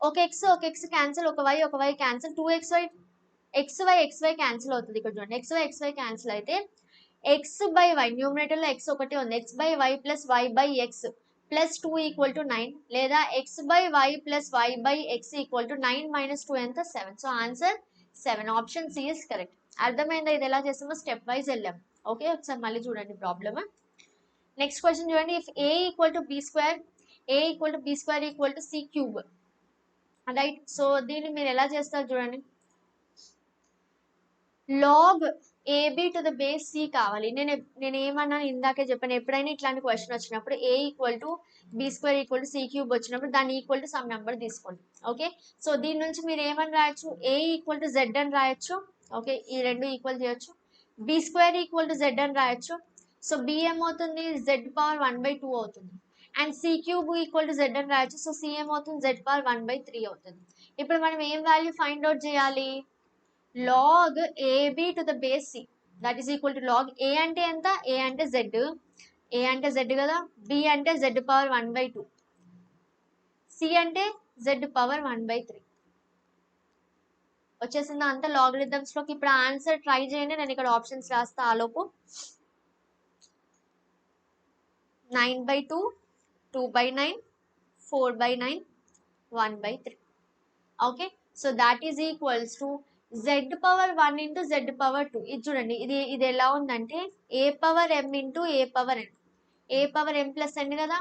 ఒక ఎక్స్ క్యాన్సిల్, ఒక y cancel, 2xy xy cancel అవుతుంది. ఇక్కడ చూడండి xy క్యాన్సిల్ అయితే x by y, న్యూమరేటర్లో x ఒకటే ఉంది, x by y plus y by x plus 2 equal to 9, లేదా x by y plus y by x equal to 9 minus 2 ఎంత 7. So answer 7, option C is correct. అర్థమైందా ఇది ఎలా చేస్తామో, స్టెప్ వైజ్ వెళ్ళాం, ఓకే. ఒకసారి మళ్ళీ చూడండి ప్రాబ్లమ్. నెక్స్ట్ క్వశ్చన్ చూడండి, if a equal to b square equal to c cube, right. So దీన్ని మీరు ఎలా చేస్తారు చూడండి, log a b to the base c కావాలి. నేను ఏమన్నాను ఇందాకే చెప్పాను, ఎప్పుడైనా ఇట్లాంటి క్వశ్చన్ వచ్చినప్పుడు a equal to b square equal to c cube వచ్చినప్పుడు దాన్ని ఈక్వల్ టు సమ్ నెంబర్ తీసుకోండి, ఓకే. సో దీని నుంచి మీరు ఏమని రాయొచ్చు, ఏ ఈక్వల్ టు జెడ్ అని రాయొచ్చు, ఓకే. ఈ రెండు ఈక్వల్ చేయొచ్చు. B square equal to z అని రాయొచ్చు. సో బి ఏమవుతుంది, జెడ్ పవర్ 1/2 అవుతుంది. And c cube equal to z అని రాయొచ్చు. సో సి ఏమవుతుంది, జెడ్ పవర్ 1/3 అవుతుంది. ఇప్పుడు మనం ఏం వాల్యూ ఫైండ్ అవుట్ చేయాలి, log AB to the base C, that is equal to log A అంటే ఎంత, A అంటే Z కదా, B అంటే Z పవర్ 1/2, C అంటే Z పవర్ 1/3 వచ్చేసిందా అంత లాగరిథమ్స్ లోకి. ఇప్పుడు ఆన్సర్ ట్రై చేయండి, నేను ఇక్కడ ఆప్షన్స్ రాస్తా ఆలోపు. 9/2, 2/9, 4/9, 1/3, okay. So that is equals to z power 1 into z power 2. ఇది చూడండి, ఇది ఎలా ఉందంటే a power m into a power m plus n కదా.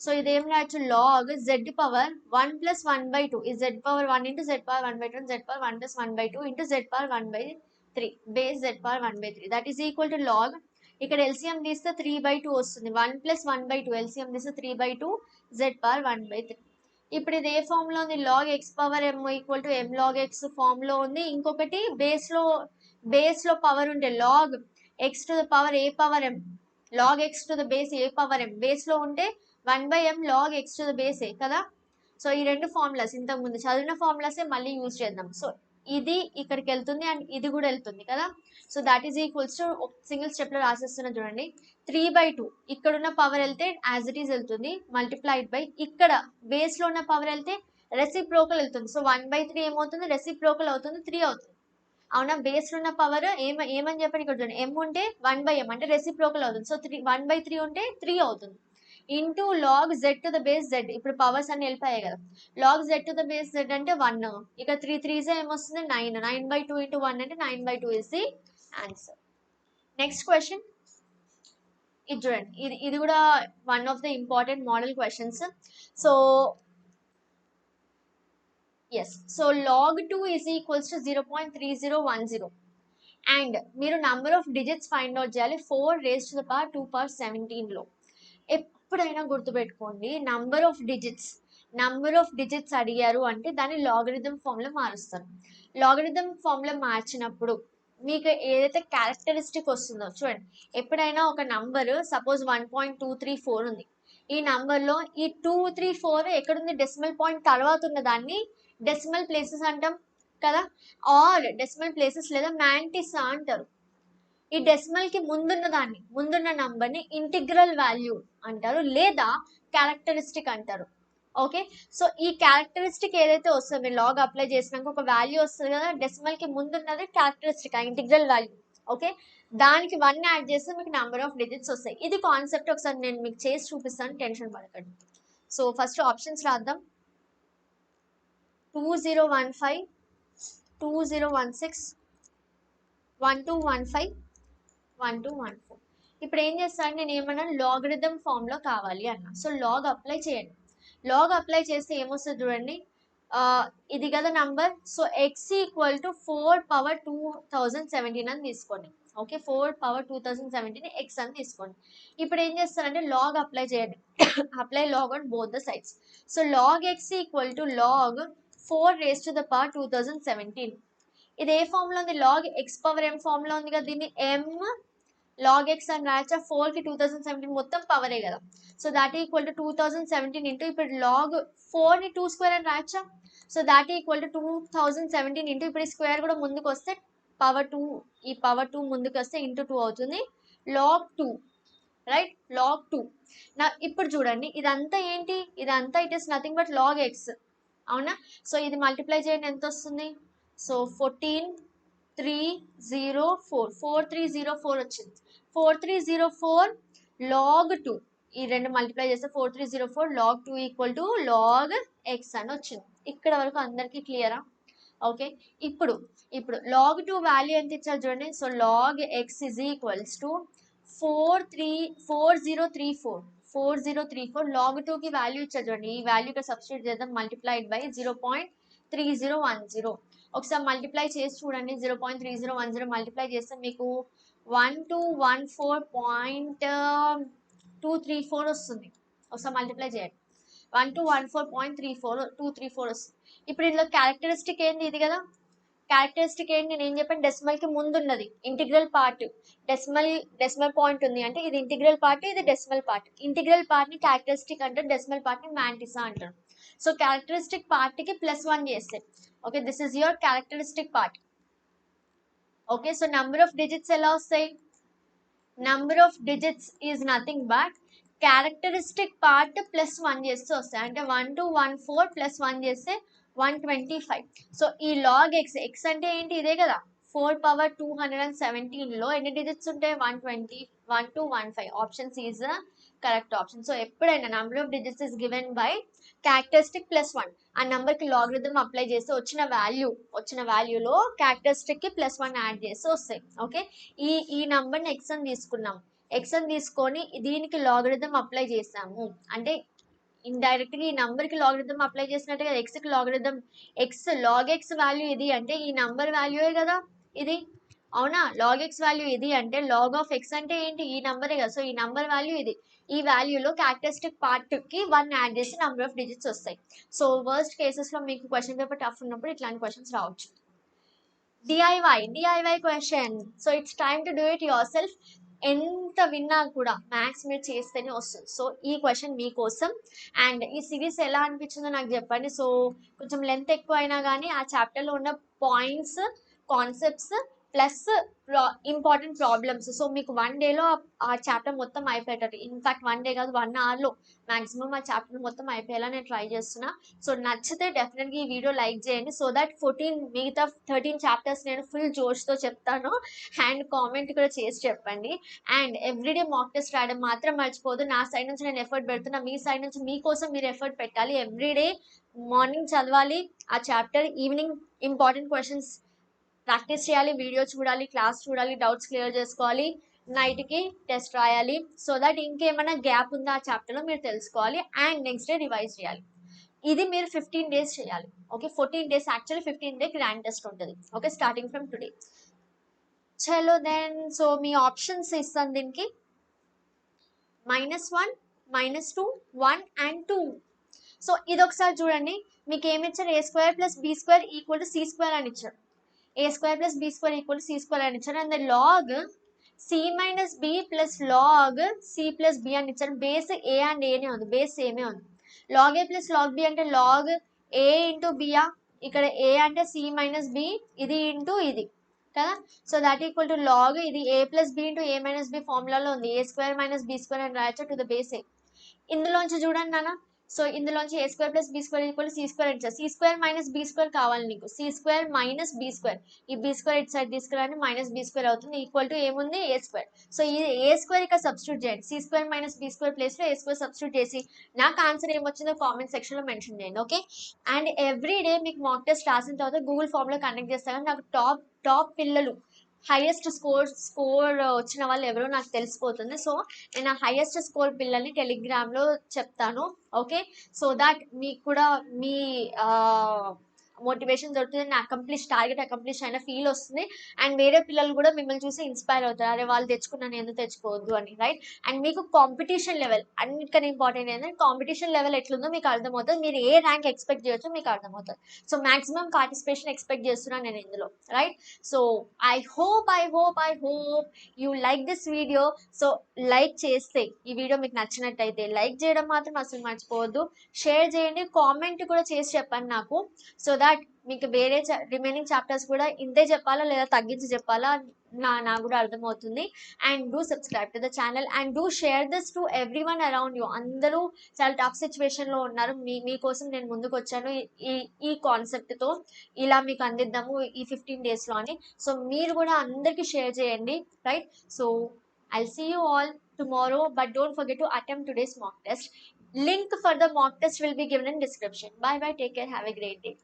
సో ఇదేం రాయొచ్చు, లాగ్ z పవర్ 1 ప్లస్ 1/2, ఈ z power 1 into z power 1/2, z power 1 plus 1/2 into z power 1/3 base z power 1/3, that is equal to log, ఇక్కడ LCM తీస్తే 3/2 వస్తుంది, 1 plus 1/2 LCM తీస్తే 3/2 z power 1/3. ఇప్పుడు ఇది ఏ ఫామ్ లో ఉంది, log x power m equal to m log x form లో ఉంది. ఇంకొకటి బేస్ లో పవర్ ఉంటే log x to the power a power m, log x to the base a power m base లో ఉంటే 1/m log x to the base a కదా. So ఈ రెండు ఫార్ములాస్ ఇంతకు ముందు చదివిన ఫార్ములాసే మళ్ళీ యూజ్ చేద్దాం. సో ఇది ఇక్కడికి వెళ్తుంది అండ్ ఇది కూడా వెళ్తుంది కదా. So that is equals to single step లో రాసేస్తున్నా చూడండి, 3/2 ఇక్కడ ఉన్న పవర్ వెళ్తే యాజ్ ఇట్ ఈస్ వెళ్తుంది, మల్టిప్లైడ్ బై ఇక్కడ బేస్ లో ఉన్న పవర్ వెళ్తే రెసిప్రోకల్ వెళ్తుంది. సో 1/3 ఏమవుతుంది, రెసిప్రోకల్ అవుతుంది, 3 అవుతుంది. అవునా, బేస్ ఉన్న పవర్ ఏమని చెప్పండి ఇక్కడ చూడండి, m ఉంటే 1/m అంటే రెసిప్రోకల్ అవుతుంది. సో 1/3 ఉంటే 3 అవుతుంది. Into log z to the base z, ఇప్పుడు పవర్స్ అన్ని వెళ్ళిపోయాయి కదా, log z to the base z అంటే 1, ఇక 3 3s ఏమొస్తుంది 9, 9/2 ఇంటూ 1 అంటే 9/2 is the answer. Next question ఇది చూడండి, ఇది కూడా one of the important model questions. So yes, so log 2 is equals to 0.3010 and మీరు number of digits find out చేయాలి 4 raised to the power 2/17 లో. ఎప్పుడైనా గుర్తుపెట్టుకోండి, నంబర్ ఆఫ్ డిజిట్స్ అడిగారు అంటే దాన్ని లాగరిథం ఫామ్ లో మారుస్తారు. లాగరిథం ఫామ్ లో మార్చినప్పుడు మీకు ఏదైతే క్యారెక్టరిస్టిక్ వస్తుందో చూడండి, ఎప్పుడైనా ఒక నంబర్ సపోజ్ 1.234 ఉంది, ఈ నంబర్ లో ఈ 234 ఎక్కడుంది, డెసిమల్ పాయింట్ తర్వాత ఉన్న దాన్ని డెసిమల్ ప్లేసెస్ అంటాం కదా, ఆర్ డెసిమల్ ప్లేసెస్ లేదా మ్యాంటిసా అంటారు. ఈ డెసిమల్ కి ముందున్న నంబర్ ని ఇంటిగ్రల్ వాల్యూ అంటారు లేదా క్యారెక్టరిస్టిక్ అంటారు. ఓకే, సో ఈ క్యారెక్టరిస్టిక్ ఏదైతే వస్తుందో మీరు లాగ్ అప్లై చేసినాక ఒక వాల్యూ వస్తుంది కదా, డెసిమల్ కి ముందున్నది క్యారెక్టరిస్టిక్, ఆ ఇంటిగ్రల్ వాల్యూ. ఓకే, దానికి 1 యాడ్ చేస్తే మీకు నెంబర్ ఆఫ్ డిజిట్స్ వస్తాయి. ఇది కాన్సెప్ట్, ఒకసారి నేను మీకు చేసి చూపిస్తాను, టెన్షన్ పడకండి. సో ఫస్ట్ ఆప్షన్స్ రాద్దాం. 2015, 2016, 1215, 1214. ఇప్పుడు ఏం చేస్తాను, నేను ఏమన్నా లాగరిథం ఫామ్ లో కావాలి అన్న, సో లాగ్ అప్లై చేయండి. లాగ్ అప్లై చేస్తే ఏమొస్తుంది చూడండి, ఇది కదా number, so x equal to 4/2017 అని తీసుకోండి. ఓకే, 4/2017 x అని తీసుకోండి. ఇప్పుడు ఏం చేస్తారంటే లాగ్ అప్లై చేయండి. Apply log on both the sides. So log x equal to log 4 raised to the power 2017. ఇది ఏ ఫామ్ లో ఉంది, log x power m form లో ఉంది కదా, దీన్ని m log x అని రాయచ్చా, 4 కి 2017 మొత్తం పవరే కదా, so that equal to 2017 into, ఇప్పుడు లాగ్ 4 ని 2 స్క్వేర్ అని రాయచ్చా, so that equal to 2017 into, ఇప్పుడు ఈ స్క్వేర్ కూడా ముందుకు వస్తే పవర్ 2, ఈ పవర్ 2 ముందుకు వస్తే ఇంటూ 2 అవుతుంది, లాగ్ 2, రైట్, లాగ్ 2. నా ఇప్పుడు చూడండి ఇదంతా ఏంటి, ఇదంతా it is nothing but log x, అవునా. సో ఇది మల్టిప్లై చేయండి, ఎంత వస్తుంది, సో 4304 వచ్చింది. 4304 log 2, ఈ రెండు మల్టిప్లై చేస్తే 4304 log 2 equal to log x అని వచ్చింది. ఇక్కడ వరకు అందరికి క్లియరా? ఓకే, ఇప్పుడు log 2 వాల్యూ ఎంత ఇచ్చారు చూడండి, so log x is equals to 4034 log 2 కి వాల్యూ ఇచ్చారు చూడండి, ఈ వాల్యూ ఇక్కడ సబ్స్టిట్యూట్ చేద్దాం, మల్టిప్లైడ్ బై 0.3010. ఒకసారి మల్టిప్లై చేసి చూడండి, 0.3010 మల్టిప్లై చేస్తే మీకు 1214.234 వస్తుంది. ఒకసారి మల్టిప్లై చేయండి, 1214.234 వస్తుంది. ఇప్పుడు ఇందులో క్యారెక్టరిస్టిక్ ఏంది, ఇది కదా క్యారెక్టరిస్టిక్ ఏంటి, నేను ఏం చెప్పాను, డెసిమల్ కి ముందు ఉన్నది ఇంటిగ్రల్ పార్ట్, డెసిమల్ పాయింట్ ఉంది అంటే ఇది ఇంటిగ్రల్ పార్ట్, ఇది డెసిమల్ పార్ట్. ఇంటిగ్రల్ పార్ట్ ని క్యారెక్టరిస్టిక్ అంటారు, డెసిమల్ పార్ట్ ని మ్యాంటిసా అంటారు. సో క్యారెక్టరిస్టిక్ పార్ట్ కి +1 చేస్తే, okay, this is your characteristic part. Okay, so number of digits ఎలా వస్తాయి, number of digits is nothing but characteristic part +1 చేస్తే వస్తాయి, అంటే 1214 +1 చేస్తే 125. సో ఈ లాగ్ x అంటే ఏంటి, ఇదే కదా, 4/217 లో ఎన్ని డిజిట్స్ ఉంటాయి, 120, 1215. Option C is the correct option. So ఎప్పుడైనా number of digits is given by characteristic +1, ఆ నెంబర్ కి లాగరిథం అప్లై చేస్తే వచ్చిన వాల్యూలో క్యారెక్టరిస్టిక్ కి +1 యాడ్ చేస్తే వస్తాయి. ఓకే, ఈ నంబర్ని x అని తీసుకున్నాం, x అని తీసుకొని దీనికి లాగరిథం అప్లై చేసాము అంటే ఇండైరెక్ట్ గా ఈ నంబర్ కి లాగరిథం అప్లై చేసినట్టు కదా, x కి లాగరిథం, log x వాల్యూ ఇది అంటే ఈ నంబర్ వాల్యూయే కదా ఇది, అవునా. log x వాల్యూ ఇది అంటే log of x అంటే ఏంటి, ఈ నంబరే కదా, సో ఈ నంబర్ వాల్యూ ఇది, ఈ వాల్యూలో క్యారెక్టరిస్టిక్ పార్ట్ కి 1 యాడ్ చేసి నంబర్ ఆఫ్ డిజిట్స్ వస్తాయి. సో వర్స్ట్ కేసెస్ లో మీకు క్వశ్చన్ పేపర్ టఫ్ ఉన్నప్పుడు ఇట్లాంటి క్వశ్చన్స్ రావచ్చు. DIY question, so it's time to do it your self. ఎంత విన్నా కూడా మ్యాథ్స్ మీరు చేస్తేనే వస్తుంది. సో ఈ క్వశ్చన్ మీకోసం. అండ్ ఈ సిరీస్ ఎలా అనిపించిందో నాకు చెప్పండి. సో కొంచెం లెంత్ ఎక్కువ అయినా కానీ ఆ చాప్టర్లో ఉన్న points, concepts plus important problems. So మీకు 1 డేలో ఆ చాప్టర్ మొత్తం అయిపోయేటట్టు, ఇన్ఫాక్ట్ 1 డే కాదు 1 అవర్లో మాక్సిమం ఆ చాప్టర్ మొత్తం అయిపోయేలా నేను ట్రై చేస్తున్నా. సో నచ్చితే డెఫినెట్గా ఈ వీడియో లైక్ చేయండి, సో దట్ 14 మిగతా 13 చాప్టర్స్ నేను ఫుల్ జోష్తో చెప్తాను. అండ్ కామెంట్ కూడా చేసి చెప్పండి. అండ్ ఎవ్రీడే మాక్ టెస్ట్ రాయడం మాత్రం మర్చిపోదు. నా సైడ్ నుంచి నేను ఎఫర్ట్ పెడుతున్నా, మీ సైడ్ నుంచి మీకోసం మీరు ఎఫర్ట్ పెట్టాలి. ఎవ్రీడే మార్నింగ్ చదవాలి ఆ chapter, evening important questions practice చేయాలి, వీడియో చూడాలి, క్లాస్ చూడాలి, డౌట్స్ క్లియర్ చేసుకోవాలి, నైట్కి టెస్ట్ రాయాలి. సో దట్ ఇంకేమైనా గ్యాప్ ఉందా ఆ చాప్టర్లో మీరు తెలుసుకోవాలి. అండ్ నెక్స్ట్ డే రివైజ్ చేయాలి. ఇది మీరు 15 డేస్ చేయాలి. Okay, 14 days actually, 15 day grand test ఉంటుంది. Okay, starting from today. చలో దెన్, సో మీ ఆప్షన్స్ ఇస్తాను దీనికి. -1, -2, 1 and 2. సో ఇది ఒకసారి చూడండి, మీకు ఏమి ఇచ్చారు, a² + b² = c² అని ఇచ్చారు. a² + b² = c² అని ఇచ్చారు. And log c - b + log c + b అని ఇచ్చారు. బేస్ a అండ్ a నే ఉంది, బేస్ సేమే ఉంది. log a + log b అంటే log a × b, ఇక్కడ a అంటే c - b, ఇది ఇంటూ ఇది కదా. So that equal to log ఇది a + b × a - b ఫార్ములాలో ఉంది, a² - b² అని రాయొచ్చు టు ద బేస్ a. ఇందులోంచి చూడండి నాన్న, సో ఇందులోంచి a² + b² = c² అని ఇచ్చారు. c² - b² కావాలి నీకు, c² - b², ఈ b² ఇటు సైడ్ తీసుకురాని -b² అవుతుంది, ఈక్వల్ టు ఏముంది a². సో ఈ a² ఇక్కడ సబ్స్టిట్యూట్ చేయండి, c² - b² ప్లేస్లో a² సబ్స్టిట్యూట్ చేసి నాకు ఆన్సర్ ఏమొచ్చిందో కామెంట్ సెక్షన్లో మెన్షన్ చేయండి. ఓకే, అండ్ ఎవ్రీ డే మీకు మాక్ టెస్ట్ రాసిన తర్వాత గూగుల్ ఫామ్లో కండక్ట్ చేస్తాను. నాకు టాప్ పిల్లలు, హైయెస్ట్ స్కోర్ వచ్చిన వాళ్ళు ఎవరో నాకు తెలిసిపోతుంది. సో నేను ఆ హైయెస్ట్ స్కోర్ పిల్లల్ని టెలిగ్రామ్లో చెప్తాను. ఓకే, సో దాట్ మీకు కూడా మీ మోటివేషన్ దొరుకుతుంది, నా టార్గెట్ అకంప్లిష్ అయిన ఫీల్ వస్తుంది. అండ్ వేరే పిల్లలు కూడా మిమ్మల్ని చూసి ఇన్స్పైర్ అవుతారు, అరే వాళ్ళు తెచ్చుకున్నాను ఎందుకు తెచ్చుకోవద్దు అని, రైట్. అండ్ మీకు కాంపిటీషన్ లెవెల్ అన్నిటికన్నా ఇంపార్టెంట్ ఏంటంటే కాంపిటీషన్ లెవెల్ ఎట్లుందో మీకు అర్థమవుతుంది, మీరు ఏ ర్యాంక్ ఎక్స్పెక్ట్ చేయొచ్చో మీకు అర్థమవుతుంది. సో మాక్సిమం పార్టిసిపేషన్ ఎక్స్పెక్ట్ చేస్తున్నాను నేను ఇందులో, right. So I hope you like this video. So like చేస్తే, ఈ వీడియో మీకు నచ్చినట్టయితే లైక్ చేయడం మాత్రం అసలు మర్చిపోవద్దు, షేర్ చేయండి, కామెంట్ కూడా చేసి చెప్పండి నాకు, సో దట్ మీకు వేరే రిమైనింగ్ చాప్టర్స్ కూడా ఇంతే చెప్పాలా లేదా తగ్గించి చెప్పాలా నాకు కూడా అర్థమవుతుంది. And do subscribe to the channel and do share this to everyone around you. అందరూ చాలా టఫ్ సిచ్యువేషన్లో ఉన్నారు, మీకోసం నేను ముందుకు వచ్చాను ఈ కాన్సెప్ట్తో, ఇలా మీకు అందిద్దాము ఈ 15 డేస్లో అని. సో మీరు కూడా అందరికీ షేర్ చేయండి, right. So I'll see you all tomorrow, but don't forget to attempt today's mock test. Link for the mock test will be given in description. Bye bye, take care, have a great day.